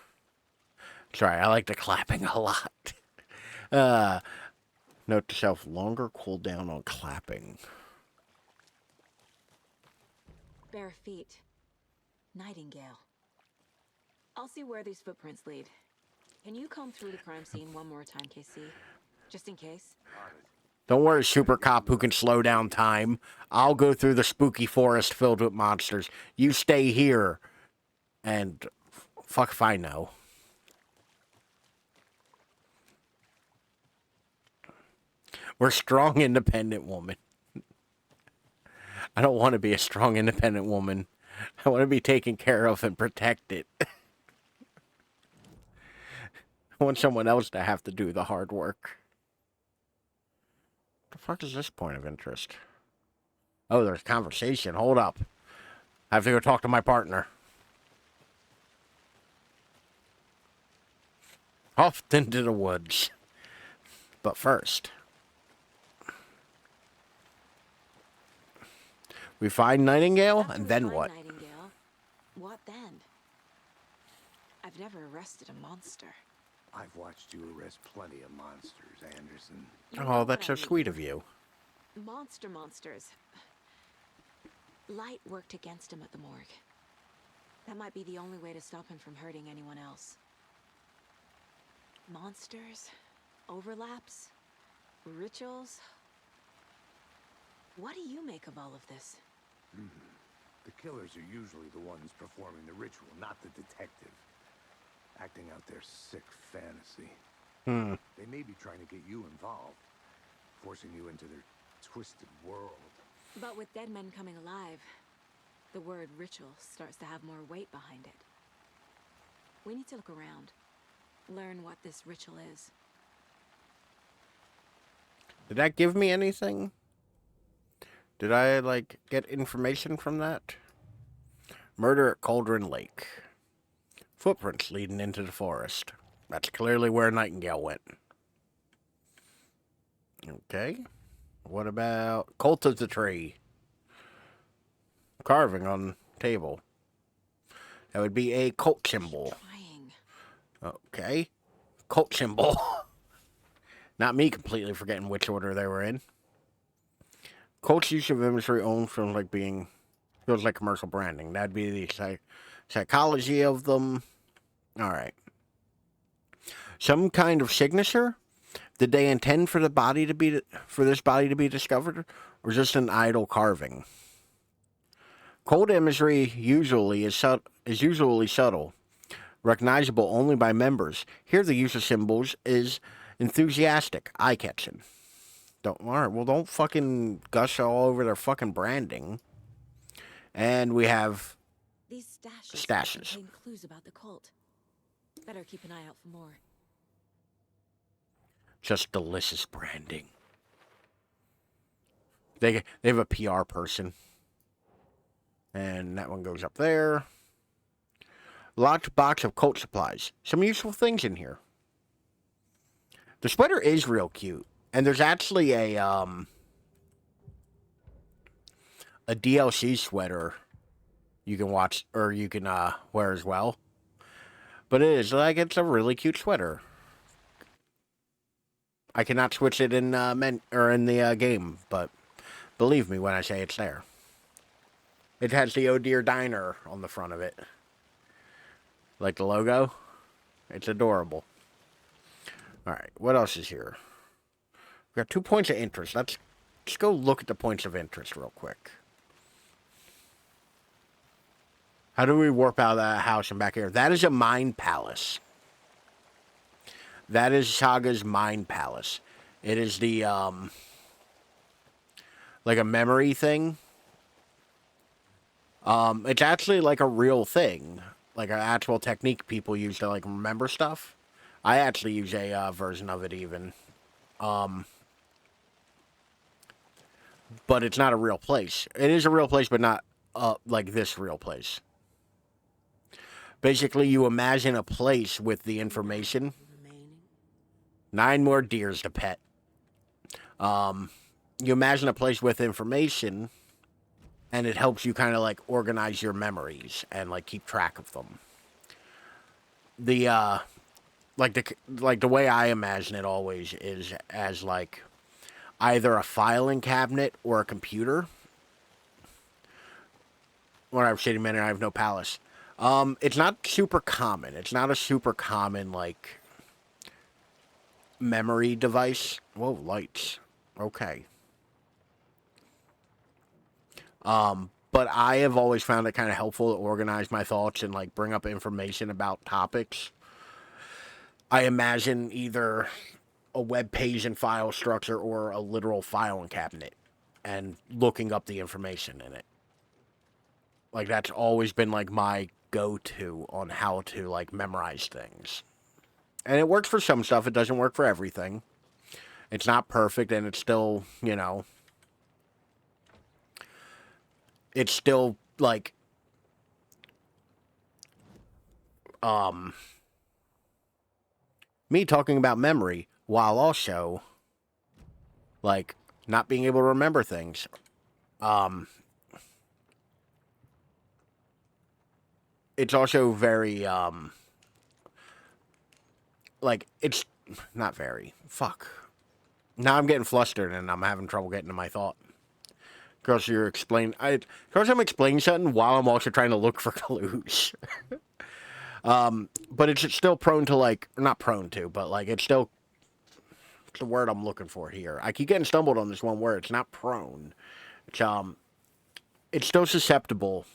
Speaker 1: Sorry, I like the clapping a lot. Note to self, longer cooldown on clapping.
Speaker 5: Bare feet. Nightingale. I'll see where these footprints lead. Can you comb through the crime scene one more time, KC? Just in case?
Speaker 1: Don't worry, super cop who can slow down time. I'll go through the spooky forest filled with monsters. You stay here. And fuck if I know. We're strong, independent woman. I don't want to be a strong, independent woman. I want to be taken care of and protected. I want someone else to have to do the hard work. What the fuck is this point of interest? Oh, there's conversation. Hold up. I have to go talk to my partner. Off into the woods. But first, we find Nightingale, and then what?
Speaker 5: Nightingale, what then? I've never arrested a monster.
Speaker 3: I've watched you arrest plenty of monsters, Anderson.
Speaker 1: Oh, that's so sweet of you.
Speaker 5: Monsters. Light worked against him at the morgue. That might be the only way to stop him from hurting anyone else. Monsters, overlaps, rituals. What do you make of all of this?
Speaker 3: The killers are usually the ones performing the ritual, not the detective. Acting out their sick fantasy. They may be trying to get you involved, forcing you into their twisted world.
Speaker 5: But with dead men coming alive, the word ritual starts to have more weight behind it. We need to look around. Learn what this ritual is.
Speaker 1: Did that give me anything? Did I, like, get information from that? Murder at Cauldron Lake. Footprints leading into the forest. That's clearly where Nightingale went. Okay. What about Cult of the Tree? Carving on table. That would be a cult symbol. Okay. Cult symbol. Not me completely forgetting which order they were in. Cult's use of imagery owned from like being feels like commercial branding. That'd be the psychology of them. Alright. Some kind of signature? Did they intend for this body to be discovered? Or just an idle carving? Cult imagery usually is usually subtle, recognizable only by members. Here the use of symbols is enthusiastic, eye-catching. Don't fucking gush all over their fucking branding. And we have
Speaker 5: These
Speaker 1: stashes.
Speaker 5: contain clues about the cult. Better keep an eye out for more.
Speaker 1: Just delicious branding. They have a PR person. And that one goes up there. Locked box of cult supplies. Some useful things in here. The sweater is real cute. And there's actually a DLC sweater you can watch, or you can wear as well. But it's a really cute sweater. I cannot switch it in the game, but believe me when I say it's there. It has the Oh Dear Diner on the front of it. Like the logo. It's adorable. Alright, what else is here? We got 2 points of interest. Let's go look at the points of interest real quick. How do we warp out of that house and back here? That is a mind palace. That is Saga's mind palace. It is the, like a memory thing. It's actually like a real thing. Like an actual technique people use to like remember stuff. I actually use a version of it even. But it's not a real place. It is a real place, but not like this real place. Basically, you imagine a place with the information. 9 more deers to pet. You imagine a place with information, and it helps you kind of like organize your memories and like keep track of them. The the way I imagine it always is as like either a filing cabinet or a computer. When I'm sitting in, I have no palace. It's not super common. It's not a super common like memory device. Whoa, lights. Okay. But I have always found it kind of helpful to organize my thoughts and like bring up information about topics. I imagine either a web page and file structure or a literal filing cabinet and looking up the information in it. Like that's always been like my go-to on how to like memorize things. And it works for some stuff. It doesn't work for everything. It's not perfect, and it's still, you know, it's still like me talking about memory while also like not being able to remember things. It's also very like it's not very fuck. Now I'm getting flustered and I'm having trouble getting to my thought. Because I'm explaining something while I'm also trying to look for clues. But it's still prone to like, not prone to, but like it's still, it's the word I'm looking for here. I keep getting stumbled on this one word. It's not prone. It's still susceptible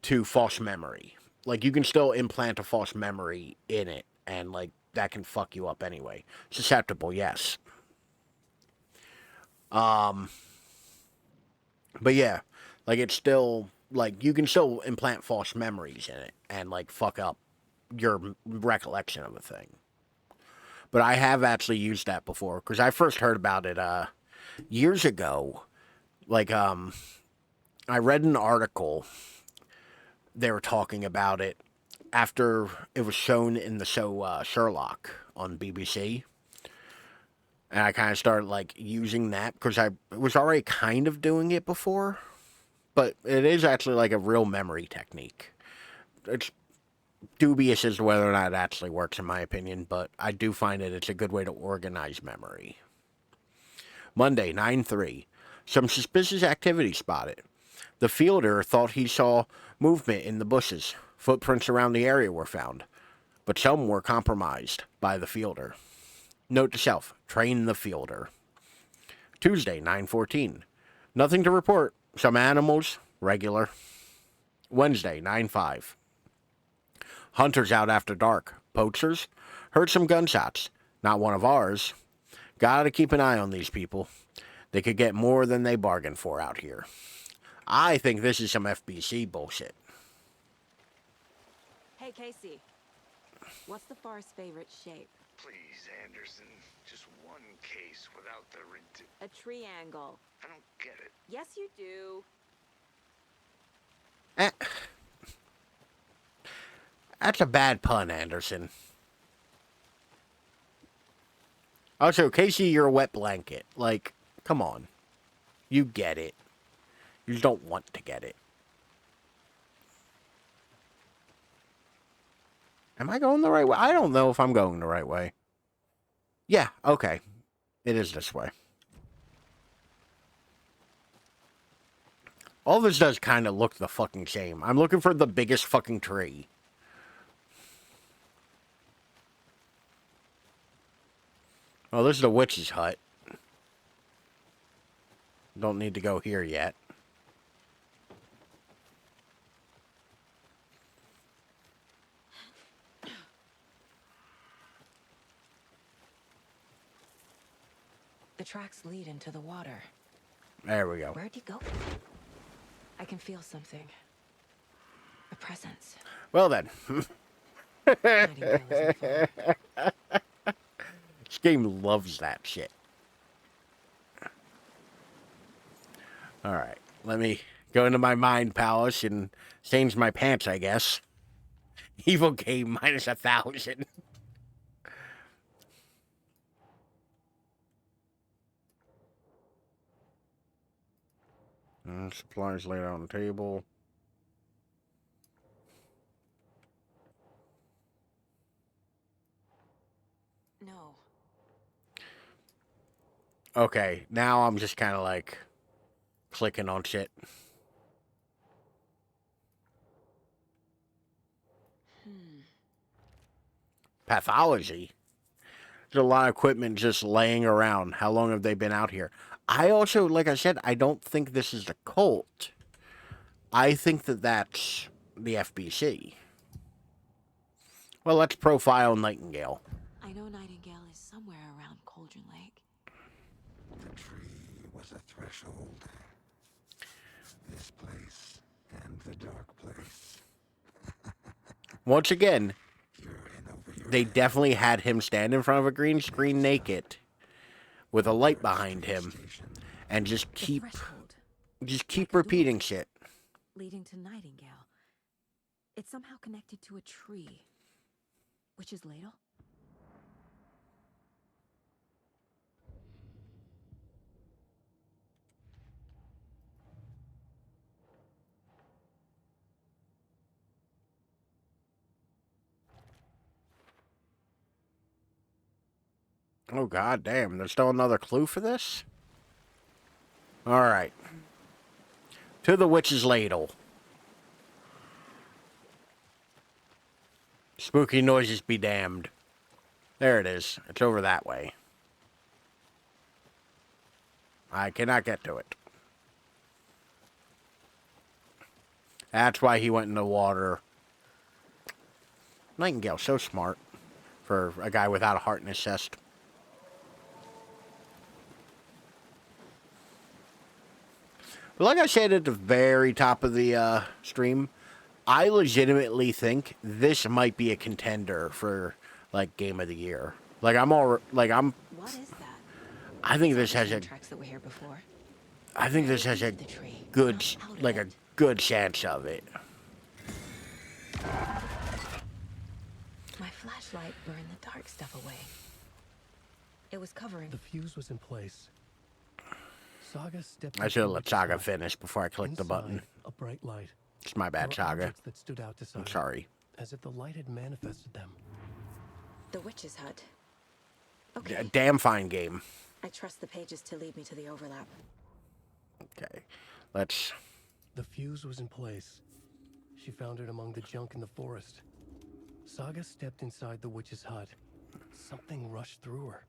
Speaker 1: to false memory. Like you can still implant a false memory in it, and like that can fuck you up anyway. Susceptible, yes. But yeah, like it's still like you can still implant false memories in it and like fuck up your recollection of a thing. But I have actually used that before because I first heard about it years ago. Like I read an article. They were talking about it after it was shown in the show Sherlock on BBC. And I kind of started like using that because I was already kind of doing it before. But it is actually like a real memory technique. It's dubious as to whether or not it actually works, in my opinion, but I do find it's a good way to organize memory. Monday, 9/3. Some suspicious activity spotted. The fielder thought he saw movement in the bushes. Footprints around the area were found, but some were compromised by the fielder. Note to self, train the fielder. Tuesday, 9/14. Nothing to report. Some animals, regular. Wednesday, 9/5. Hunters out after dark. Poachers. Heard some gunshots. Not one of ours. Gotta keep an eye on these people. They could get more than they bargained for out here. I think this is some FBC bullshit.
Speaker 5: Hey, Casey. What's the far's favorite shape?
Speaker 3: Please, Anderson. Just one case without the
Speaker 5: A triangle.
Speaker 3: I don't get it.
Speaker 5: Yes, you do.
Speaker 1: That's a bad pun, Anderson. Also, Casey, you're a wet blanket. Like, come on. You get it. You just don't want to get it. Am I going the right way? I don't know if I'm going the right way. Yeah, okay. It is this way. All this does kind of look the fucking same. I'm looking for the biggest fucking tree. Oh, this is the witch's hut. Don't need to go here yet.
Speaker 5: The tracks lead into the water.
Speaker 1: There we go.
Speaker 5: Where'd he go? I can feel something. A presence.
Speaker 1: Well then. This game loves that shit. Alright, let me go into my mind palace and change my pants, I guess. Evil game minus 1,000. Supplies laid out on the table.
Speaker 5: No.
Speaker 1: Okay, now I'm just kind of like clicking on shit. Pathology. There's a lot of equipment just laying around. How long have they been out here? I also, like I said, I don't think this is the cult. I think that that's the FBC. Well, let's profile Nightingale.
Speaker 5: I know Nightingale is somewhere around Cauldron Lake.
Speaker 4: The tree was a threshold. This place and the dark place.
Speaker 1: Once again, they definitely had him stand in front of a green screen naked with a light behind him and just keep repeating shit.
Speaker 5: Leading to Nightingale. It's somehow connected to a tree. Witch's ladle?
Speaker 1: Oh, god damn. There's still another clue for this? Alright. To the witch's ladle. Spooky noises be damned. There it is. It's over that way. I cannot get to it. That's why he went in the water. Nightingale, so smart for a guy without a heart in his chest. But like I said at the very top of the stream, I legitimately think this might be a contender for like game of the year. Like
Speaker 5: What is that?
Speaker 1: I think this has a
Speaker 5: Tracks that were here before.
Speaker 1: I think this has a good like a good chance of it.
Speaker 5: My flashlight burned the dark stuff away. It was covering.
Speaker 2: The fuse was in place. Saga stepped.
Speaker 1: I should have let Saga finish before I clicked the button.
Speaker 2: A bright light.
Speaker 1: It's my bad,
Speaker 2: There were
Speaker 1: Saga.
Speaker 2: objects that stood out to Saga,
Speaker 1: I'm sorry.
Speaker 2: as if the light had manifested them.
Speaker 5: The witch's hut.
Speaker 1: A damn fine game.
Speaker 5: I trust the pages to lead me to the overlap.
Speaker 1: Okay, let's.
Speaker 2: The fuse was in place. She found it among the junk in the forest. Saga stepped inside the witch's hut. Something rushed through her.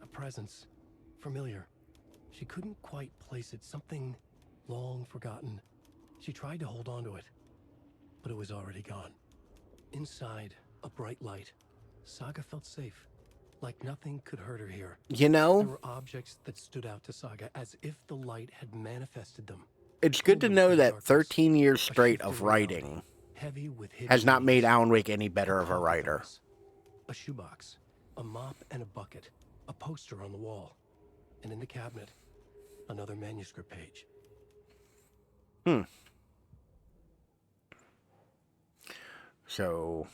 Speaker 2: A presence. Familiar. She couldn't quite place it. Something long forgotten. She tried to hold on to it, but it was already gone. Inside, a bright light. Saga felt safe. Like nothing could hurt her here.
Speaker 1: You know?
Speaker 2: There were objects that stood out to Saga as if the light had manifested them.
Speaker 1: It's good to know that 13 years straight of writing has not made Alan Wake any better of a writer.
Speaker 2: A shoebox, a mop and a bucket, a poster on the wall, and in the cabinet, another manuscript page.
Speaker 1: So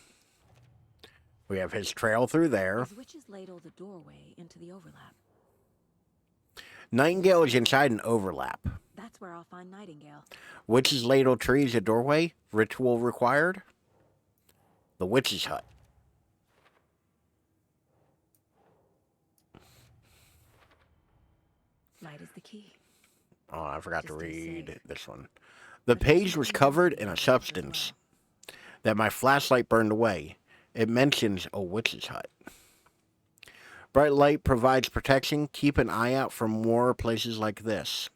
Speaker 1: we have his trail through there.
Speaker 5: His witches ladle the doorway into the overlap.
Speaker 1: Nightingale is inside an overlap.
Speaker 5: That's where I'll find Nightingale.
Speaker 1: Witch's ladle tree is a doorway. Ritual required. The witch's hut.
Speaker 5: Light is the key.
Speaker 1: Oh, I forgot to read this one. The page was covered in a substance that my flashlight burned away. It mentions a witch's hut. Bright light provides protection. Keep an eye out for more places like this.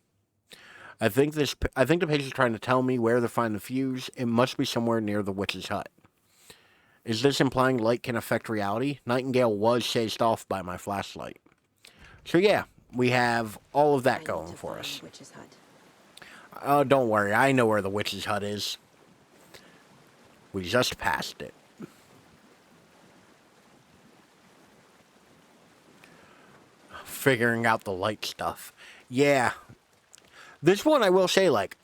Speaker 1: I think the page is trying to tell me where to find the fuse. It must be somewhere near the witch's hut. Is this implying light can affect reality? Nightingale was chased off by my flashlight. So yeah, we have all of that going for us.
Speaker 5: Witch's hut.
Speaker 1: Oh, don't worry. I know where the witch's hut is. We just passed it. Figuring out the light stuff. Yeah. This one, I will say, like,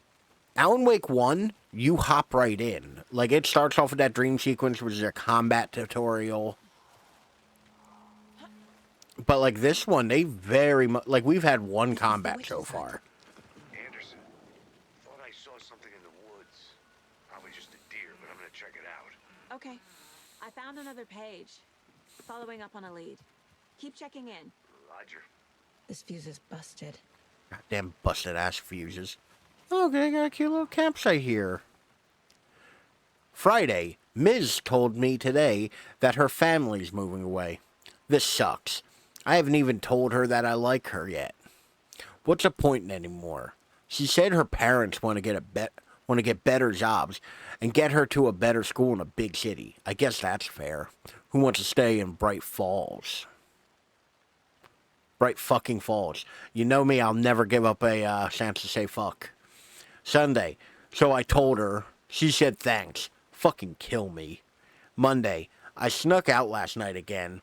Speaker 1: Alan Wake 1, you hop right in. Like, it starts off with that dream sequence, which is a combat tutorial. But, like, this one, they very much... Like, we've had one combat so far.
Speaker 3: Anderson, thought I saw something in the woods. Probably just a deer, but I'm gonna check it out.
Speaker 5: Okay. I found another page. Following up on a lead. Keep checking in.
Speaker 3: Roger.
Speaker 5: This fuse is busted.
Speaker 1: Goddamn busted ass fuses. Oh, okay, I got a cute little campsite here. Friday, Ms. told me today that her family's moving away. This sucks. I haven't even told her that I like her yet. What's the point anymore? She said her parents want to get better jobs and get her to a better school in a big city. I guess that's fair. Who wants to stay in Bright Falls? Bright fucking Falls. You know me, I'll never give up a chance to say fuck. Sunday. So I told her. She said thanks. Fucking kill me. Monday. I snuck out last night again.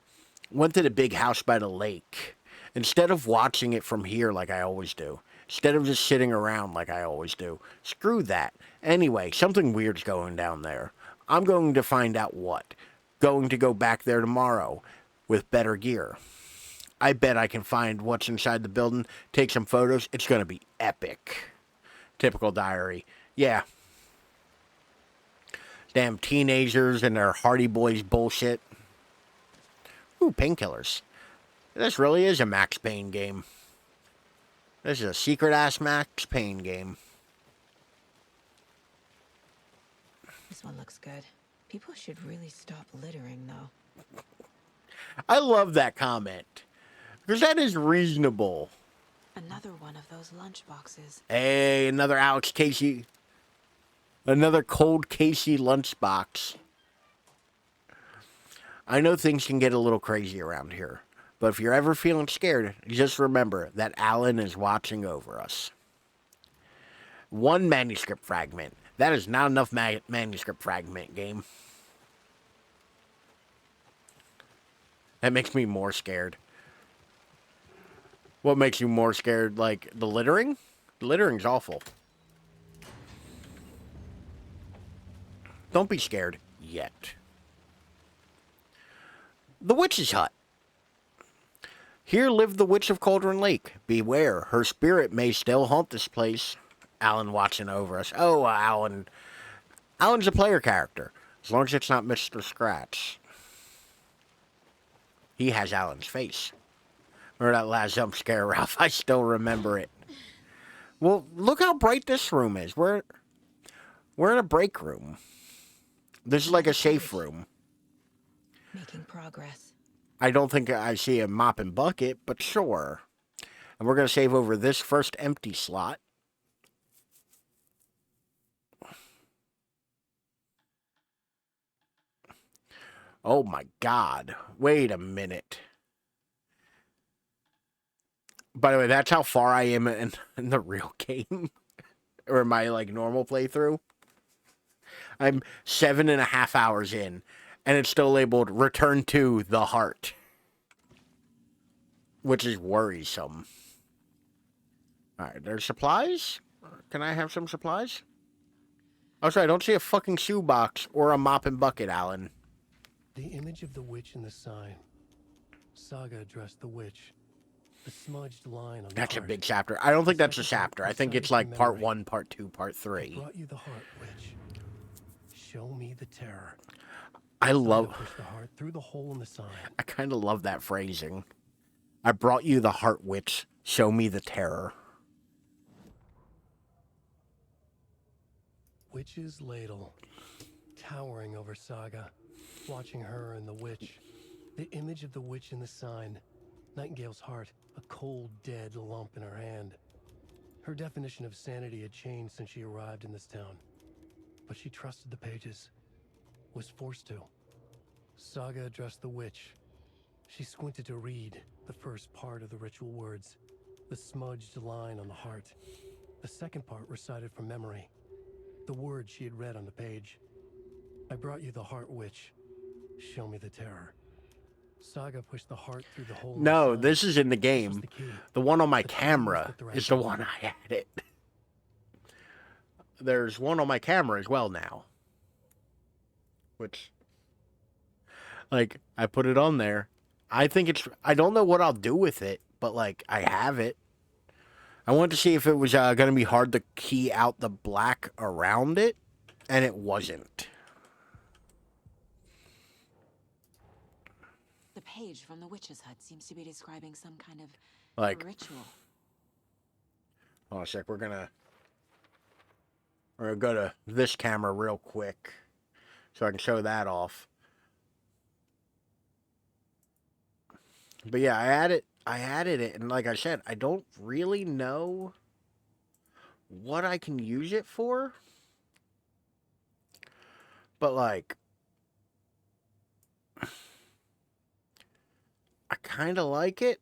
Speaker 1: Went to the big house by the lake. Instead of watching it from here like I always do. Instead of just sitting around like I always do. Screw that. Anyway, something weird's going down there. I'm going to find out what. Going to go back there tomorrow. With better gear. I bet I can find what's inside the building. Take some photos. It's going to be epic. Typical diary. Yeah. Damn teenagers and their Hardy Boys bullshit. Ooh, painkillers. This really is a Max Payne game. This is a secret-ass Max Payne game.
Speaker 5: This one looks good. People should really stop littering, though.
Speaker 1: I love that comment. Because that is reasonable.
Speaker 5: Another one of those lunch boxes.
Speaker 1: Hey, another Alex Casey. Another cold Casey lunchbox. I know things can get a little crazy around here. But if you're ever feeling scared, just remember that Alan is watching over us. One manuscript fragment. That is not enough manuscript fragment, game. That makes me more scared. What makes you more scared? Like, the littering? The littering's awful. Don't be scared yet. The Witch's Hut. Here lived the Witch of Cauldron Lake. Beware, her spirit may still haunt this place. Alan watching over us. Oh, Alan. Alan's a player character. As long as it's not Mr. Scratch. He has Alan's face. Remember that last jump scare, Ralph? I still remember it. Well, look how bright this room is. We're in a break room. This is like a safe room.
Speaker 5: Making progress.
Speaker 1: I don't think I see a mop and bucket, but sure. And we're going to save over this first empty slot. Oh my God. Wait a minute. By the way, that's how far I am in the real game. Or my, like, normal playthrough. I'm 7.5 hours in. And it's still labeled Return to the Heart. Which is worrisome. Alright, there's supplies? Can I have some supplies? Oh, sorry, I don't see a fucking shoebox or a mop and bucket, Alan.
Speaker 2: The image of the witch in the sign. Saga addressed the witch. The smudged line on the
Speaker 1: That's a
Speaker 2: heart.
Speaker 1: big chapter. I don't think that's a chapter. I think it's like part 1, part 2, part 3.
Speaker 2: I brought you the heart, witch. Show me the terror.
Speaker 1: I love...
Speaker 2: Saga pushed the heart through the hole in the sign.
Speaker 1: I kind of love that phrasing. I brought you the heart, witch. Show me the terror.
Speaker 2: Witch's ladle. Towering over Saga. Watching her and the witch. The image of the witch in the sign. Nightingale's heart. A cold, dead lump in her hand. Her definition of sanity had changed since she arrived in this town. But she trusted the pages. Was forced to. Saga addressed the witch. She squinted to read the first part of the ritual words. The smudged line on the heart. The second part recited from memory. The words she had read on the page. I brought you the heart, witch. Show me the terror. Saga pushed the heart through the hole.
Speaker 1: No, this is in the game. The one on my camera is the one I had it. There's one on my camera as well now. Which, like, I put it on there. I think it's... I don't know what I'll do with it, but, like, I have it. I wanted to see if it was going to be hard to key out the black around it, and it wasn't.
Speaker 5: The page from the witch's hut seems to be describing some kind of
Speaker 1: like
Speaker 5: ritual.
Speaker 1: Hold on a sec. We're gonna go to this camera real quick so I can show that off. But yeah, I added it, and like I said, I don't really know what I can use it for. But like, I kind of like it.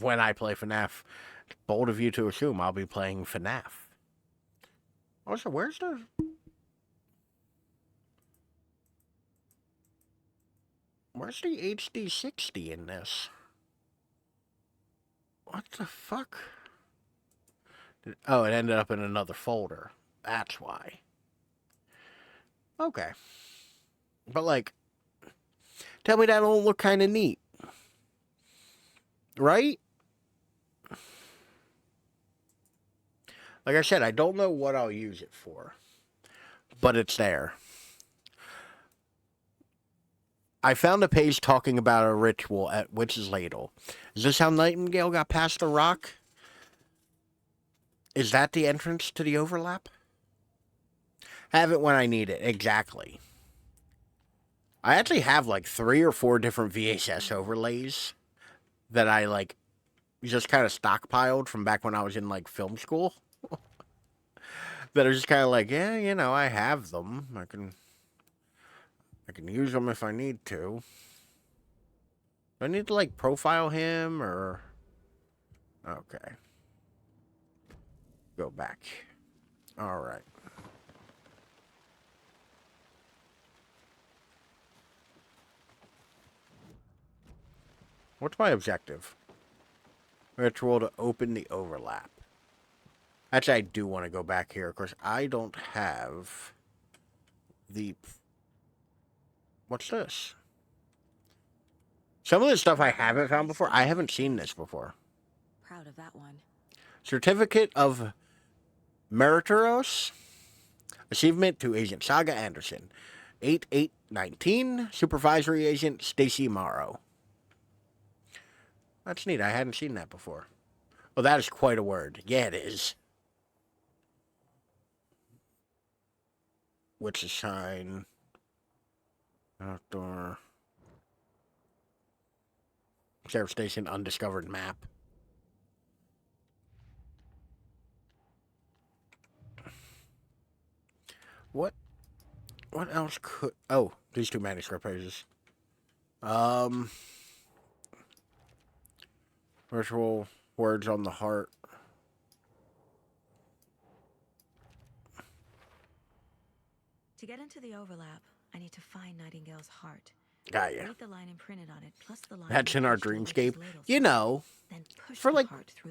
Speaker 1: When I play FNAF, it's bold of you to assume I'll be playing FNAF. Also, where's the... Where's the HD 60 in this? What the fuck? Oh, it ended up in another folder. That's why. Okay. But, like, tell me that don't look kind of neat. Right? Like I said, I don't know what I'll use it for. But it's there. I found a page talking about a ritual at Witch's Ladle. Is this how Nightingale got past the rock? Is that the entrance to the overlap? Have it when I need it. Exactly. I actually have like 3 or 4 different VHS overlays that I like just kind of stockpiled from back when I was in like film school. That are just kind of like, yeah, you know, I have them. I can use them if I need to. Do I need to, like, profile him, or... Okay. Go back. Alright. What's my objective? Ritual to open the overlap. Actually, I do want to go back here. Of course, I don't have the... What's this? Some of the stuff I haven't found before. I haven't seen this before.
Speaker 5: Proud of that one.
Speaker 1: Certificate of Meritorious Achievement to Agent Saga Anderson. 8819. Supervisory Agent Stacy Morrow. That's neat. I hadn't seen that before. Oh, that is quite a word. Yeah, it is. Witch's Sign. Outdoor. Sheriff Station undiscovered map. What else could... Oh, these 2 manuscript pages. Virtual words on the heart.
Speaker 5: To get into the overlap, I need to find Nightingale's heart.
Speaker 1: Got ya.
Speaker 5: Read the line imprinted on it, plus the line.
Speaker 1: That's in our dreamscape. You know, for like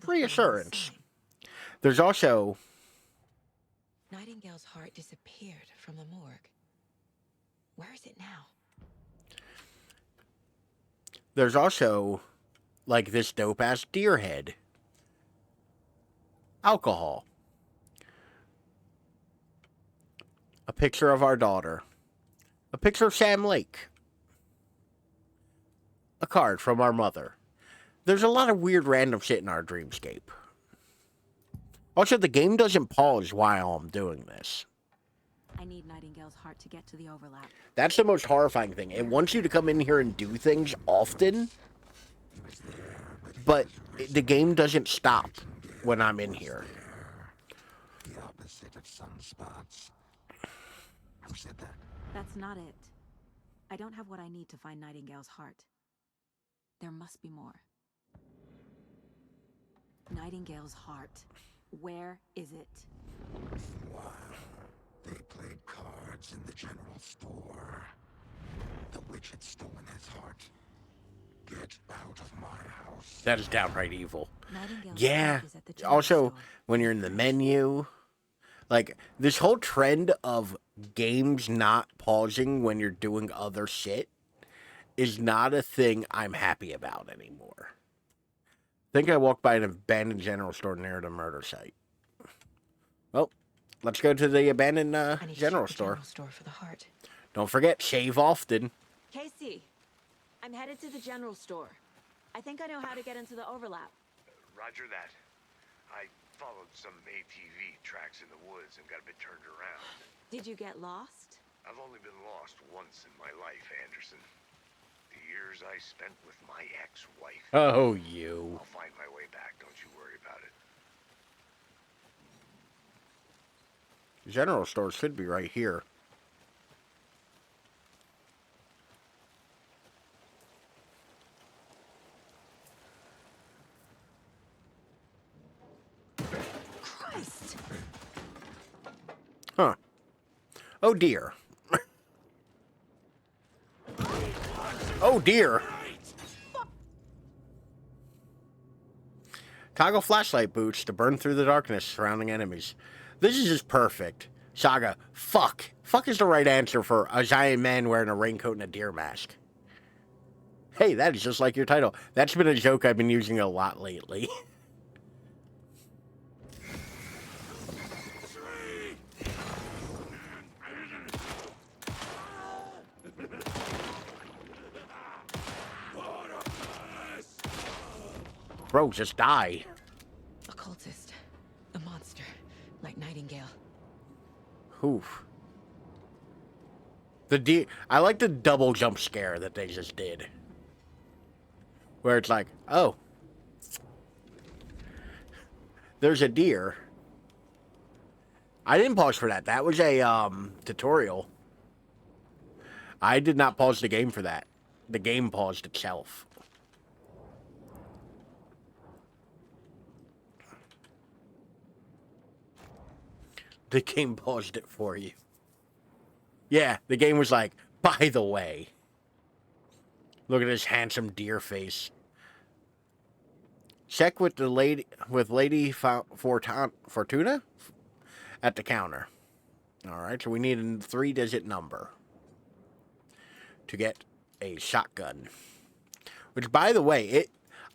Speaker 1: reassurance. There's also...
Speaker 5: Nightingale's heart disappeared from the morgue. Where is it now?
Speaker 1: There's also, like, this dope-ass deer head. Alcohol. A picture of our daughter. A picture of Sam Lake. A card from our mother. There's a lot of weird random shit in our dreamscape. Also, the game doesn't pause while I'm doing this.
Speaker 5: I need Nightingale's heart to get to the overlap.
Speaker 1: That's the most horrifying thing. It wants you to come in here and do things often, but the game doesn't stop when I'm in here.
Speaker 4: The opposite of sunspots. Who said that?
Speaker 5: That's not it. I don't have what I need to find Nightingale's heart. There must be more. Nightingale's heart. Where is it?
Speaker 4: Wow. They played cards in the general store. The witch had stolen his heart. Get out of my house.
Speaker 1: That is downright evil. Yeah. Also, when you're in the menu, like, this whole trend of games not pausing when you're doing other shit is not a thing I'm happy about anymore. I think I walked by an abandoned general store near the murder site. Well, let's go to the abandoned general store.
Speaker 5: For the heart.
Speaker 1: Don't forget, shave often.
Speaker 5: Casey, I'm headed to the general store. I think I know how to get into the overlap.
Speaker 3: Roger that. I followed some ATV tracks in the woods and got a bit turned around.
Speaker 5: Did you get lost?
Speaker 3: I've only been lost once in my life, Anderson. The years I spent with my ex-wife.
Speaker 1: Oh, you.
Speaker 3: I'll find my way back, don't you worry about it.
Speaker 1: The general store should be right here.
Speaker 5: Christ!
Speaker 1: Huh. Oh, dear. Oh, dear. Toggle flashlight boots to burn through the darkness surrounding enemies. This is just perfect. Saga, fuck. Fuck is the right answer for a giant man wearing a raincoat and a deer mask. Hey, that is just like your title. That's been a joke I've been using a lot lately. Bro, just die.
Speaker 5: A cultist. A monster. Like Nightingale.
Speaker 1: Oof. I like the double jump scare that they just did. Where it's like, oh. There's a deer. I didn't pause for that. That was a tutorial. I did not pause the game for that. The game paused itself. The game paused it for you. Yeah, the game was like, by the way. Look at his handsome deer face. Check with Lady Fortuna at the counter. All right, so we need a 3-digit number to get a shotgun. Which, by the way,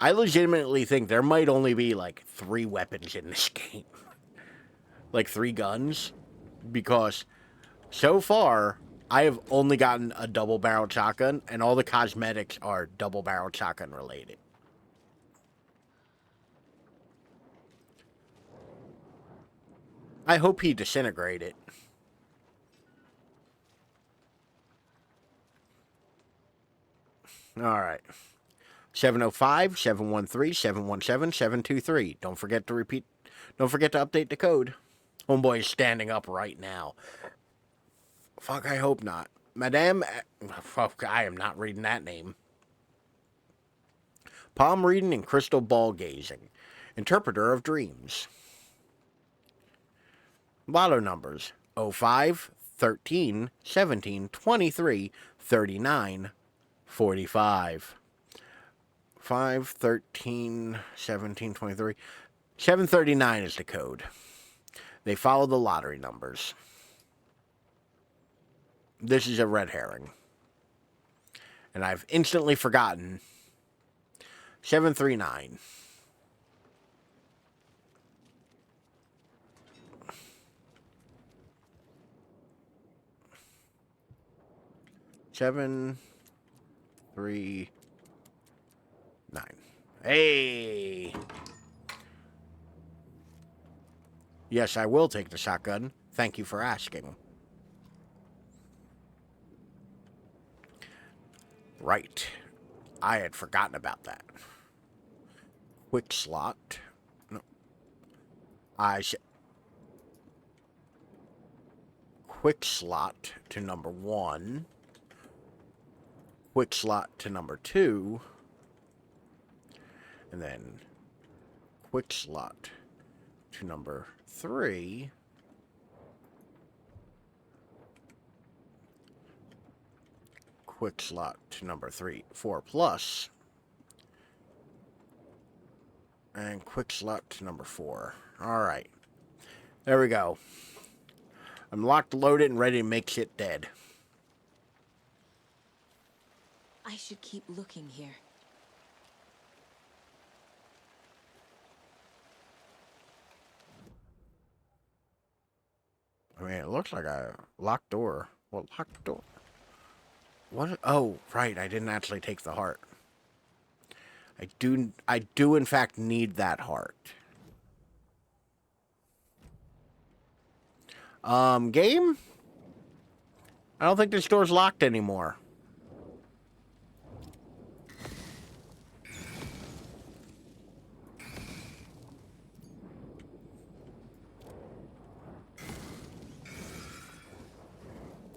Speaker 1: I legitimately think there might only be like 3 weapons in this game. Like 3 guns. Because so far, I have only gotten a double-barreled shotgun, and all the cosmetics are double-barreled shotgun related. I hope he disintegrated. All right. 705 713 717 723. Don't forget to repeat. Don't forget to update the code. Homeboy is standing up right now. Fuck, I hope not. Madame. Fuck, I am not reading that name. Palm reading and crystal ball gazing. Interpreter of dreams. Lotto numbers 05, 13, 17, 23, 39, 45. 5, 13, 17, 23. 739 is the code. They follow the lottery numbers. This is a red herring. And I've instantly forgotten 739. Seven, 3, 9. Hey! Yes, I will take the shotgun. Thank you for asking. Right. I had forgotten about that. Quick slot. No. Quick slot to number 1. Quick slot to number 2. And then quick slot to number 3. Quick slot to number 4 plus. And quick slot to number 4. Alright. There we go. I'm locked, loaded, and ready to make shit dead.
Speaker 5: I should keep looking here.
Speaker 1: I mean, it looks like a locked door. Well, locked door. What? Oh, right. I didn't actually take the heart. I do in fact need that heart. Game? I don't think this door's locked anymore.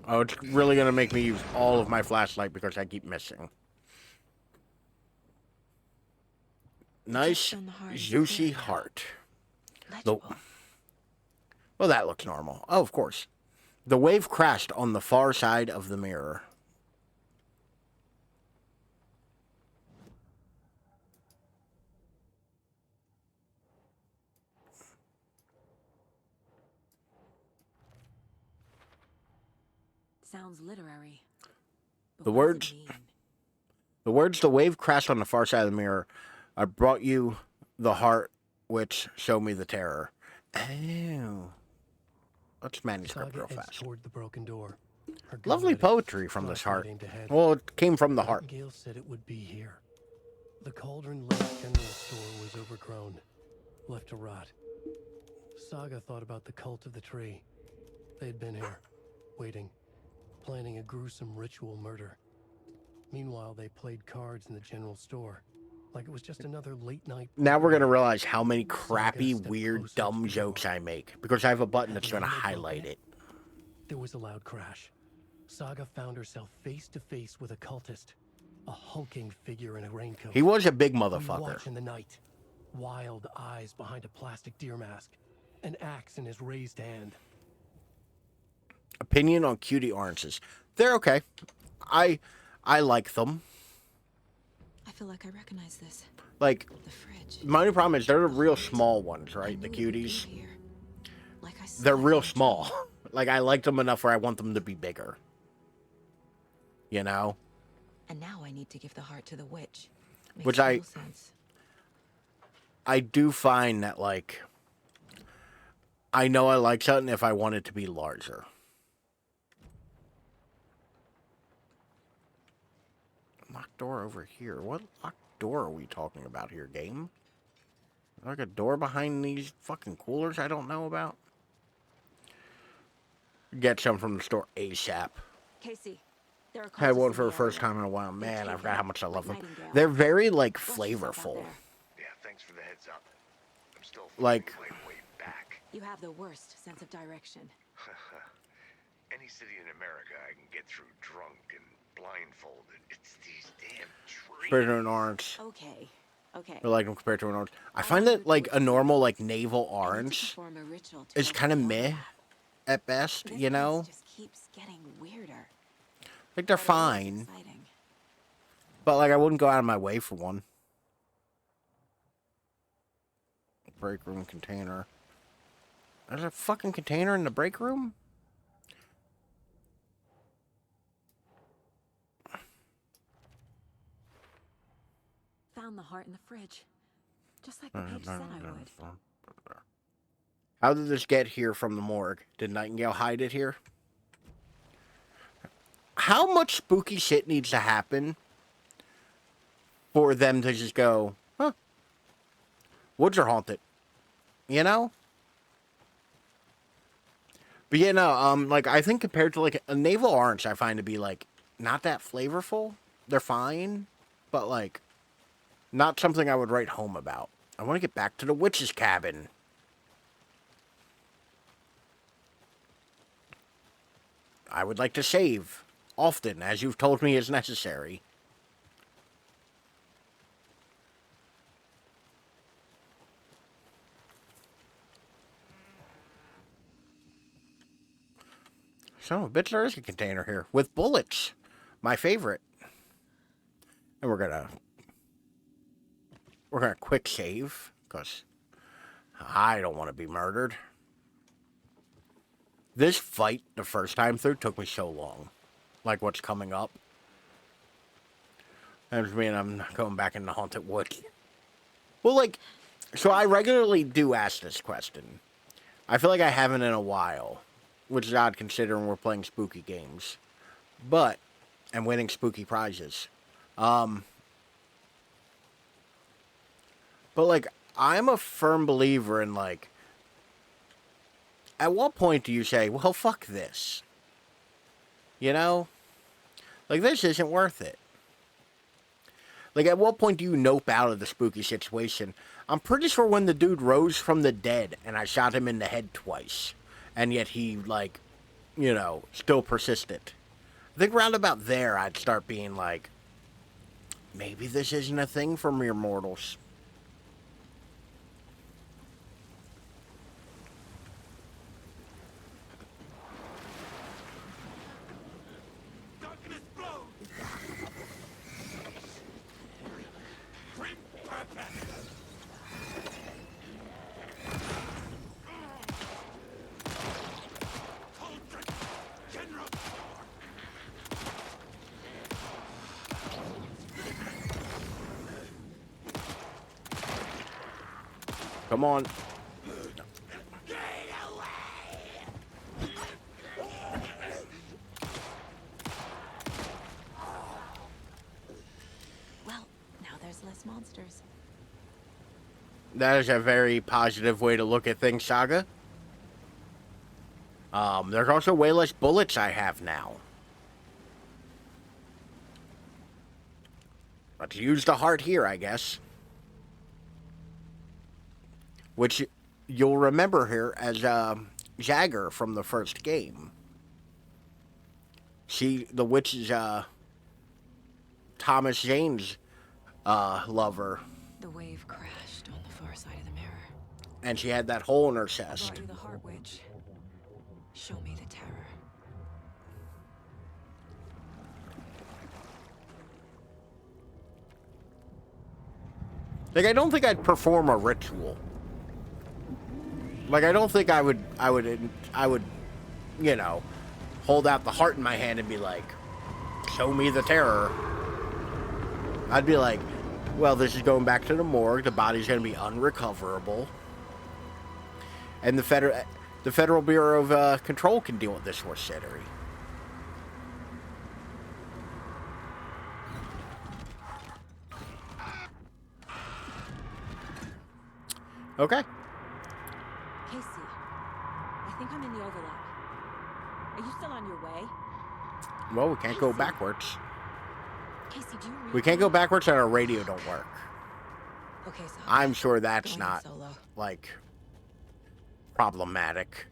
Speaker 1: Oh, it's really gonna make me use all of my flashlight because I keep missing. Nice, juicy heart. Well, that looks normal. Oh, of course. The wave crashed on the far side of the mirror.
Speaker 5: Sounds literary.
Speaker 1: The words the wave crashed on the far side of the mirror. I brought you the heart which showed me the terror. Oh. Let's manuscript real fast.
Speaker 2: Toward the broken door.
Speaker 1: Lovely poetry from this heart. Well, it came from the heart.
Speaker 2: Nightingale said it would be here. The Cauldron Lake General Store was overgrown, left to rot. Saga thought about the cult of the tree. They had been here, waiting, planning a gruesome ritual murder. Meanwhile, they played cards in the general store, like it was just another late night.
Speaker 1: Now we're gonna realize how many crappy, weird, dumb jokes I make because I have a button that's gonna highlight it.
Speaker 2: There was a loud crash. Saga found herself face to face with a cultist, a hulking figure in a raincoat.
Speaker 1: He was a big
Speaker 2: We
Speaker 1: motherfucker.
Speaker 2: watch in the night, wild eyes behind a plastic deer mask, an axe in his raised hand.
Speaker 1: Opinion on cutie oranges. They're okay. I like them.
Speaker 5: I feel like I recognize this.
Speaker 1: Like,
Speaker 5: The fridge.
Speaker 1: my only problem is they're the real small ones, right? The cuties.
Speaker 5: Like I saw
Speaker 1: They're
Speaker 5: it
Speaker 1: real
Speaker 5: in a
Speaker 1: small. Like, I like them enough where I want them to be bigger. You know?
Speaker 5: And now I need to give the heart to the witch. Makes
Speaker 1: Which
Speaker 5: total sense.
Speaker 1: I do find that, like, I know I like something if I want it to be larger. Locked door over here. What locked door are we talking about here, game? Like a door behind these fucking coolers I don't know about? Get some from the store ASAP.
Speaker 5: Casey, there are
Speaker 1: Had
Speaker 5: cultists
Speaker 1: one
Speaker 5: in
Speaker 1: for
Speaker 5: the
Speaker 1: the first
Speaker 5: area.
Speaker 1: time in a while. Man, I forgot how much I love them.
Speaker 5: Nightingale.
Speaker 1: They're very, like,
Speaker 5: Watch yourself out
Speaker 1: flavorful.
Speaker 5: there.
Speaker 3: Yeah, thanks for the heads up. I'm still
Speaker 1: Like,
Speaker 3: finding my way back.
Speaker 5: You have the worst sense of direction.
Speaker 3: Any city in America I can get through drunk and blindfolded. It's these damn trees.
Speaker 1: compared to an orange.
Speaker 5: Okay. Okay.
Speaker 1: I like them compared to an orange. I find that, like, a normal, like, navel orange
Speaker 5: Perform a ritual to
Speaker 1: is kind of meh at best, you know?
Speaker 5: This just keeps getting weirder.
Speaker 1: Like, they're fine.
Speaker 5: Exciting.
Speaker 1: But, like, I wouldn't go out of my way for one. Break room container. There's a fucking container in the break room?
Speaker 5: Found the heart in the fridge. Just like the page said I would.
Speaker 1: How did this get here from the morgue? Did Nightingale hide it here? How much spooky shit needs to happen for them to just go, huh, woods are haunted, you know? But yeah, no, like, I think compared to, like, a navel orange, I find to be, like, not that flavorful. They're fine, but, like, not something I would write home about. I want to get back to the witch's cabin. I would like to save often, as you've told me is necessary. Son of a bitch, there is a container here with bullets. My favorite. And we're gonna quick save, because I don't want to be murdered. This fight, the first time through, took me so long. Like what's coming up. That just mean I'm going back in the Haunted Woods. Well, like, so I regularly do ask this question. I feel like I haven't in a while, which is odd considering we're playing spooky games. But, and winning spooky prizes. But, like, I'm a firm believer in, like, at what point do you say, well, fuck this? You know? Like, this isn't worth it. Like, at what point do you nope out of the spooky situation? I'm pretty sure when the dude rose from the dead and I shot him in the head twice, and yet he, like, you know, still persisted. I think round about there I'd start being like, maybe this isn't a thing for mere mortals. Come on.
Speaker 5: Well, now there's less monsters.
Speaker 1: That is a very positive way to look at things, Saga. There's also way less bullets I have now. Let's use the heart here, I guess. Which you'll remember here as Jagger from the first game. The witch is Thomas Jane's lover.
Speaker 5: The wave crashed on the far side of the mirror.
Speaker 1: And she had that hole in her chest.
Speaker 5: Brought you the heart witch. Show me the terror.
Speaker 1: Like, I don't think I'd perform a ritual. Like, I don't think I would, you know, hold out the heart in my hand and be like, show me the terror. I'd be like, well, this is going back to the morgue. The body's going to be unrecoverable. And the Federal Bureau of Control can deal with this horse shittery. Okay.
Speaker 5: Casey, I think I'm in the overlap. Are you still on your way?
Speaker 1: Well, we can't go backwards.
Speaker 5: Casey, do you really
Speaker 1: We can't go backwards and our radio don't work.
Speaker 5: Okay, so
Speaker 1: I'm sure that's
Speaker 5: going
Speaker 1: not,
Speaker 5: solo.
Speaker 1: like, problematic.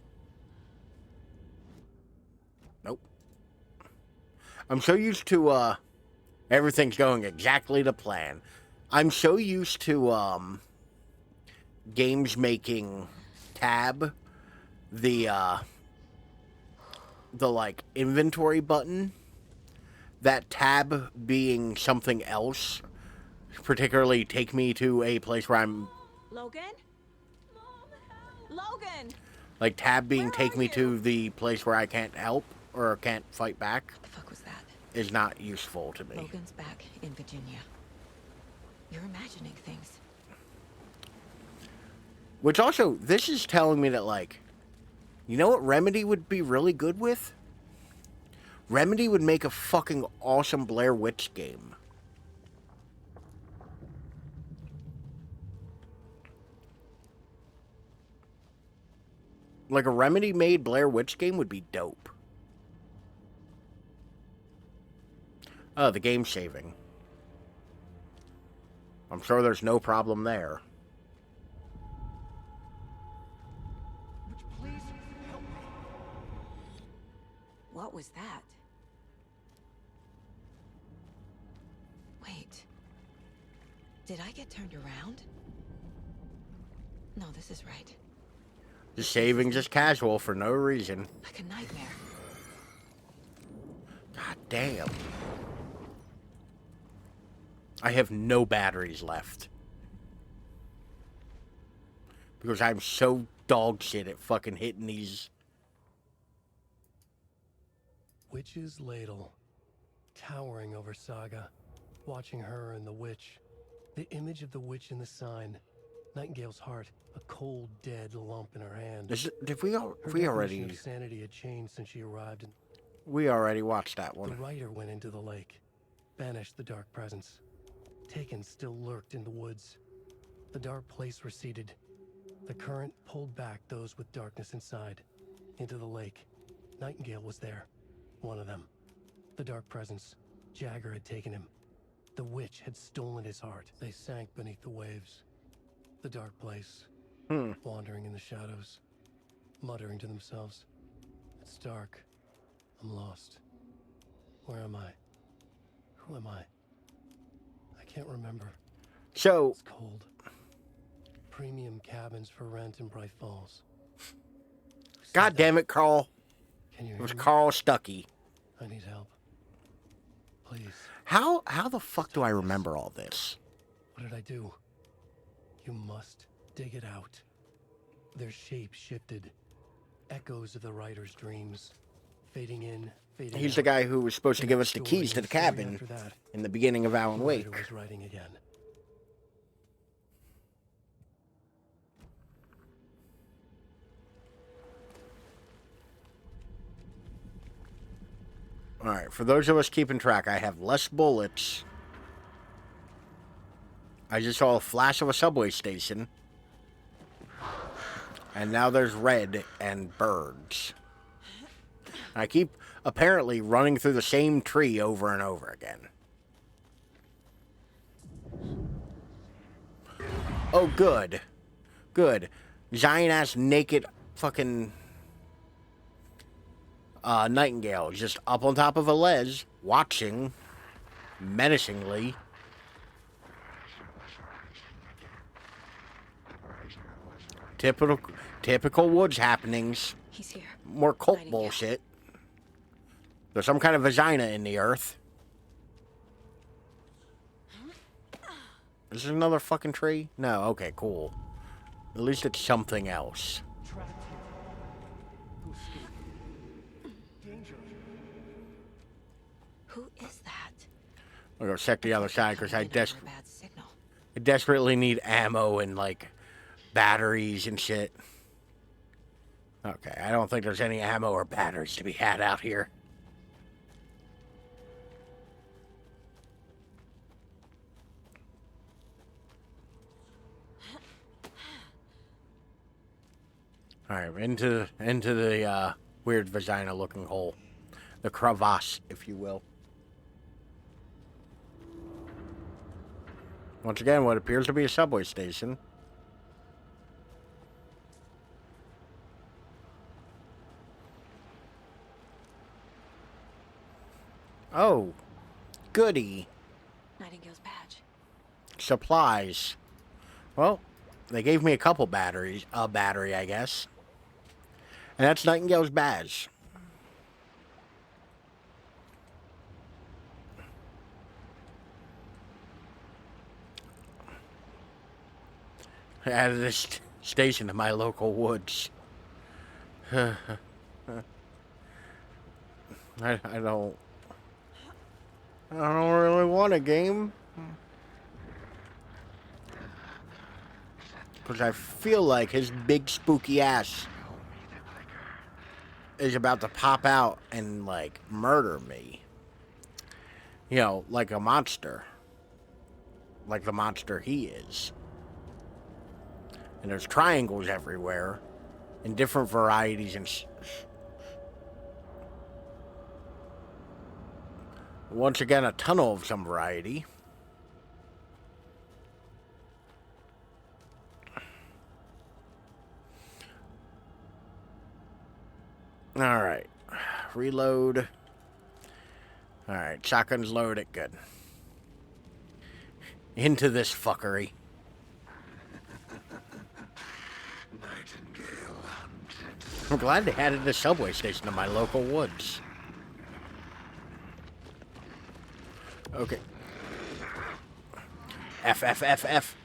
Speaker 1: Nope. I'm so used to, everything's going exactly to plan. I'm so used to, games making tab the like inventory button, that tab being something else, particularly take me to a place where I'm
Speaker 5: Logan? Logan!
Speaker 1: like tab being take me to the place where I can't help or can't fight back.
Speaker 5: What the fuck was that?
Speaker 1: Is not useful to me.
Speaker 5: Logan's back in Virginia. You're imagining things.
Speaker 1: Which also, this is telling me that, like, you know what Remedy would be really good with? Remedy would make a fucking awesome Blair Witch game. Like, a Remedy-made Blair Witch game would be dope. Oh, the game's saving. I'm sure there's no problem there.
Speaker 5: What was that? Wait. Did I get turned around? No, this is right.
Speaker 1: The saving just casual for no reason.
Speaker 5: Like a nightmare.
Speaker 1: God damn. I have no batteries left. Because I'm so dog shit at fucking hitting these.
Speaker 2: Witch's ladle, towering over Saga, watching her and the witch. The image of the witch in the sign. Nightingale's heart, a cold, dead lump in her hand.
Speaker 1: Did we already?
Speaker 2: Her sanity had changed since she arrived. And
Speaker 1: we already watched that one.
Speaker 2: The writer went into the lake, banished the dark presence. Taken still lurked in the woods. The dark place receded. The current pulled back those with darkness inside, into the lake. Nightingale was there. One of them. The dark presence. Jagger had taken him. The witch had stolen his heart. They sank beneath the waves. The dark place. Wandering in the shadows. Muttering to themselves. It's dark. I'm lost. Where am I? Who am I? I can't remember.
Speaker 1: So...
Speaker 2: It's cold. Premium cabins for rent in Bright Falls.
Speaker 1: God damn it, Carl.
Speaker 2: Can you hear
Speaker 1: It was
Speaker 2: me?
Speaker 1: Carl Stuckey.
Speaker 2: I need help. Please.
Speaker 1: How the fuck do I remember all this?
Speaker 2: What did I do? You must dig it out. Their shape shifted. Echoes of the writer's dreams. Fading in, fading
Speaker 1: He's
Speaker 2: out.
Speaker 1: the guy who was supposed to
Speaker 2: And
Speaker 1: give
Speaker 2: the
Speaker 1: us the
Speaker 2: story
Speaker 1: keys to the
Speaker 2: and story
Speaker 1: cabin
Speaker 2: after that.
Speaker 1: in the beginning of Alan
Speaker 2: The
Speaker 1: Wake.
Speaker 2: writer was writing again.
Speaker 1: Alright, for those of us keeping track, I have less bullets. I just saw a flash of a subway station. And now there's red and birds. I keep, apparently, running through the same tree over and over again. Oh, good. Good. Giant-ass naked fucking... Nightingale just up on top of a ledge, watching menacingly. Typical Woods happenings.
Speaker 5: He's here.
Speaker 1: More cult bullshit. There's some kind of vagina in the earth. Is this another fucking tree? No, okay, cool. At least it's something else.
Speaker 2: Trapped here. No escape. Danger.
Speaker 5: Who is that?
Speaker 1: I'll go check the other side because I
Speaker 5: Bad signal.
Speaker 1: desperately need ammo and, like, batteries and shit. Okay, I don't think there's any ammo or batteries to be had out here. Alright, into the weird vagina-looking hole. The crevasse, if you will. Once again, what appears to be a subway station. Oh, goody.
Speaker 5: Nightingale's badge.
Speaker 1: Supplies. Well, they gave me a couple batteries. A battery, I guess. And that's Nightingale's badge. I added this station to my local woods. I don't really want a game. Because I feel like his big spooky ass is about to pop out and, like, murder me. You know, like a monster. Like the monster he is. And there's triangles everywhere. In different varieties and... Once again, a tunnel of some variety. Alright. Reload. Alright, shotgun's loaded. Good. Into this fuckery. I'm glad they added a subway station to my local woods. Okay. F, F, F, F.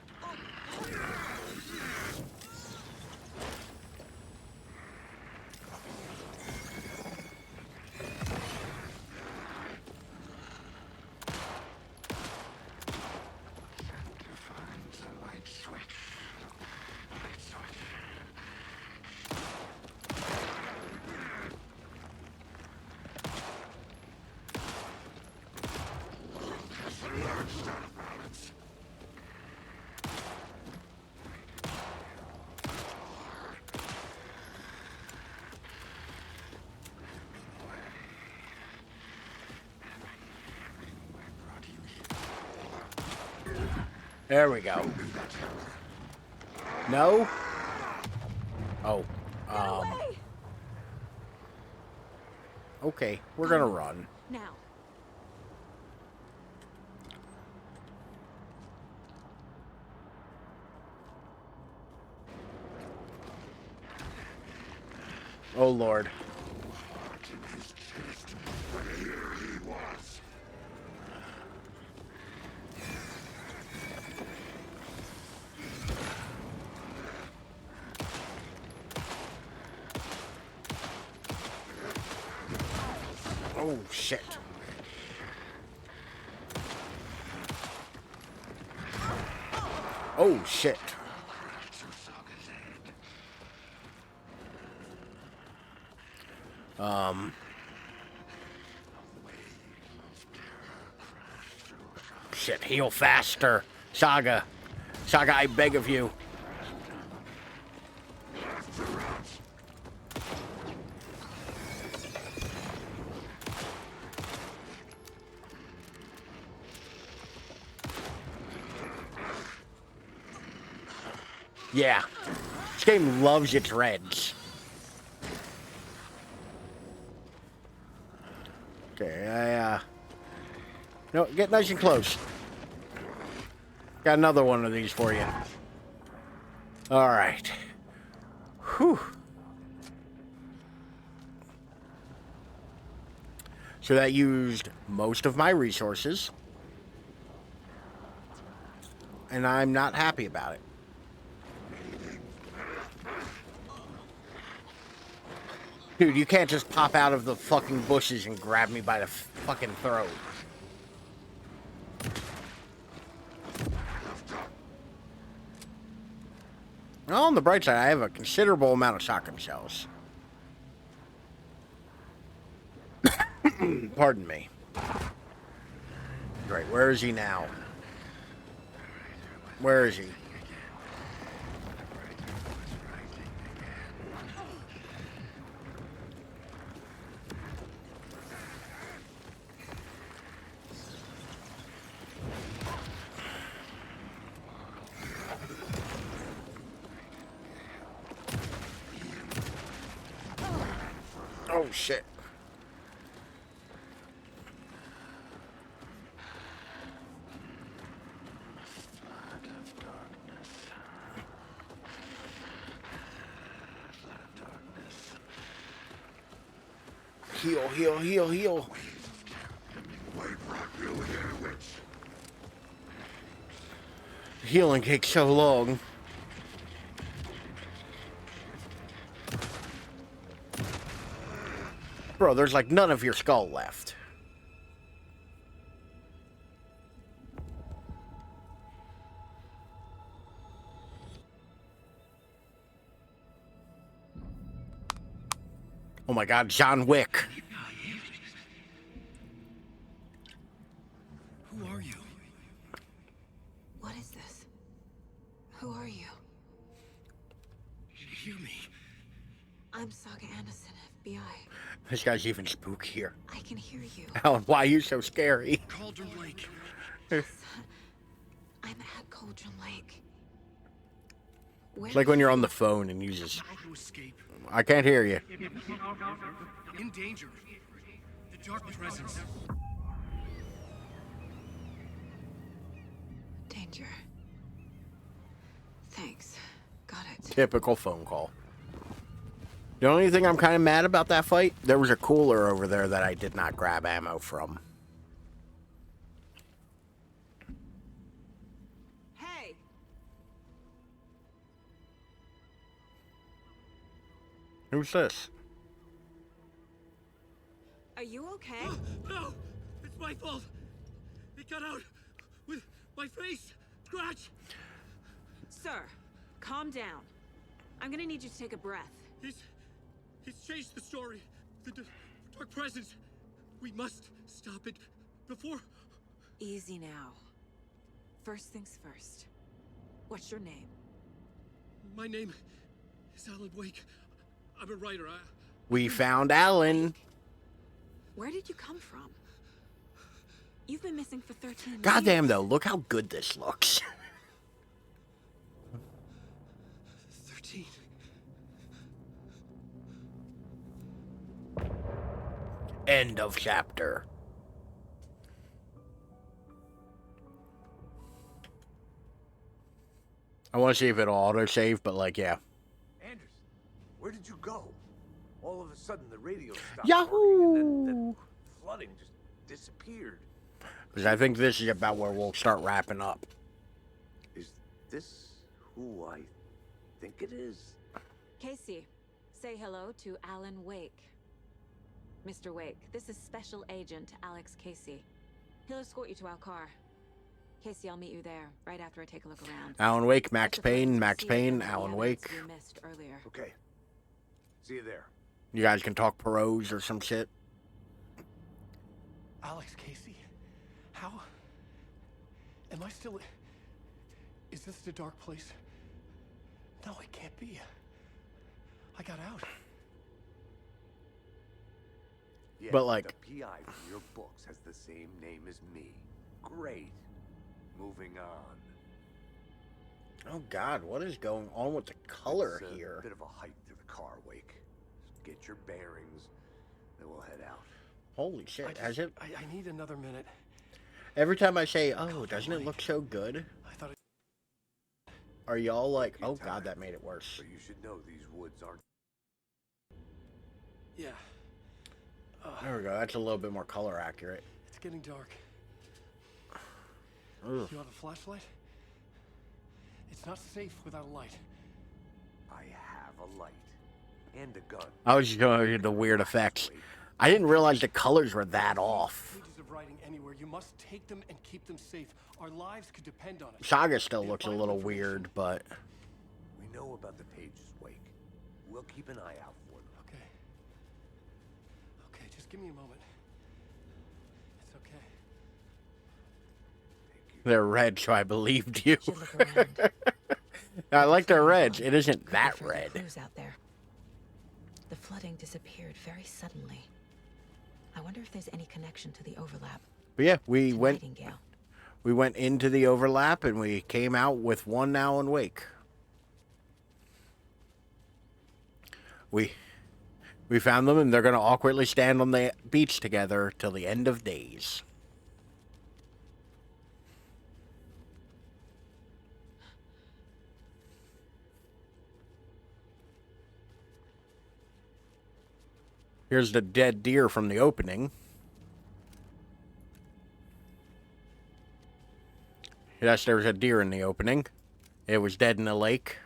Speaker 1: There we go. No? Oh. Okay, we're gonna run.
Speaker 5: Now.
Speaker 1: Oh, Lord. Oh, shit. Oh, shit. Shit, heal faster. Saga. Saga, I beg of you. Yeah. This game loves its reds. Okay, no, get nice and close. Got another one of these for you. Alright. Whew. So that used most of my resources. And I'm not happy about it. Dude, you can't just pop out of the fucking bushes and grab me by the fucking throat. Well, on the bright side, I have a considerable amount of shotgun shells. Pardon me. Right, where is he now? Where is he? Oh, shit. Heal, heal, heal, heal. Healing takes so long. Bro, there's like none of your skull left. Oh my god, John Wick.
Speaker 2: Who are you?
Speaker 17: What is this? Who are you?
Speaker 2: Hear me.
Speaker 17: I'm Saga Anderson, FBI.
Speaker 1: This guy's even spookier.
Speaker 17: I can hear you.
Speaker 1: Alan, why are you so scary?
Speaker 2: Cauldron Lake.
Speaker 17: I'm at Cauldron Lake.
Speaker 1: It's like when you're on the phone and you just...
Speaker 2: How to escape.
Speaker 1: I can't hear you.
Speaker 2: In danger. The dark presence.
Speaker 17: Danger. Thanks. Got it.
Speaker 1: Typical phone call. The only thing I'm kind of mad about that fight, there was a cooler over there that I did not grab ammo from.
Speaker 17: Hey!
Speaker 1: Who's this?
Speaker 17: Are you okay?
Speaker 2: No! It's my fault! It got out with my face! Scratch!
Speaker 17: Sir, calm down. I'm gonna need you to take a breath.
Speaker 2: He's changed the story. The dark presence. We must stop it before...
Speaker 17: Easy now. First things first. What's your name?
Speaker 2: My name is Alan Wake. I'm a writer.
Speaker 1: We found Alan.
Speaker 17: Where did you come from? You've been missing for 13 years.
Speaker 1: Goddamn though, look how good this looks.
Speaker 2: 13.
Speaker 1: End of chapter. I want to see if it'll autosave, but like, yeah.
Speaker 3: Anderson, where did you go? All of a sudden, the radio stopped
Speaker 1: Yahoo!
Speaker 3: working, and then the flooding just disappeared.
Speaker 1: Because I think this is about where we'll start wrapping up.
Speaker 3: Is this who I think it is?
Speaker 5: Casey, say hello to Alan Wake. Mr. Wake, this is Special Agent Alex Casey. He'll escort you to our car. Casey, I'll meet you there, right after I take a look around.
Speaker 1: Alan Wake, Max Payne, Alan Wake.
Speaker 5: We missed earlier.
Speaker 3: Okay. See you there.
Speaker 1: You guys can talk prose or some shit.
Speaker 2: Alex Casey? How? Am I still... Is this the dark place? No, it can't be. I got out.
Speaker 3: Yeah,
Speaker 1: But like...
Speaker 3: The PI from your books has the same name as me. Great. Moving on.
Speaker 1: Oh God, what is going on with the color
Speaker 3: It's a
Speaker 1: here?
Speaker 3: bit of a hike to the car, Wake. Just get your bearings, then we'll head out.
Speaker 1: Holy shit, has it?
Speaker 2: I need another minute.
Speaker 1: Every time I say, oh, doesn't it look so good?
Speaker 2: I thought
Speaker 1: Are y'all like, oh God, that made it worse.
Speaker 3: But you should know these woods aren't...
Speaker 2: Yeah.
Speaker 1: There we go, that's a little bit more color accurate.
Speaker 2: It's getting dark.
Speaker 1: Ugh.
Speaker 2: You have a flashlight? It's not safe without a light.
Speaker 3: I have a light. And a gun.
Speaker 1: I was showing you the weird effects. I didn't realize the colors were that off.
Speaker 2: Pages of writing anywhere. You must take them and keep them safe. Our lives could depend on it.
Speaker 1: Saga still looks a little weird, but...
Speaker 3: We know about the pages, Wake. We'll keep an eye out for them.
Speaker 2: Okay. Okay, just give me a moment. It's okay.
Speaker 1: They're red, so I believed you. I like their reds. It isn't that red.
Speaker 5: Clues out there. The flooding disappeared very suddenly. I wonder if there's any connection to the overlap.
Speaker 1: But yeah, we went
Speaker 5: Nightingale.
Speaker 1: into the overlap and we came out with one Alan Wake. We found them and they're going to awkwardly stand on the beach together till the end of days. Here's the dead deer from the opening. Yes, there was a deer in the opening. It was dead in a lake.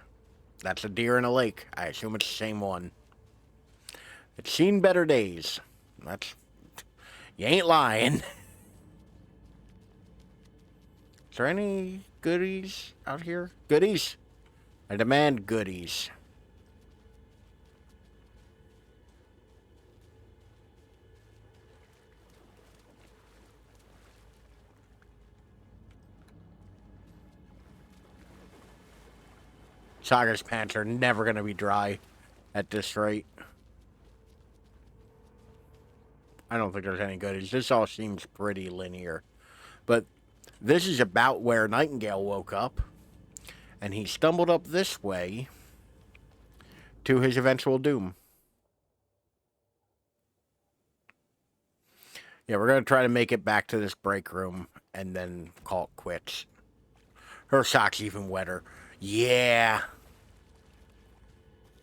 Speaker 1: That's a deer in a lake. I assume it's the same one. It's seen better days. That's... You ain't lying. Is there any goodies out here? Goodies? I demand goodies. Saga's pants are never going to be dry at this rate. I don't think there's any goodies. This all seems pretty linear. But this is about where Nightingale woke up. And he stumbled up this way to his eventual doom. Yeah, we're going to try to make it back to this break room and then call it quits. Her sock's even wetter. Yeah.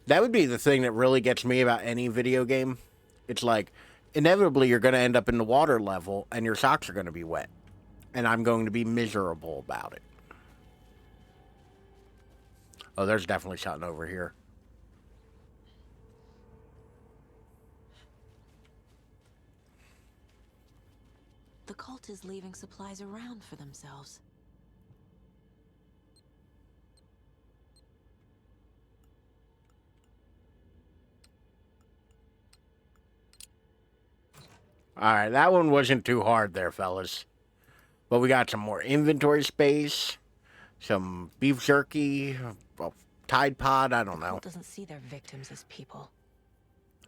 Speaker 1: That would be the thing that really gets me about any video game. It's like, inevitably you're going to end up in the water level and your socks are going to be wet. And I'm going to be miserable about it. Oh, there's definitely something over here.
Speaker 5: The cult is leaving supplies around for themselves.
Speaker 1: Alright, that one wasn't too hard there, fellas. But we got some more inventory space, some beef jerky, a Tide Pod, I don't know.
Speaker 5: The cult doesn't see their victims as people.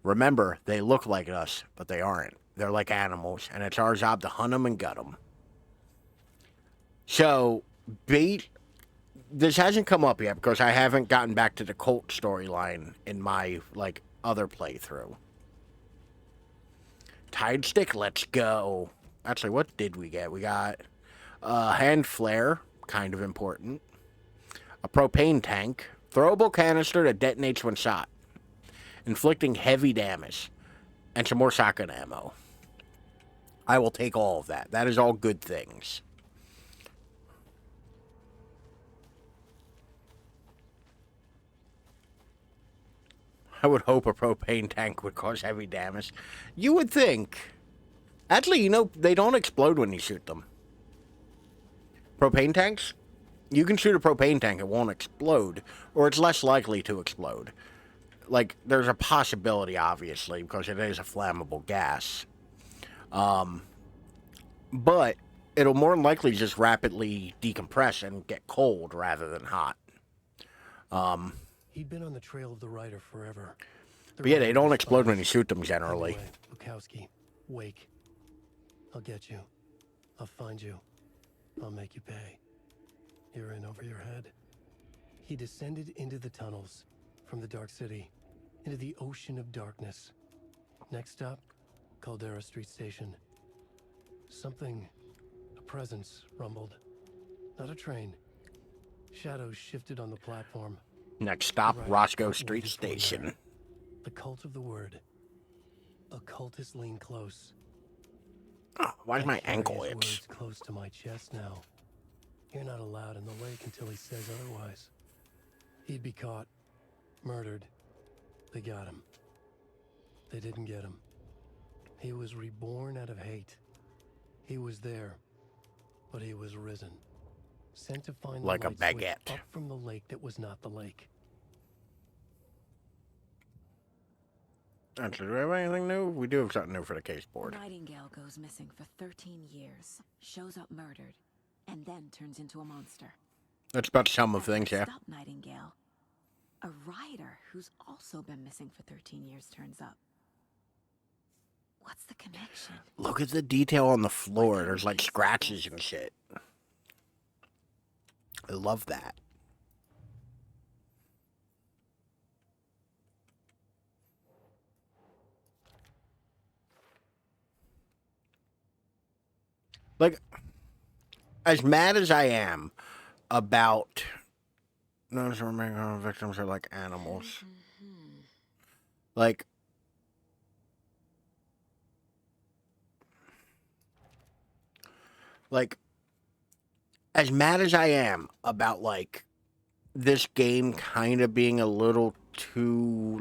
Speaker 1: Remember, they look like us, but they aren't. They're like animals, and it's our job to hunt them and gut them. So, this hasn't come up yet because I haven't gotten back to the cult storyline in my, other playthrough. Tide Stick, let's go. Actually, what did we get? We got a hand flare, kind of important. A propane tank. Throwable canister that detonates when shot. Inflicting heavy damage. And some more shotgun ammo. I will take all of that. That is all good things. I would hope a propane tank would cause heavy damage. You would think. Actually, they don't explode when you shoot them. Propane tanks? You can shoot a propane tank, it won't explode. Or it's less likely to explode. There's a possibility, obviously, because it is a flammable gas. But it'll more than likely just rapidly decompress and get cold rather than hot.
Speaker 2: He'd been on the trail of the rider forever.
Speaker 1: But yeah, they don't explode when you shoot them generally.
Speaker 2: Anyway, Bukowski, Wake. I'll get you. I'll find you. I'll make you pay. You're in over your head. He descended into the tunnels, from the Dark City, into the ocean of darkness. Next stop, Caldera Street Station. Something, a presence, rumbled. Not a train. Shadows shifted on the platform.
Speaker 1: Next stop, Roscoe Street Station.
Speaker 2: The cult of the word. Occultists lean close.
Speaker 1: Oh, why's my ankle itch?
Speaker 2: Close to my chest now. You're not allowed in the lake until he says otherwise. He'd be caught, murdered. They got him. They didn't get him. He was reborn out of hate. He was there, but he was risen. Sent to find
Speaker 1: Like
Speaker 2: the
Speaker 1: a
Speaker 2: light switch
Speaker 1: baguette.
Speaker 2: up from the lake that was not the lake.
Speaker 1: Actually, do we have anything new? We do have something new for the case board.
Speaker 5: Nightingale goes missing for 13 years, shows up murdered, and then turns into a monster.
Speaker 1: That's about some of things, yeah.
Speaker 5: Stop Nightingale. A rider who's also been missing for 13 years turns up. What's the connection?
Speaker 1: Look at the detail on the floor. There's like scratches and shit. I love that. Like, as mad as I am about those remaining victims are like animals. Like, as mad as I am about, like, this game kind of being a little too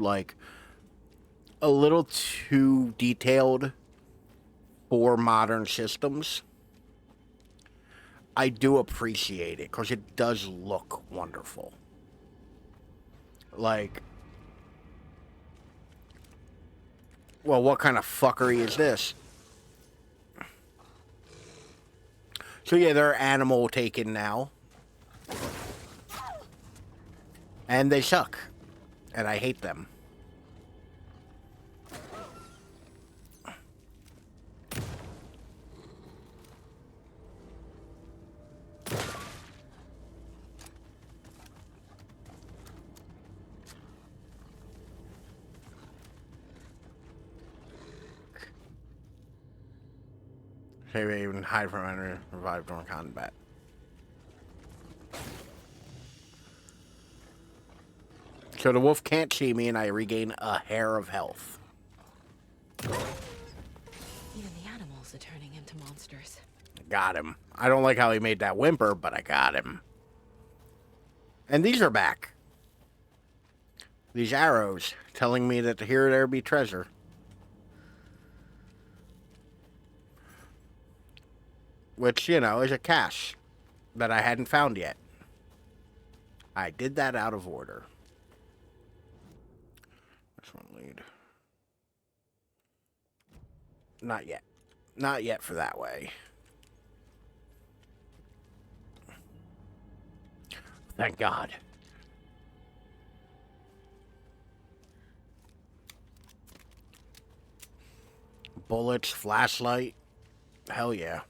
Speaker 1: detailed for modern systems, I do appreciate it because it does look wonderful. Like, well, what kind of fuckery is this? So yeah, they're animal taken now. And they suck. And I hate them. Save it, even hide from enemy, revive during combat. So the wolf can't see me and I regain a hair of health.
Speaker 5: Even the animals are turning into monsters.
Speaker 1: Got him. I don't like how he made that whimper, but I got him. And these are back. These arrows telling me that here there be treasure. Which, you know, is a cache that I hadn't found yet. I did that out of order. This one lead. Not yet. Not yet for that way. Thank God. Bullets, flashlight. Hell yeah.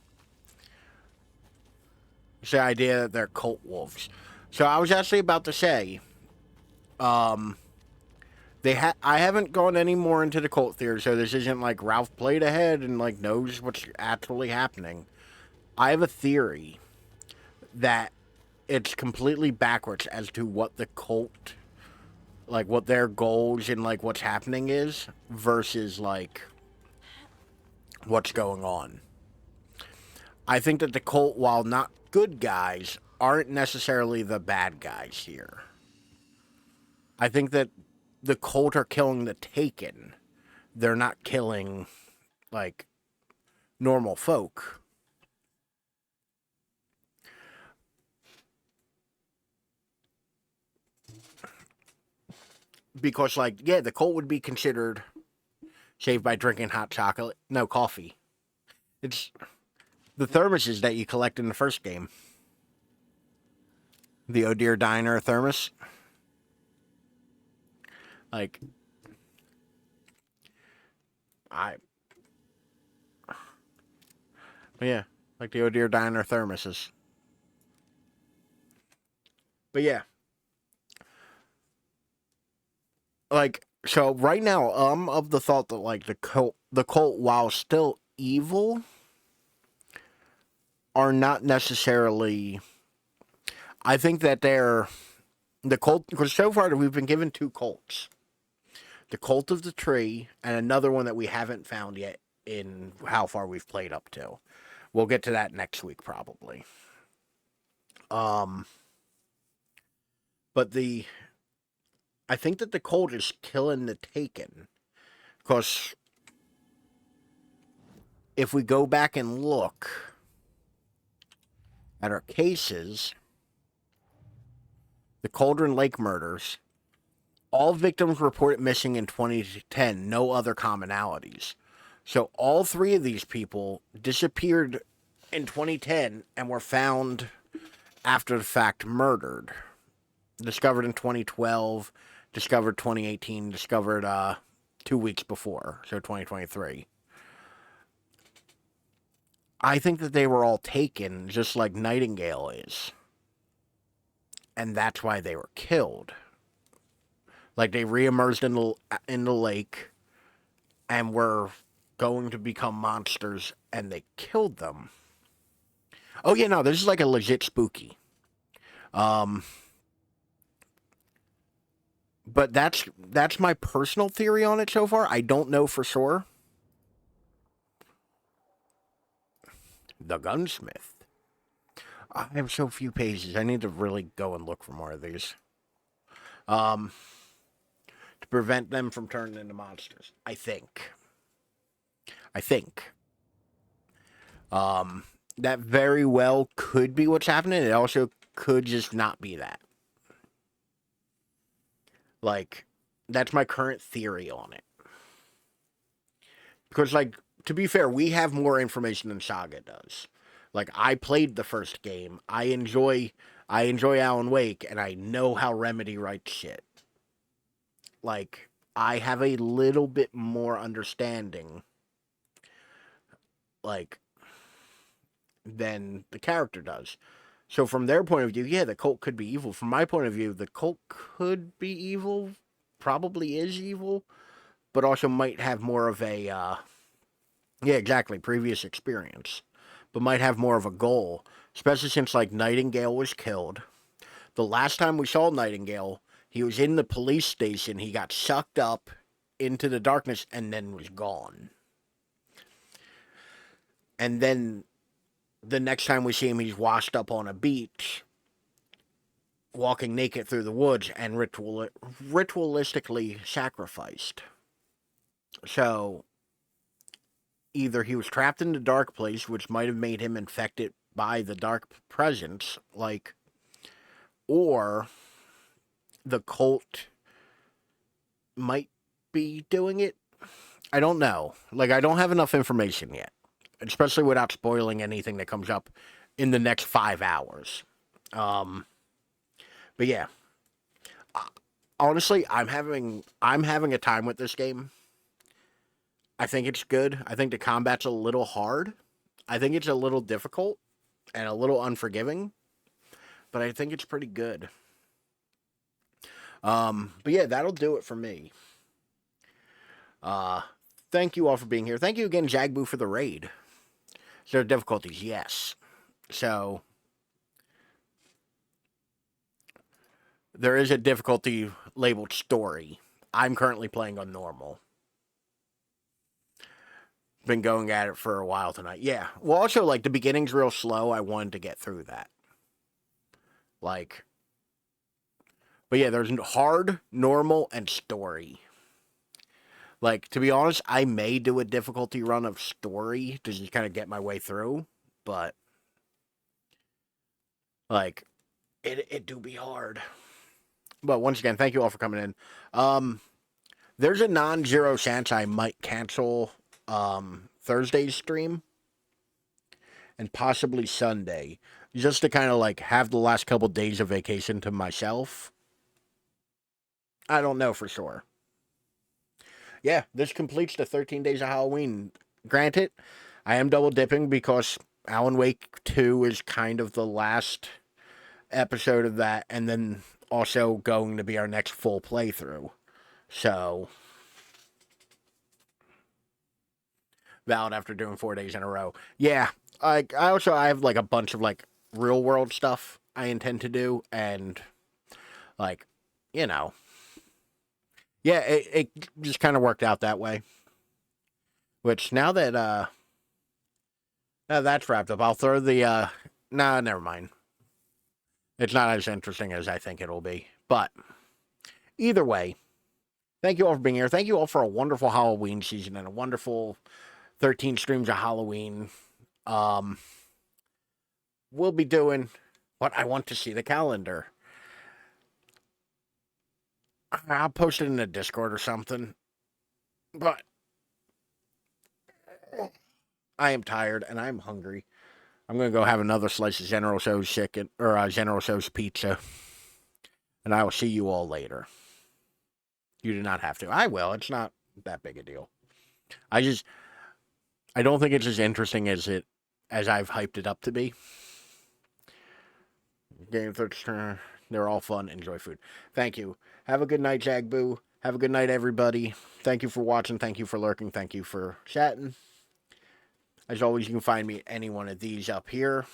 Speaker 1: It's the idea that they're cult wolves. So I was actually about to say, I haven't gone any more into the cult theory, so this isn't like Ralph played ahead and like knows what's actually happening. I have a theory that it's completely backwards as to what the cult, like what their goals and like what's happening is versus like what's going on. I think that the cult, while not good guys, aren't necessarily the bad guys here. I think that the cult are killing the Taken. They're not killing, like, normal folk. Because, like, yeah, the cult would be considered saved by drinking hot chocolate. No, coffee. It's the thermoses that you collect in the first game. The Oh Dear Diner thermos. Like, yeah, like the Oh Dear Diner thermoses. But yeah. Like, so right now, I'm of the thought that, like, the cult, while still evil, are not necessarily, I think that they're, the cult, because so far we've been given two cults. The Cult of the Tree, and another one that we haven't found yet in how far we've played up to. We'll get to that next week, probably. Um, but I think that the cult is killing the Taken. Because if we go back and look at our cases, the Cauldron Lake murders, all victims reported missing in 2010, no other commonalities. So all three of these people disappeared in 2010 and were found after the fact murdered. Discovered in 2012, discovered 2018, discovered 2 weeks before, so 2023. I think that they were all taken just like Nightingale is. And that's why they were killed. Like they reemerged in the lake and were going to become monsters and they killed them. Oh yeah, no, this is like a legit spooky. But that's my personal theory on it so far. I don't know for sure. The Gunsmith. I have so few pages. I need to really go and look for more of these. To prevent them from turning into monsters. I think. That very well could be what's happening. It also could just not be that. Like, that's my current theory on it. Because, like, to be fair, we have more information than Saga does. Like, I played the first game. I enjoy Alan Wake, and I know how Remedy writes shit. Like, I have a little bit more understanding, like, than the character does. So from their point of view, yeah, the cult could be evil. From my point of view, the cult could be evil, probably is evil, but also might have more of a, yeah, exactly, previous experience, but might have more of a goal, especially since, like, Nightingale was killed. The last time we saw Nightingale, he was in the police station, he got sucked up into the darkness, and then was gone. And then the next time we see him, he's washed up on a beach, walking naked through the woods, and ritualistically sacrificed. So, either he was trapped in the dark place, which might have made him infected by the dark presence, like, or the cult might be doing it. I don't know. Like, I don't have enough information yet, especially without spoiling anything that comes up in the next 5 hours. But yeah, honestly, I'm having a time with this game. I think it's good. I think the combat's a little hard. I think it's a little difficult and a little unforgiving, but I think it's pretty good. But yeah, that'll do it for me. Thank you all for being here. Thank you again, Jagbu, for the raid. Is there difficulties? Yes. So, there is a difficulty labeled story. I'm currently playing on normal. Been going at it for a while tonight. Yeah. Well, also, like, the beginning's real slow. I wanted to get through that. Like, but yeah, there's hard, normal, and story. Like, to be honest, I may do a difficulty run of story to just kind of get my way through, but, like, it do be hard. But once again, thank you all for coming in. There's a non-zero chance I might cancel Thursday's stream and possibly Sunday, just to kind of, like, have the last couple days of vacation to myself. I don't know for sure. Yeah, this completes the 13 days of Halloween. Granted, I am double dipping because Alan Wake 2 is kind of the last episode of that, and then also going to be our next full playthrough. So, valid after doing 4 days in a row. Yeah, I have like a bunch of like real world stuff I intend to do, and like, you know. Yeah, it just kind of worked out that way. Which, now that, now that's wrapped up, I'll throw the, nah, never mind. It's not as interesting as I think it'll be. But either way, thank you all for being here. Thank you all for a wonderful Halloween season and a wonderful 13 streams of Halloween. We'll be doing what I want to see the calendar. I'll post it in the Discord or something. But I am tired and I'm hungry. I'm going to go have another slice of General Tso's chicken or General Tso's pizza. And I will see you all later. You do not have to. I will. It's not that big a deal. I don't think it's as interesting as I've hyped it up to be. Game they're all fun. Enjoy food. Thank you. Have a good night, Jagboo. Have a good night, everybody. Thank you for watching. Thank you for lurking. Thank you for chatting. As always, you can find me at any one of these up here.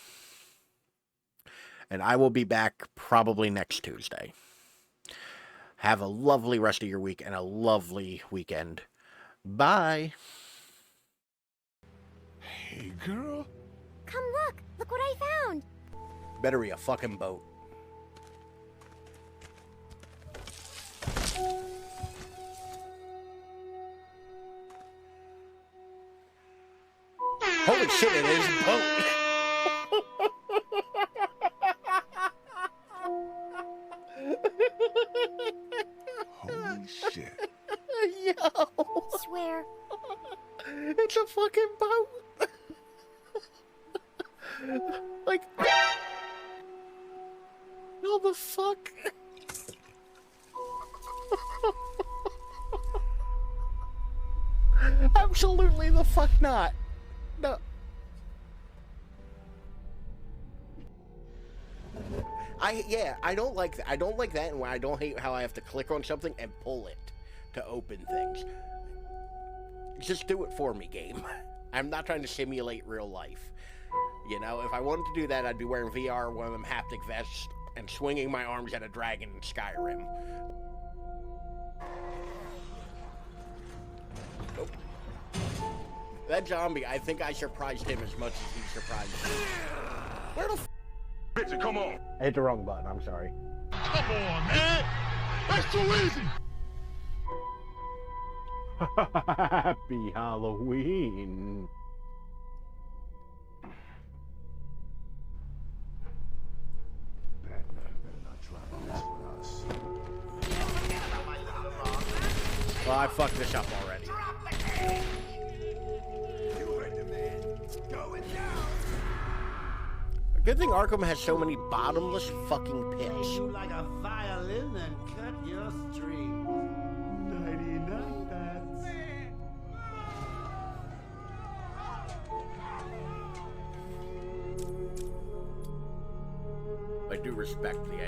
Speaker 1: And I will be back probably next Tuesday. Have a lovely rest of your week and a lovely weekend. Bye.
Speaker 4: Hey, girl.
Speaker 13: Come look. Look what I found.
Speaker 1: Better be a fucking boat. Holy shit, it is a boat.
Speaker 4: Holy shit.
Speaker 1: Yo.
Speaker 13: Swear.
Speaker 1: It's a fucking boat. Like, what the fuck? Absolutely the fuck not. No. I don't like that. I don't like that, and I don't hate how I have to click on something and pull it to open things. Just do it for me, game. I'm not trying to simulate real life. You know, if I wanted to do that, I'd be wearing VR, one of them haptic vests, and swinging my arms at a dragon in Skyrim. Nope. That zombie, I think I surprised him as much as he surprised me. Where the
Speaker 7: Bitch, come on.
Speaker 1: I hit the wrong button, I'm sorry.
Speaker 4: Come on, man. That's too easy.
Speaker 1: Happy Halloween.
Speaker 4: Batman better not try this with us.
Speaker 1: Well, I fucked this up already. Good thing Arkham has so many bottomless fucking pits.
Speaker 20: You like a violin and cut your strings. Nighty-night, bats.
Speaker 1: I do respect the idea.